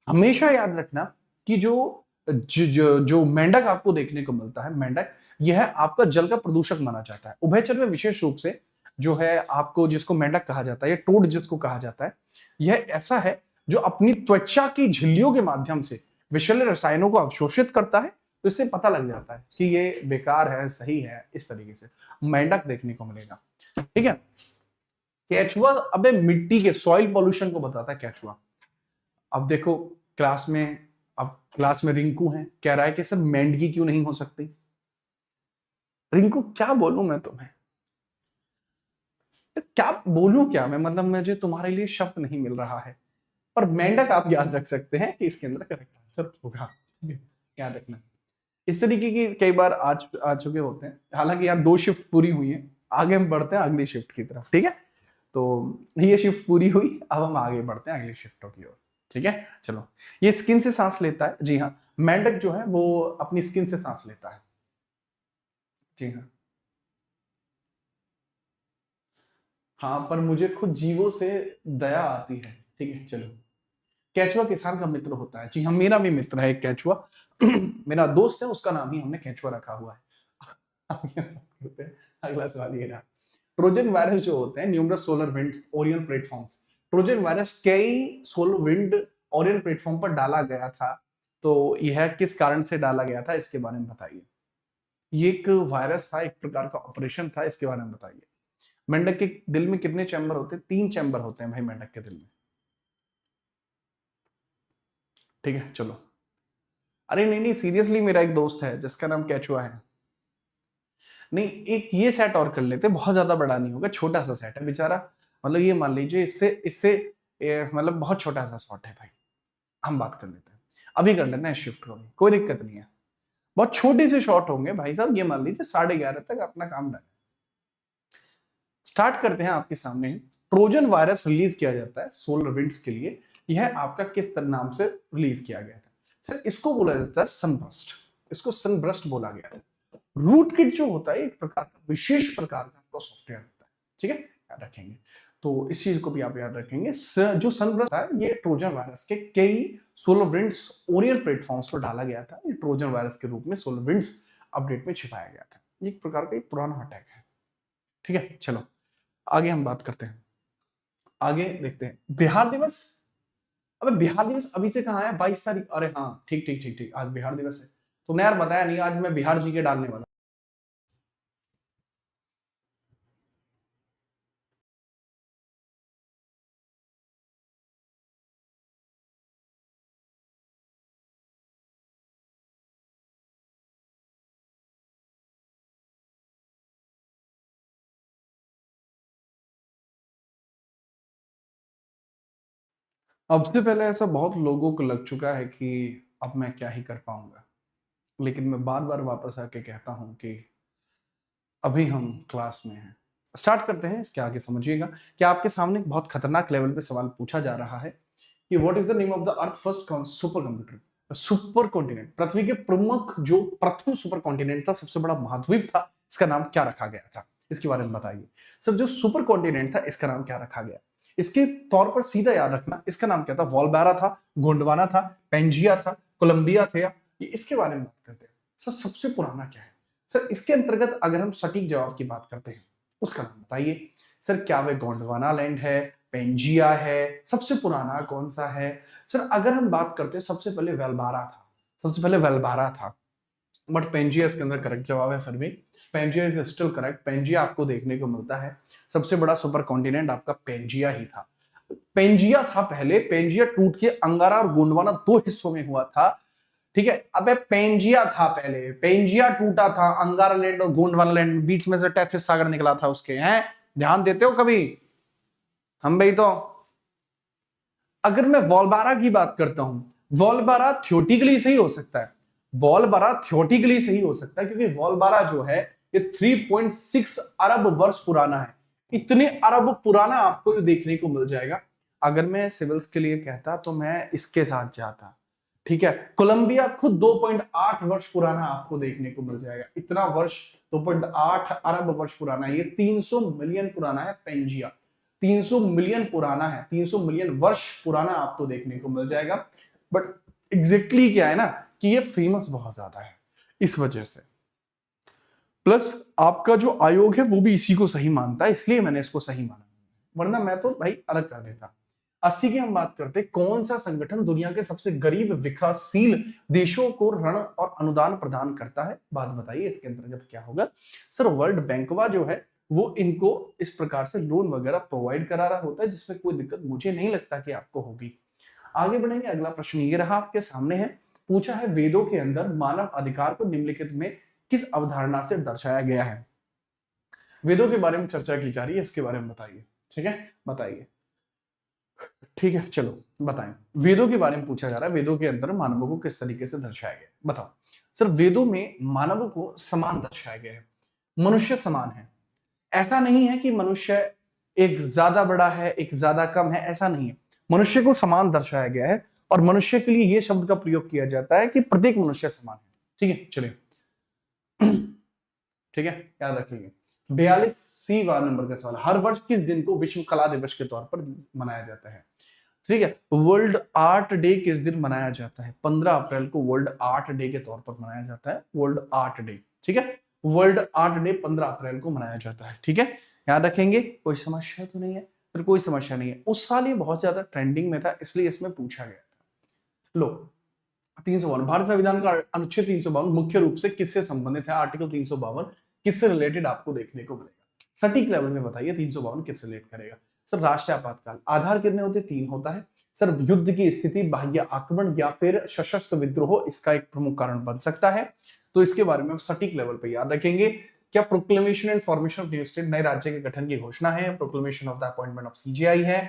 हमेशा याद रखना कि जो मेंढक आपको देखने को मिलता है, मेंढक, यह आपका जल का प्रदूषक माना जाता है। उभयचर में विशेष रूप से जो है आपको, जिसको मेंढक कहा जाता है या टोड जिसको कहा जाता है, यह ऐसा है जो अपनी त्वचा की झिल्लियों के माध्यम से विषैले रसायनों को अवशोषित करता है। तो इससे पता लग जाता है कि ये बेकार है, सही है, इस तरीके से मेंढक देखने को मिलेगा, ठीक है। केचुआ, अबे मिट्टी के सॉइल पॉल्यूशन को बताता है केचुआ। अब देखो क्लास में, अब क्लास में रिंकू है, कह रहा है कि सर मेंढकी क्यों नहीं हो सकती? रिंकू क्या बोलूं मैं तुम्हें, क्या बोलूं क्या मैं, मतलब मुझे तुम्हारे लिए शब्द नहीं मिल रहा है। पर मेंढक आप याद रख सकते हैं कि इसके अंदर करेक्ट आंसर होगा, याद रखना। इस तरीके की कई बार आज आ चुके होते हैं। हालांकि यहाँ 2 शिफ्ट पूरी हुई है, आगे हम बढ़ते हैं अगली शिफ्ट की तरफ, ठीक है। तो ये शिफ्ट पूरी हुई, अब हम आगे बढ़ते हैं अगली शिफ्टों की ओर, ठीक है। चलो, ये स्किन से सांस लेता है, जी हाँ, मेंढक जो है वो अपनी स्किन से सांस लेता है, जी हाँ। हाँ, पर मुझे खुद जीवों से दया आती है, ठीक है। चलो, केचुआ किसान का मित्र होता है, जी हाँ, मेरा भी मित्र है एक केचुआ। मेरा दोस्त है, उसका नाम ही हमने केचुआ रखा हुआ है। आगे बात करते हैं, अगला सवाल ये रहा। ट्रोजन वायरस जो होते हैं, numerous solar wind Orion platforms, Trojan virus कई सोलर विंड ओरियन प्लेटफॉर्म पर डाला गया था, तो यह किस कारण से डाला गया था, इसके बारे में बताइए। ये एक वायरस था, एक प्रकार का ऑपरेशन था, इसके बारे में बताइए। मेंढक के दिल में कितने चैम्बर होते हैं? 3 चैम्बर होते हैं भाई मेंढक के दिल में, ठीक है। चलो, अरे नहीं नहीं, सीरियसली मेरा एक दोस्त है जिसका नाम केचुआ है। नहीं, एक ये सेट और कर लेते, बहुत ज्यादा बड़ा नहीं होगा, छोटा सा सेट है बेचारा। मतलब ये मान लीजिए इससे इससे मतलब बहुत छोटा सा शॉट है भाई। हम बात कर लेते हैं, अभी कर लेते हैं शिफ्ट को भी, कोई दिक्कत नहीं है। बहुत छोटे से शॉट होंगे भाई साहब, ये मान लीजिए 11:30 तक अपना काम डन। स्टार्ट करते हैं आपके सामने। ट्रोजन वायरस रिलीज किया जाता है सोलर विंड्स के लिए, यह आपका किस नाम से रिलीज किया गया था? सर इसको बोला जाता है सनबर्स्ट, इसको सनबर्स्ट बोला गया है। रूट किट जो होता है एक प्रकार का विशेष प्रकार का आपका सॉफ्टवेयर होता है, ठीक है, याद रखेंगे। तो इस चीज को भी आप याद रखेंगे। जो सनबर्स्ट है ये ट्रोजन वायरस के कई सोलरविंड्स ओरियल प्लेटफॉर्म्स पर डाला गया था। ये ट्रोजन वायरस के रूप में सोलरविंड्स अपडेट में छिपाया गया था। ये एक प्रकार का एक पुराना अटैक है। ठीक है, चलो आगे हम बात करते हैं। आगे देखते हैं बिहार दिवस। अबे बिहार दिवस अभी से कहाँ है? 22 तारीख। अरे हाँ, ठीक ठीक ठीक ठीक, आज बिहार दिवस है। तुमने यार बताया नहीं, आज मैं बिहार जी के डालने वाला। अब से पहले ऐसा बहुत लोगों को लग चुका है कि अब मैं क्या ही कर पाऊंगा, लेकिन मैं बार बार वापस आके कहता हूं कि अभी हम क्लास में हैं। स्टार्ट करते हैं। इसके आगे समझिएगा कि आपके सामने एक बहुत खतरनाक लेवल पे सवाल पूछा जा रहा है कि what is the name of the earth first supercomputer. Supercontinent, पृथ्वी के प्रमुख जो प्रथम सुपर कॉन्टिनेंट था, सबसे बड़ा महाद्वीप था, इसका नाम क्या रखा गया था? इसके बारे में बताइए सर। जो सुपर कॉन्टिनेंट था इसका नाम क्या रखा गया? इसके तौर पर सीधा याद रखना, इसका नाम क्या था? वॉलबारा था, गोंडवाना था, पेंजिया था, कोलंबिया था। ये इसके बारे में बात करते हैं। सर सबसे पुराना क्या है? सर इसके अंतर्गत अगर हम सटीक जवाब की बात करते हैं, उसका नाम बताइए। सर क्या वे गोंडवाना लैंड है, पेंजिया है, सबसे पुराना कौन सा है? सर अगर हम बात करते हैं, सबसे पहले वेलबारा था, सबसे पहले वेलबारा था, बट पेंजिया इसके अंदर करेक्ट जवाब है। फिर भी Pangaea is still correct. Pangaea आपको देखने को मिलता है। सबसे बड़ा सुपर कॉन्टिनेंट आपका पेंजिया ही था। पेंजिया था पहले, पेंजिया टूट के अंगारा और गोंडवाना दो हिस्सों में हुआ था। ठीक है, अबे पेंजिया था पहले, पेंजिया टूटा था, अंगारा लैंड और गोंडवाना लैंड, बीच में से टेथिस सागर निकला था उसके। हैं ध्यान देते हो कभी? हम भाई तो अगर मैं वॉलबारा की बात करता हूं, वॉलबारा थ्योरेटिकली सही हो सकता है, वॉलबारा थ्योरेटिकली सही हो सकता है, क्योंकि वॉलबारा जो है ये 3.6 अरब वर्ष पुराना है। इतने अरब पुराना आपको ये देखने को मिल जाएगा। अगर मैं सिविल्स के लिए कहता तो मैं इसके साथ जाता। ठीक है, कोलंबिया खुद 2.8 वर्ष पुराना आपको देखने को मिल जाएगा। इतना वर्ष, 2.8 अरब वर्ष पुराना है। ये 300 मिलियन पुराना है पेंजिया। 300 मिलियन पुराना है, 300 मिलियन वर्ष पुराना आपको देखने को मिल जाएगा। बट एग्जैक्टली क्या है ना कि ये फेमस बहुत ज्यादा है इस वजह से। प्लस आपका जो आयोग है वो भी इसी को सही मानता है, इसलिए मैंने इसको सही माना, वरना मैं तो भाई अलग कर देता। 80 की हम बात करते, कौन सा संगठन दुनिया के सबसे गरीब विकासशील देशों को ऋण और अनुदान प्रदान करता है? बात बताइए इसके अंतर्गत क्या होगा? सर वर्ल्ड बैंकवा जो है वो इनको इस प्रकार से लोन वगैरह प्रोवाइड करा रहा होता है, जिसमें कोई दिक्कत मुझे नहीं लगता कि आपको होगी। आगे बढ़ेंगे। अगला प्रश्न ये रहा आपके सामने है। पूछा है वेदों के अंदर मानव अधिकार को निम्नलिखित में किस अवधारणा से दर्शाया गया है? वेदों के बारे में चर्चा की जा रही है, इसके बारे में बताइए। ठीक है, बताइए। ठीक है, चलो बताएं। वेदों के बारे में पूछा जा रहा है, वेदों के अंदर मानवों को किस तरीके से दर्शाया गया है, बताओ। सर वेदों में मानवों को समान दर्शाया गया है। मनुष्य समान है। ऐसा नहीं है कि मनुष्य एक ज्यादा बड़ा है, एक ज्यादा कम है, ऐसा नहीं है। मनुष्य को समान दर्शाया गया है और मनुष्य के लिए यह शब्द का प्रयोग किया जाता है कि प्रत्येक मनुष्य समान है। ठीक है, चलिए। ठीक है, याद रखिएगा। 42वां नंबर का सवाल, हर वर्ष किस दिन को विश्व कला दिवस के तौर पर मनाया जाता है? ठीक है, वर्ल्ड आर्ट डे किस दिन मनाया जाता है? 15 अप्रैल को वर्ल्ड आर्ट डे के तौर पर मनाया जाता है, वर्ल्ड आर्ट डे। ठीक है, वर्ल्ड आर्ट डे 15 अप्रैल को मनाया जाता है। ठीक है, याद रखेंगे। कोई समस्या तो नहीं है? फिर कोई समस्या नहीं है। उस साल ये बहुत ज्यादा ट्रेंडिंग में था, इसलिए इसमें पूछा गया था। लो 352, भारत संविधान का अनुच्छेद 352 मुख्य रूप से किससे संबंधित है? आर्टिकल 352 किससे रिलेटेड आपको देखने को मिलेगा? सटीक लेवल में बताइए 352 किससे रिलेट करेगा? सर राष्ट्रीय आपातकाल। आधार कितने होते? 3 होता है। सर युद्ध की स्थिति, बाह्य आक्रमण या फिर सशस्त्र विद्रोह इसका एक प्रमुख कारण बन सकता है, तो इसके बारे में सटीक लेवल पे याद रखेंगे। क्या proclamation and formation of new state, नए राज्य के गठन की घोषणा है? Proclamation of the appointment of CGI है?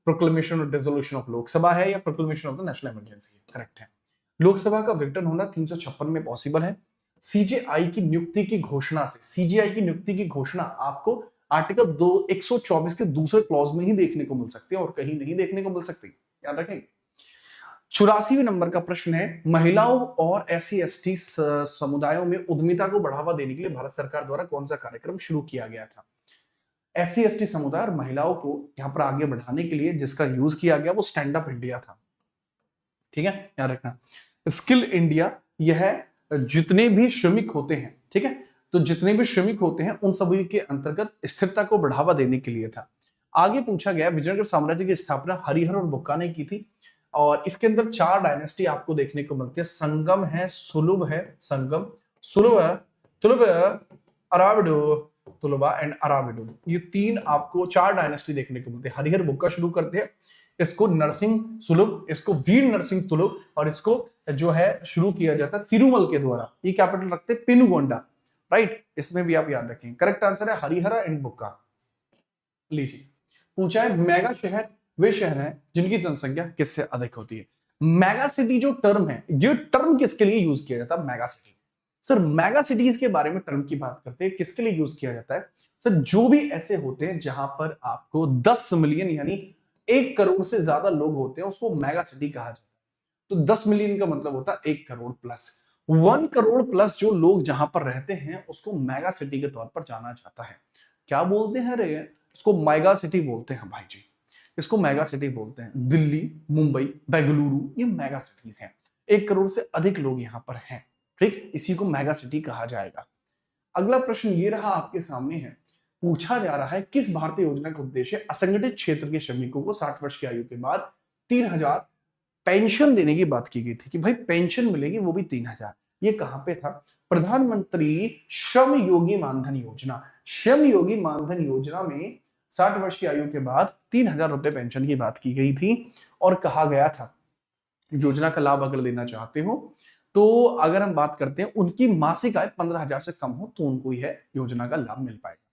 प्रोक्लेमेशन और डिसोल्यूशन ऑफ लोकसभा है? या proclamation of the national emergency? Correct है। लोकसभा का विघटन होना 356 में पॉसिबल है। सीजेआई की नियुक्ति की घोषणा से, सीजेआई की नियुक्ति की घोषणा आपको आर्टिकल 124 के दूसरे क्लॉज में ही देखने को मिल सकती है और कहीं नहीं देखने को मिल सकती, याद रखेंगे। 84वें नंबर का प्रश्न है, महिलाओं और SC/ST समुदायों में उद्यमिता को बढ़ावा देने के लिए भारत सरकार द्वारा कौन सा कार्यक्रम शुरू किया गया था? SC ST समुदाय और महिलाओं को यहाँ पर आगे बढ़ाने के लिए जिसका यूज किया गया वो स्टैंड अप इंडिया था। ठीक है, याद रखना। स्किल इंडिया, यह जितने भी श्रमिक होते हैं, ठीक है, तो जितने भी श्रमिक होते हैं उन सभी के अंतर्गत स्थिरता को बढ़ावा देने के लिए था। आगे पूछा गया विजयनगर साम्राज्य की स्थापना हरिहर और बुक्का ने की थी और इसके अंदर 4 डायनेस्टी आपको देखने को मिलती है। संगम है, सुलभ है, संगम, सुलभ है, तुलुभ है, अराविडो, तुलुभा एंड अराविडो, ये 3 आपको 4 डायनेस्टी देखने को मिलते हैं। हरिहर बुक्का शुरू करते हैं, इसको नरसिंह सुलभ, इसको वीर नरसिंह तुलुभ और इसको जो है शुरू किया जाता है तिरुमल के द्वारा। ये कैपिटल रखते हैं पेनुगोंडा, राइट, इसमें भी आप याद रखें। करेक्ट आंसर है हरिहरा एंड बुक्का। लीजिए पूछा है मेगा शहर वे शहर हैं जिनकी जनसंख्या किससे अधिक होती है। मेगा सिटी जो टर्म है, ये टर्म किसके लिए यूज किया जाता है? Mega city. Sir mega cities के बारे में टर्म की बात करते हैं, किसके लिए यूज किया जाता है? सर जो भी ऐसे होते हैं जहां पर आपको 10 मिलियन यानी 1 करोड़ से ज्यादा लोग होते हैं उसको मेगा सिटी कहा जाता है। तो 10 मिलियन का मतलब होता है 1 करोड़ प्लस। 1 करोड़ प्लस जो लोग जहां पर रहते हैं उसको मेगा सिटी के तौर पर जाना जाता है। क्या बोलते हैं रे? इसको मेगा सिटी बोलते हैं भाई जी, इसको मेगा सिटी बोलते हैं। दिल्ली, मुंबई, बेंगलुरु, ये मेगा सिटीज हैं। 1 करोड़ से अधिक लोग यहां पर हैं, ठीक, इसी को मेगा सिटी कहा जाएगा। अगला प्रश्न ये रहा आपके सामने है, पूछा जा रहा है किस भारतीय योजना का उद्देश्य असंगठित क्षेत्र के श्रमिकों को 60 वर्ष की आयु के बाद 3000 पेंशन देने की बात की गई थी कि भाई पेंशन मिलेगी वो भी 3000। ये कहां पे था? प्रधानमंत्री श्रम योगी मानधन योजना। श्रम योगी मानधन योजना में 60 वर्ष की आयु के बाद 3000 रुपए पेंशन की बात की गई थी और कहा गया था योजना का लाभ अगर लेना चाहते हो तो अगर हम बात करते हैं उनकी मासिक आय 15,000 से कम हो तो उनको यह योजना का लाभ मिल पाएगा।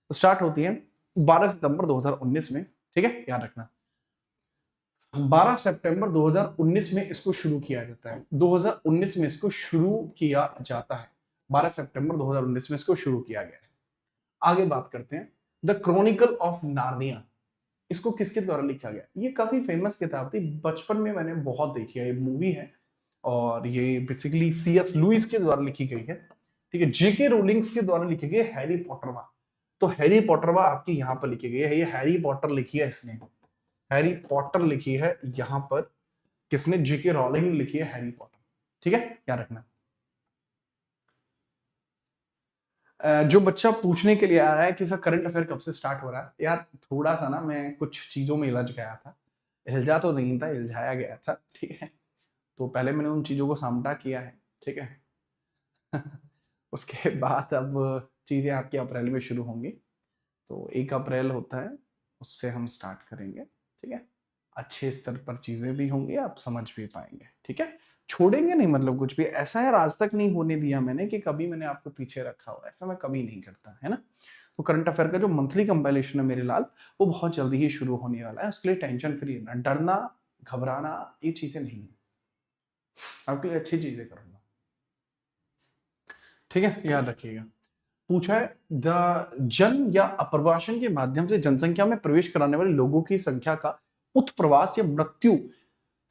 तो स्टार्ट होती है 12 सितंबर 2019 में, ठीक है, याद रखना 12 सितंबर 2019 में इसको शुरू किया जाता है। 2019 में इसको शुरू किया जाता है, 12 सितंबर 2019 में इसको शुरू किया गया है। आगे बात करते हैं द क्रॉनिकल ऑफ नार्निया, इसको किसके द्वारा लिखा गया? ये काफी फेमस किताब थी, बचपन में मैंने बहुत देखी है, ये मूवी है और ये बेसिकली C.S. लुइस के द्वारा लिखी गई है, ठीक है। J.K. रोलिंग्स के द्वारा लिखी गई हैरी पॉटरवा। तो हैरी पॉटरवा आपकी यहाँ पर लिखी गई है, ये हैरी पॉटर लिखी है इसने, हैरी पॉटर लिखी है यहाँ पर किसने? J.K. रोलिंग लिखी है हैरी पॉटर, ठीक है, याद रखना। जो बच्चा पूछने के लिए आ रहा है कि सर करंट अफेयर कब से स्टार्ट हो रहा है, यार थोड़ा सा ना मैं कुछ चीजों में इलझ गया था, इल्झा तो नहीं था, इल्झाया गया था, ठीक है। तो पहले मैंने उन चीजों को सामटा किया है, ठीक है। उसके बाद अब चीजें आपकी अप्रैल में शुरू होंगी, तो 1 अप्रैल होता है उससे हम स्टार्ट करेंगे, ठीक है। अच्छे स्तर पर चीजें भी होंगी, आप समझ भी पाएंगे, ठीक है। छोड़ेंगे नहीं, मतलब कुछ भी ऐसा यार आज तक नहीं होने दिया मैंने कि कभी मैंने आपको पीछे रखा हो, ऐसा मैं कभी नहीं करता, है ना। तो करंट अफेयर का जो मंथली कंपाइलेशन है मेरे लाल, वो बहुत जल्दी ही शुरू होने वाला है, उसके लिए टेंशन फ्री रहना, डरना घबराना ये चीजें नहीं है, आपके लिए अच्छी चीजें करूंगा, ठीक है, याद रखिएगा। पूछा है द जन्म या अप्रवासन के माध्यम से जनसंख्या में प्रवेश कराने वाले लोगों की संख्या का उत्प्रवास या मृत्यु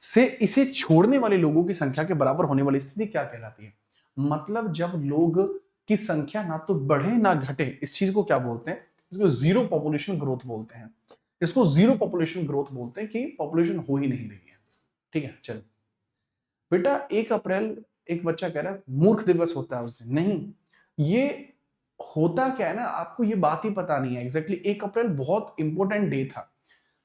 से इसे छोड़ने वाले लोगों की संख्या के बराबर होने वाली स्थिति क्या कहलाती है? मतलब जब लोग की संख्या ना तो बढ़े ना घटे, इस चीज को क्या बोलते हैं? इसको जीरो पॉपुलेशन ग्रोथ बोलते हैं, इसको जीरो पॉपुलेशन ग्रोथ बोलते हैं कि पॉपुलेशन हो ही नहीं रही है, ठीक है। चलो बेटा 1 अप्रैल एक बच्चा कह रहा है मूर्ख दिवस होता है उस दिन, नहीं, ये होता क्या है ना, आपको ये बात ही पता नहीं है एग्जैक्टली। 1 अप्रैल बहुत इंपॉर्टेंट डे था,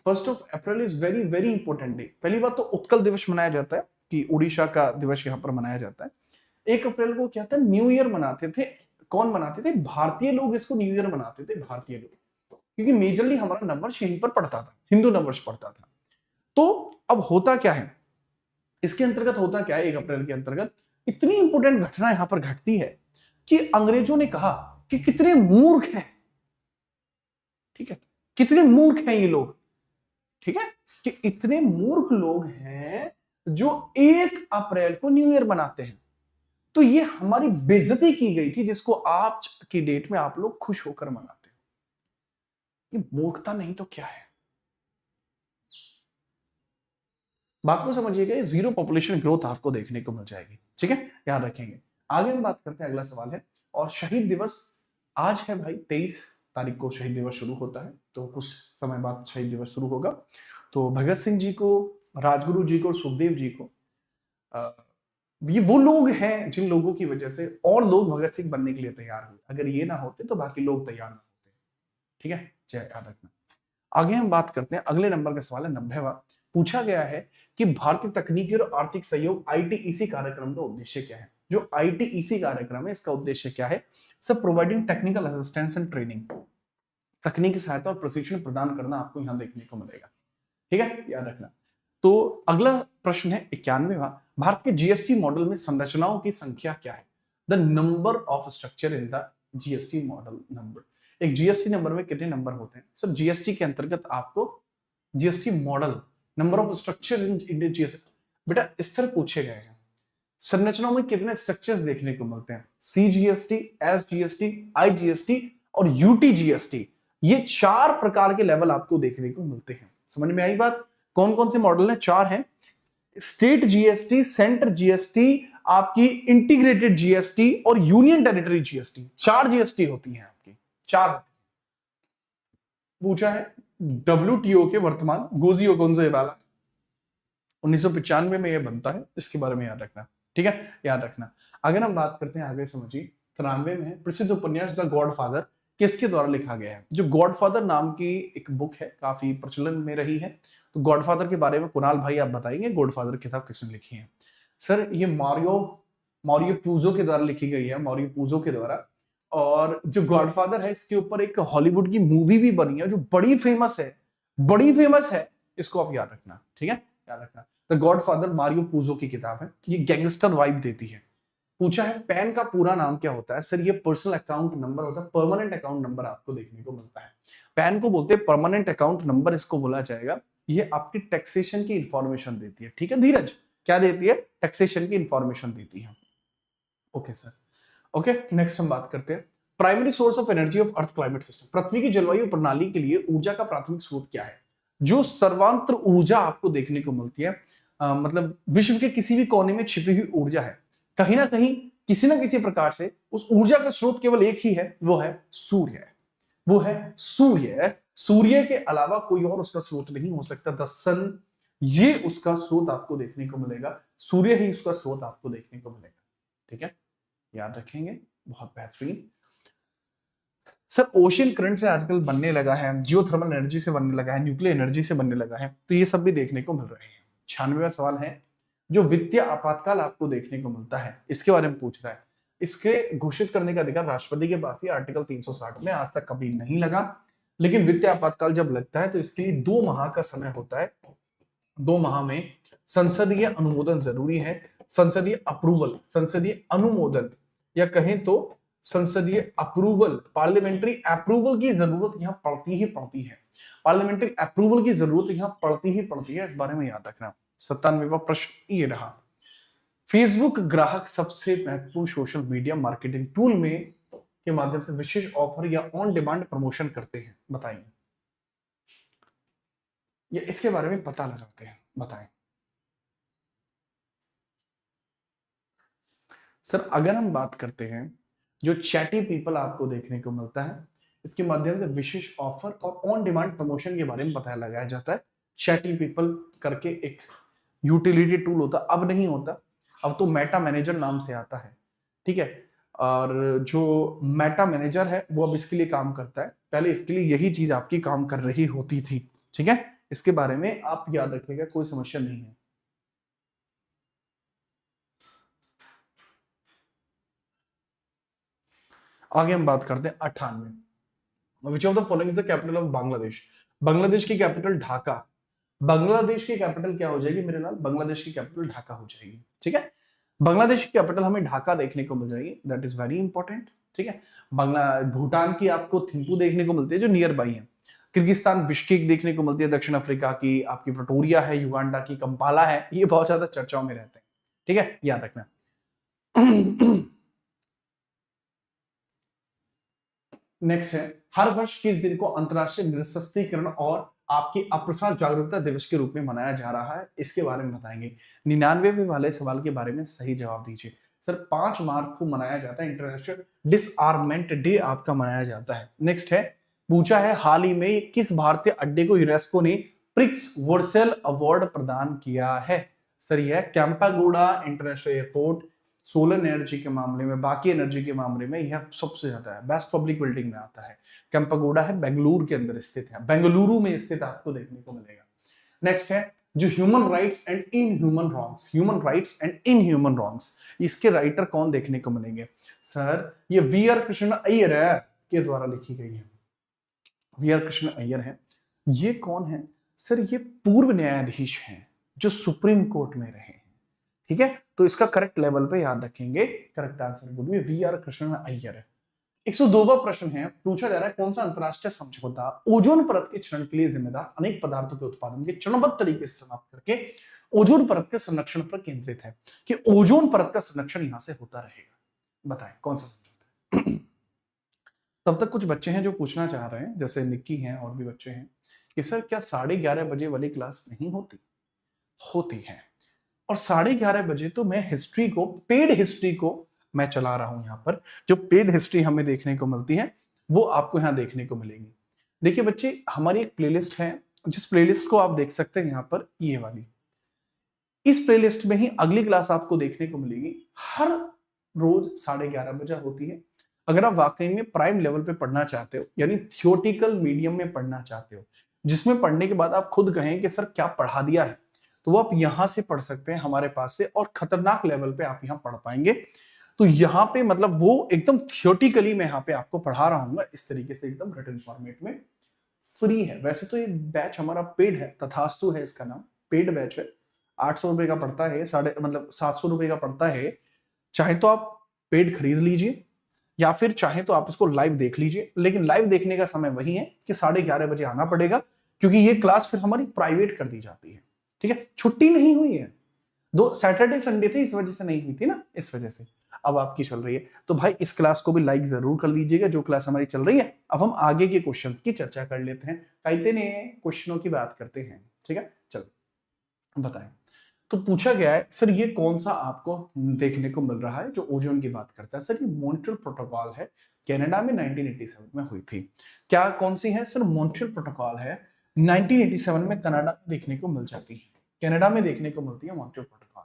1 April is very very important day. पहली बात तो उत्कल दिवस मनाया जाता है कि उड़ीसा का दिवस यहाँ पर मनाया जाता है। 1 अप्रैल को क्या था, न्यू ईयर मनाते थे। कौन मनाते थे? भारतीय लोग इसको न्यू ईयर मनाते थे, भारतीय लोग, क्योंकि मेजरली हमारा नववर्ष यहीं पर पड़ता था, हिंदू नववर्ष पड़ता था। तो अब होता क्या है इसके अंतर्गत, होता क्या है 1 अप्रैल के अंतर्गत, इतनी इंपॉर्टेंट घटना यहां पर घटती है कि अंग्रेजों ने कहा कि कितने मूर्ख हैं, ठीक है, कितने मूर्ख हैं ये लोग, ठीक है, कि इतने मूर्ख लोग हैं जो 1 अप्रैल को न्यू ईयर मनाते हैं। तो ये हमारी बेइज्जती की गई थी जिसको आज की डेट में आप लोग खुश होकर मनाते हो। ये मूर्खता नहीं तो क्या है? बात को समझिएगा, ये जीरो पॉपुलेशन ग्रोथ आपको देखने को मिल जाएगी, ठीक है, याद रखेंगे। आगे हम बात करते हैं, अगला सवाल है, और शहीद दिवस आज है भाई 23 तारीख को शहीद दिवस शुरू होता है, तो कुछ समय बाद शहीद दिवस शुरू होगा। तो भगत सिंह जी को, राजगुरु जी को और सुखदेव जी को, ये वो लोग हैं जिन लोगों की वजह से और लोग भगत सिंह बनने के लिए तैयार हुए। अगर ये ना होते तो बाकी लोग तैयार ना होते। ठीक है, जय याद रखना। आगे हम बात करते हैं, अगले नंबर का सवाल है 90वां। पूछा गया है कि भारतीय तकनीकी और आर्थिक सहयोग आईटीईसी कार्यक्रम का उद्देश्य क्या है। जो आईटीईसी कार्यक्रम है इसका उद्देश्य क्या है? सब providing technical assistance and training, तकनीकी सहायता और प्रशिक्षण प्रदान करना आपको यहां देखने को मिलेगा। ठीक है, याद रखना। तो अगला प्रश्न है 91वां। भारत के जीएसटी मॉडल में संरचनाओं की संख्या क्या है? The number of structure in the GST model number. एक जीएसटी नंबर में कितने नंबर होते हैं? सर जीएसटी के अंतर्गत आपको GST model, number of structure in Indian GST, बेटा स्तर पूछे गए हैं। संरचनाओं में कितने स्ट्रक्चर्स देखने को मिलते हैं? सीजीएसटी, एसजीएसटी, आईजीएसटी और यूटीजीएसटी। ये 4 प्रकार के लेवल आपको देखने को मिलते हैं। समझ में आई बात? कौन कौन से मॉडल हैं? 4 हैं। स्टेट जीएसटी, सेंटर जीएसटी, आपकी इंटीग्रेटेड जीएसटी और यूनियन टेरिटरी जीएसटी। 4 जीएसटी होती हैं आपकी, 4। पूछा है डब्ल्यूटीओ के वर्तमान गोजियो गोंजालेस 1995 में यह बनता है, इसके बारे में याद रखना। ठीक है, याद रखना। अगर हम बात करते हैं आगे समझिए 93 में है प्रसिद्ध उपन्यास द गॉडफादर किसके द्वारा लिखा गया है? जो गॉडफादर नाम की एक बुक है, काफी प्रचलन में रही है। तो गॉडफादर के बारे में कुणाल भाई आप बताएंगे, गॉडफादर किताब किसने लिखी है? सर ये मारियो पूजो के द्वारा लिखी गई है, मारियो पूजो के द्वारा। और जो गॉडफादर है इसके ऊपर एक हॉलीवुड की मूवी भी बनी है जो बड़ी फेमस है, बड़ी फेमस है। इसको आप याद रखना। ठीक है, याद रखना। द गॉडफादर मारियो पूजो की किताब है, ये गैंगस्टर वाइब देती है। पूछा है पैन का पूरा नाम क्या होता है? सर ये पर्सनल अकाउंट नंबर होता है, परमानेंट अकाउंट नंबर आपको देखने को मिलता है। पैन को बोलते हैं परमानेंट अकाउंट नंबर, इसको बोला जाएगा। ये आपकी टैक्सेशन की इंफॉर्मेशन देती है। ठीक है धीरज, क्या देती है? टैक्सेशन की इंफॉर्मेशन देती है। Okay sir, okay. नेक्स्ट हम बात करते हैं primary source of energy of earth climate system. पृथ्वी की जलवायु प्रणाली के लिए ऊर्जा का प्राथमिक स्रोत क्या है? जो सर्वांतर ऊर्जा आपको देखने को मिलती है, मतलब विश्व के किसी भी कोने में छिपी हुई ऊर्जा है, कहीं ना कहीं किसी ना किसी प्रकार से उस ऊर्जा का स्रोत केवल एक ही है, वो है सूर्य। वो है सूर्य। सूर्य के अलावा कोई और उसका स्रोत नहीं हो सकता। द सन, ये उसका स्रोत आपको देखने को मिलेगा, सूर्य ही उसका स्रोत आपको देखने को मिलेगा। ठीक है, याद रखेंगे, बहुत बेहतरीन। सर ओशियन करंट से आजकल बनने लगा है, जियोथर्मल एनर्जी से बनने लगा है, न्यूक्लियर एनर्जी से बनने लगा है, तो ये सब भी देखने को मिल रहे हैं। 96वां सवाल है जो वित्तीय आपातकाल आपको देखने को मिलता है, इसके बारे में पूछ रहा है। इसके घोषित करने का अधिकार राष्ट्रपति के पास ही आर्टिकल 360 में आज तक कभी नहीं लगा, लेकिन वित्तीय आपातकाल जब लगता है तो इसके लिए 2 माह का समय होता है। 2 माह में संसदीय अनुमोदन जरूरी है। संसदीय अप्रूवल, संसदीय अनुमोदन या कहें तो संसदीय अप्रूवल, पार्लियामेंट्री अप्रूवल की जरूरत यहां पड़ती ही पड़ती है। पार्लियामेंट्री अप्रूवल की जरूरत यहां पड़ती ही पड़ती है, इस बारे में याद रखना। 97वां प्रश्न ये रहा, फेसबुक ग्राहक सबसे महत्वपूर्ण सोशल मीडिया मार्केटिंग टूल में के माध्यम से विशेष ऑफर या ऑन डिमांड प्रमोशन करते हैं, बताइए। या इसके बारे में पता लगाते हैं, बताएं। सर अगर हम बात करते हैं जो चैटी पीपल आपको देखने को मिलता है, इसके माध्यम से विशेष ऑफर और ऑन डिमांड प्रमोशन के बारे में पता लगाया जाता है। चैटी पीपल करके एक यूटिलिटी टूल होता, अब नहीं होता, अब तो मेटा मैनेजर नाम से आता है। ठीक है, और जो मेटा मैनेजर है वो अब इसके लिए काम करता है, पहले इसके लिए यही चीज आपकी काम कर रही होती थी। ठीक है, इसके बारे में आप याद रखिएगा, कोई समस्या नहीं है। आगे हम बात करते हैं 98। Which of the following is the capital of Bangladesh? Bangladesh की कैपिटल ढाका। बांग्लादेश की कैपिटल क्या हो जाएगी मेरे लाल? बांग्लादेश की कैपिटल ढाका हो जाएगी। ठीक है, बांग्लादेश की कैपिटल हमें ढाका देखने को मिल जाएगी, दैट इज वेरी इंपॉर्टेंट। ठीक है, भूटान की आपको थिम्पू देखने को मिलती है जो नियर बाई है। किर्गिस्तान बिश्केक देखने को मिलती है, दक्षिण अफ्रीका की आपकी प्रिटोरिया है, युगांडा की कंपाला है, ये बहुत ज्यादा चर्चाओं में रहते हैं। ठीक है, याद रखना। नेक्स्ट है, हर वर्ष किस दिन को अंतरराष्ट्रीय निरस्त्रीकरण और आपकी अप्रसार जागरूकता दिवस के रूप में मनाया जा रहा है, इसके बारे में बताएंगे। 99वें वाले सवाल के बारे में सही जवाब दीजिए। सर 5 मार्च को मनाया जाता है, इंटरनेशनल डिसआर्मेंट डे आपका मनाया जाता है। नेक्स्ट है पूछा है हाल ही में किस भारतीय अड्डे को यूनेस्को ने प्रिक्स वर्सेल अवार्ड प्रदान किया है? सर यह कैंपागोडा इंटरनेशनल एयरपोर्ट, सोलर एनर्जी के मामले में, बाकी एनर्जी के मामले में यह सबसे ज्यादा है, बेस्ट पब्लिक बिल्डिंग में आता है। कैंपागोडा है बेंगलुरु के अंदर स्थित है, बेंगलुरु में स्थित आपको देखने को मिलेगा। नेक्स्ट है जो human rights and in human wrongs, human rights and in human wrongs, इसके राइटर कौन देखने को मिलेंगे? सर ये वी आर कृष्ण अय्यर है के द्वारा लिखी गई है, वी आर कृष्ण अय्यर है। ये कौन है? सर ये पूर्व न्यायाधीश हैं जो सुप्रीम कोर्ट में रहे हैं, ठीक है। तो इसका करेक्ट लेवल पे याद रखेंगे, correct answer would be V R Krishna Iyer है। 102वां प्रश्न है, पूछा जा रहा है कौन सा अंतरराष्ट्रीय समझौता ओजोन परत के क्षरण के लिए जिम्मेदार अनेक पदार्थों के उत्पादन के चरणबद्ध तरीके से समाप्त करके ओजोन परत के संरक्षण पर केंद्रित है, कि ओजोन परत का संरक्षण यहां से होता रहेगा। बताएं कौन सा समझौता? तब तक कुछ बच्चे हैं जो पूछना चाह रहे हैं, जैसे निक्की हैं और भी बच्चे हैं कि सर क्या 11:30 बजे वाली क्लास नहीं होती? होती है। और 11:30 बजे तो मैं हिस्ट्री को, पेड हिस्ट्री को मैं चला रहा हूं। यहां पर जो पेड हिस्ट्री हमें देखने को मिलती है वो आपको यहां देखने को मिलेगी। देखिए बच्चे, हमारी एक प्लेलिस्ट है, जिस प्लेलिस्ट को आप देख सकते हैं यहां पर, ये वाली। इस प्लेलिस्ट में ही अगली क्लास आपको देखने को मिलेगी, हर रोज 11:30 बजे होती है। अगर आप वाकई में प्राइम लेवल पे पढ़ना चाहते हो, यानी थियोटिकल मीडियम में पढ़ना चाहते हो, जिसमें पढ़ने के बाद आप खुद कहें कि सर क्या पढ़ा दिया है, तो वो आप यहां से पढ़ सकते हैं हमारे पास से, और खतरनाक लेवल पे आप यहां पढ़ पाएंगे। तो यहाँ पे मतलब वो एकदम थियोटिकली मैं यहाँ पे आपको पढ़ा रहा हूँ इस तरीके से, एकदम रिटन फॉर्मेट में, फ्री है। वैसे तो ये बैच हमारा पेड है, तथास्तु है इसका नाम, पेड बैच है। 800 रुपए का पड़ता है, 750 रुपए का पड़ता है। चाहे तो आप पेड खरीद लीजिए, या फिर चाहे तो आप इसको लाइव देख लीजिए, लेकिन लाइव देखने का समय वही है कि 11:30 बजे आना पड़ेगा, क्योंकि ये क्लास फिर हमारी प्राइवेट कर दी जाती है, ठीक है। छुट्टी नहीं हुई है, 2 सैटरडे संडे थे, इस वजह से नहीं हुई थी ना, इस वजह से अब आपकी चल रही है। तो भाई इस क्लास को भी लाइक जरूर कर लीजिएगा, जो क्लास हमारी चल रही है। अब हम आगे के क्वेश्चंस की चर्चा कर लेते हैं, कहते ने क्वेश्चनों की बात करते हैं, ठीक है। चलो बताएं। तो पूछा गया है सर ये कौन सा आपको देखने को मिल रहा है जो ओजोन की बात करता है? सर ये मॉन्ट्रियल प्रोटोकॉल है, कनाडा में 1987 में हुई थी। क्या कौन सी है? सर मॉन्ट्रियल प्रोटोकॉल है, 1987 में कनाडा में देखने को मिल जाती है, कनाडा में देखने को मिलती है Montreal protocol,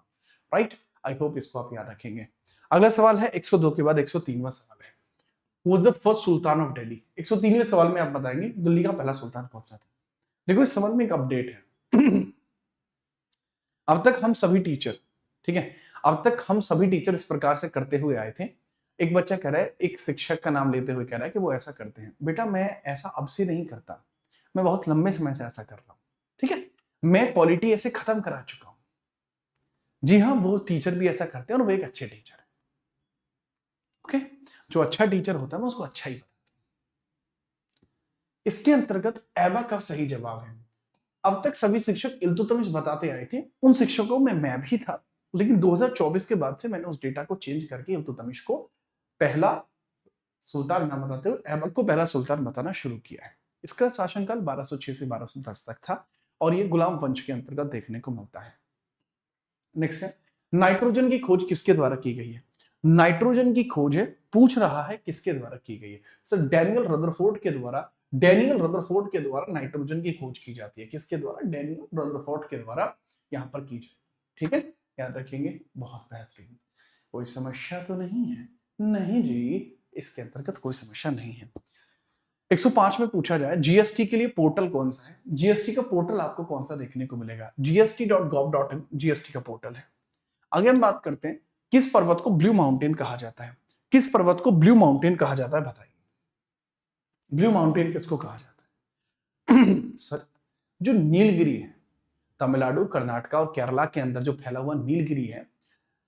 right. I hope इसको आप याद रखेंगे। अगला सवाल है 102 के बाद 103वां सवाल है, who was the first sultan of Delhi? 103वें सवाल में आप बताएंगे दिल्ली का पहला सुल्तान कौन सा था। देखो इस सवाल में एक अपडेट है। अब तक हम सभी टीचर, ठीक है, अब तक हम सभी टीचर इस प्रकार से करते हुए आए थे। एक बच्चा कह रहा है, एक शिक्षक का नाम लेते हुए कह रहा है कि वो ऐसा करते हैं। बेटा मैं ऐसा अब से नहीं करता, मैं बहुत लंबे समय से ऐसा कर रहा हूं, ठीक है। मैं पॉलिटी ऐसे खत्म करा चुका हूं। जी हाँ, वो टीचर भी ऐसा करते हैं और वो एक अच्छे टीचर है, ओके। जो अच्छा टीचर होता है मैं उसको अच्छा ही बताता हूं। इसके अंतर्गत एबा का सही जवाब है। अब तक सभी शिक्षक इल्तुतमिश बताते आए थे, उन शिक्षकों में मैं भी था, लेकिन 2024 के बाद से मैंने उस डेटा को चेंज करके इल्तुतमिश को पहला सुल्तान नाम बताते हुए ऐबक को पहला सुल्तान बताना शुरू किया है। इसका शासनकाल 1206 से 1210 तक था, और ये गुलाम वंश के अंतर्गत देखने को मिलता है। नेक्स्ट है, नाइट्रोजन की खोज किसके द्वारा की गई है? नाइट्रोजन की खोज है, पूछ रहा है किसके द्वारा की गई है? सर डैनियल रदरफोर्ड के द्वारा, डैनियल रदरफोर्ड के द्वारा नाइट्रोजन की खोज की जाती है। किसके द्वारा? डैनियल रदरफोर्ड के द्वारा यहां पर की जाती है, ठीक है, याद रखेंगे। बहुत बेहतरीन। कोई समस्या तो नहीं है? नहीं जी, इसके अंतर्गत कोई समस्या नहीं है। 105 में पूछा जाए जीएसटी के लिए पोर्टल कौन सा है? जीएसटी का पोर्टल आपको कौन सा देखने को मिलेगा? gst.gov.in जीएसटी का पोर्टल है। आगे हम बात करते हैं, किस पर्वत को ब्लू माउंटेन कहा जाता है? किस पर्वत को ब्लू माउंटेन कहा जाता है, बताइए। ब्लू माउंटेन किसको कहा जाता है? सर जो नीलगिरी है, तमिलनाडु, कर्नाटक और केरला के अंदर जो फैला हुआ नीलगिरी है,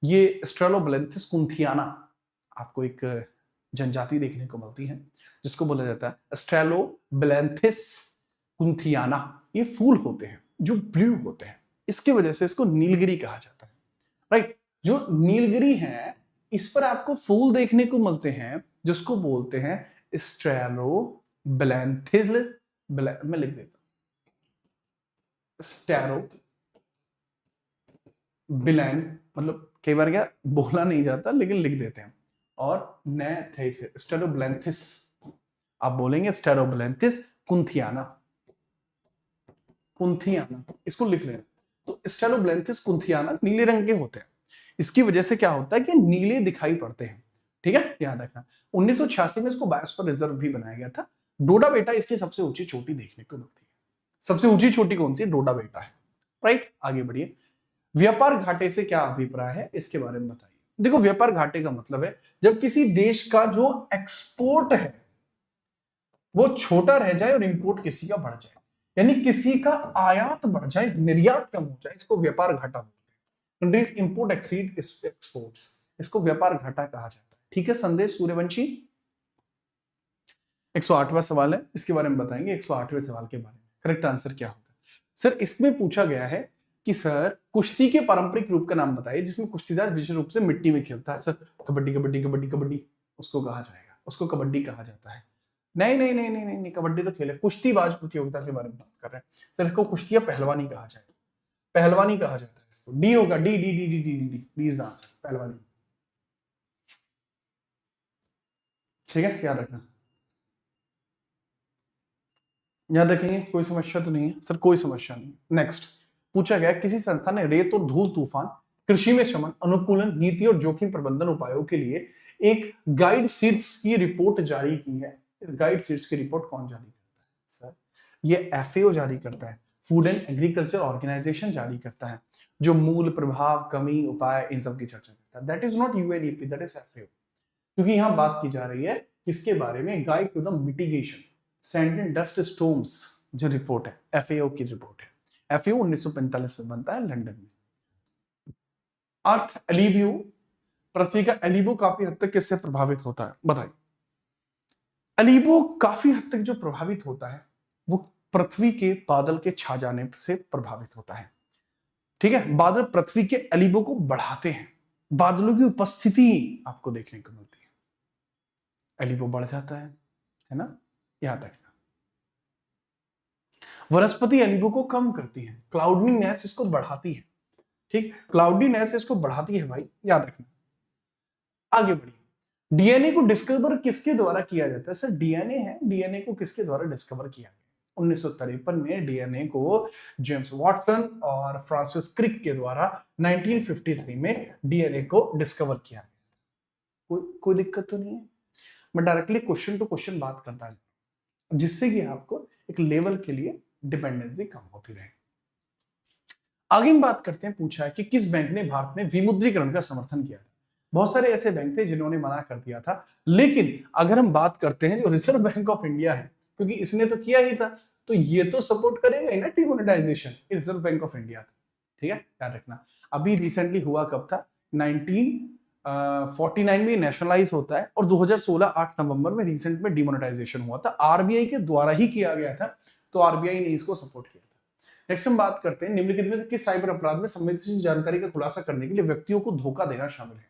ये स्ट्रेलोबलेंथिस कुंथियाना, आपको एक जनजाति देखने को मिलती है जिसको बोला जाता है स्ट्रेलोबलेंथिस कुंथियाना। ये फूल होते हैं जो ब्लू होते हैं, इसकी वजह से इसको नीलगिरी कहा जाता है, राइट। जो नीलगिरी है इस पर आपको फूल देखने को मिलते हैं जिसको बोलते हैं स्ट्रेलोबलेंथिस, मैं लिख देता हूं स्टेरो बिलैन, मतलब कई बार क्या बोला नहीं जाता लेकिन लिख देते हैं, और स्टेरोब्लेंथिस, आप बोलेंगे स्टेरोब्लेंथिस कुंथियाना, कुंथियाना, इसको लिख लेना। तो स्टेरोब्लेंथिस कुंथियाना नीले रंग के होते हैं, इसकी वजह से क्या होता है कि नीले दिखाई पड़ते हैं, ठीक है, याद रखना। 1986 में इसको बायोस्फीयर रिजर्व भी बनाया गया था। डोडा बेटा इसकी सबसे ऊंची चोटी देखने को मिलती है। सबसे ऊंची चोटी कौन सी? डोडा बेटा है, राइट। आगे बढ़िए। व्यापार घाटे से क्या अभिप्राय है, इसके बारे में बताइए। देखो, व्यापार घाटे का मतलब है जब किसी देश का जो एक्सपोर्ट है वो छोटा रह जाए और इंपोर्ट किसी का बढ़ जाए, यानी किसी का आयात बढ़ जाए, निर्यात कम हो जाए, इसको व्यापार घाटा बोलते हैं। कंट्रीज इंपोर्ट एक्सीड एक्सपोर्ट्स, इसको व्यापार घाटा कहा जाता है, ठीक है। संदेश सूर्यवंशी 108वां सवाल है, इसके बारे में बताएंगे। 108वें सवाल के बारे में करेक्ट आंसर क्या होगा? सर, इसमें पूछा गया है कि सर कुश्ती के पारंपरिक रूप का नाम बताइए जिसमें कुश्तीदार विशेष रूप से मिट्टी में खेलता है। सर, कबड्डी कबड्डी कबड्डी कबड्डी उसको कहा जाएगा, उसको कबड्डी कहा जाता है। नहीं नहीं नहीं नहीं नहीं, नहीं कबड्डी तो खेल है, कुश्तीबाज प्रतियोगिता के बारे में बात कर रहे हैं। सर, इसको कुश्ती पहलवानी कहा जाएगा, पहलवानी कहा जाता है इसको। डी होगा, D D D D D D D is the answer, पहलवानी, ठीक है, याद रखना, याद रखेंगे। कोई समस्या तो नहीं है सर? कोई समस्या नहीं। नेक्स्ट पूछा गया, किसी संस्था ने रेत और धूल तूफान, कृषि में शमन, अनुकूलन, नीति और जोखिम प्रबंधन उपायों के लिए एक गाइड शीट्स की रिपोर्ट जारी की है। इस गाइड शीट्स की रिपोर्ट कौन जारी करता है? सर, ये एफएओ जारी करता है, फूड एंड एग्रीकल्चर ऑर्गेनाइजेशन जारी करता है, जो मूल, प्रभाव, कमी, उपाय, इन सब की चर्चा करता है। That is not UNEP, that is FAO. क्योंकि यहां बात की जा रही है किसके बारे में? Guide to the mitigation sand and dust storms, जो रिपोर्ट है एफएओ की रिपोर्ट है। एफएओ 1945 में बनता है लंदन में। अर्थ एलिबियो, पृथ्वी का एलिबो काफी हद तक किससे प्रभावित होता है? बताइए। एलिबो काफी हद तक जो प्रभावित होता है वो पृथ्वी के बादल के छा जाने से प्रभावित होता है, ठीक है। बादल पृथ्वी के एलिबो को बढ़ाते हैं, बादलों की उपस्थिति आपको देखने को मिलती है, एलिबो बढ़ जाता है ना, याद रखना। वनस्पति एलिबो को कम करती है, क्लाउडीनेस इसको बढ़ाती है, ठीक, क्लाउडीनेस इसको बढ़ाती है भाई, याद रखना। आगे बढ़िए। डीएनए को डिस्कवर किसके द्वारा किया जाता है? सर, डीएनए है, डीएनए को किसके द्वारा डिस्कवर किया गया? 1953 में डीएनए को जेम्स वाटसन और फ्रांसिस क्रिक के द्वारा 1953 में डीएनए को डिस्कवर किया गया। कोई दिक्कत तो नहीं है? मैं डायरेक्टली क्वेश्चन टू क्वेश्चन बात करता हूं जिससे कि आपको एक लेवल के लिए डिपेंडेंसी कम होती रहे। आगे हम बात करते हैं, पूछा है कि किस बैंक ने भारत में विमुद्रीकरण का समर्थन किया था? बहुत सारे ऐसे बैंक थे जिन्होंने मना कर दिया था, लेकिन अगर हम बात करते हैं जो रिजर्व बैंक ऑफ इंडिया है, क्योंकि इसने तो किया ही था, तो ये तो सपोर्ट करेगा ही ना demonetisation, reserve bank of India था, ठीक है, याद रखना। अभी रिसेंटली हुआ कब था? 1949 में नेशनलाइज होता है और 2016 8 नवंबर में रिसेंट में डिमोनेटाइजेशन हुआ था, आरबीआई के द्वारा ही किया गया था, तो आरबीआई ने इसको सपोर्ट किया था। नेक्स्ट हम बात करते हैं, निम्नलिखित में से किस साइबर अपराध में संवेदनशील जानकारी का खुलासा करने के लिए व्यक्तियों को धोखा देना शामिल है?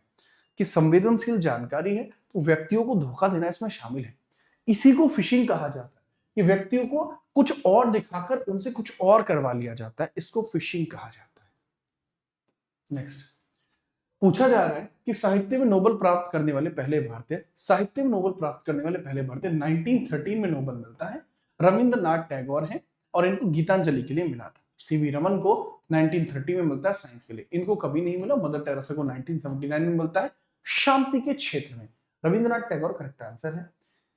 कि संवेदनशील जानकारी है तो व्यक्तियों को धोखा देना इसमें शामिल है। इसी को फिशिंग कहा जाता है, कि व्यक्तियों को कुछ और दिखाकर उनसे कुछ और करवा लिया जाता है, इसको फिशिंग कहा जाता है। नेक्स्ट पूछा जा रहा है कि साहित्य में नोबेल प्राप्त करने वाले पहले भारतीय, साहित्य में नोबेल प्राप्त करने वाले पहले भारतीय 1913 में नोबेल मिलता है, रविंद्रनाथ टैगोर हैं और इनको गीतांजलि के लिए मिला था। सीवी रमन को 1930 में मिलता है साइंस के लिए, इनको कभी नहीं मिला। मदर टेरेसा को 1979 में मिलता है शांति के क्षेत्र में। रविंद्रनाथ टैगोर करेक्ट आंसर है।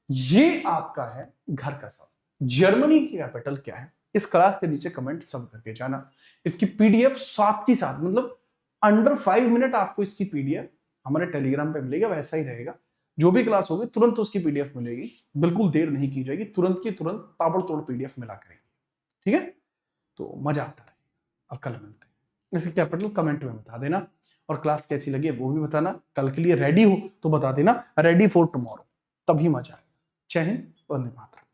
ये आपका है घर का सवाल। जर्मनी की कैपिटल क्या है? इस क्लास के नीचे कमेंट सब करके जाना। इसकी पीडीएफ साथ ही साथ, मतलब अंडर 5 मिनट आपको इसकी पीडीएफ हमारे टेलीग्राम पे मिलेगा, वैसा ही रहेगा। जो भी क्लास होगी तुरंत उसकी पीडीएफ मिलेगी, बिल्कुल देर नहीं की जाएगी, तुरंत की तुरंत ताबड़तोड़ पीडीएफ मिला करेंगे, ठीक है। तो मजा आता है। अब कल मिलते हैं। इसकी कैपिटल कमेंट में बता देना और क्लास कैसी लगी वो भी बताना। कल के लिए रेडी हो तो बता देना, रेडी फॉर टुमारो, तभी मजा आएगा। जय हिंद, वंदे मातरम।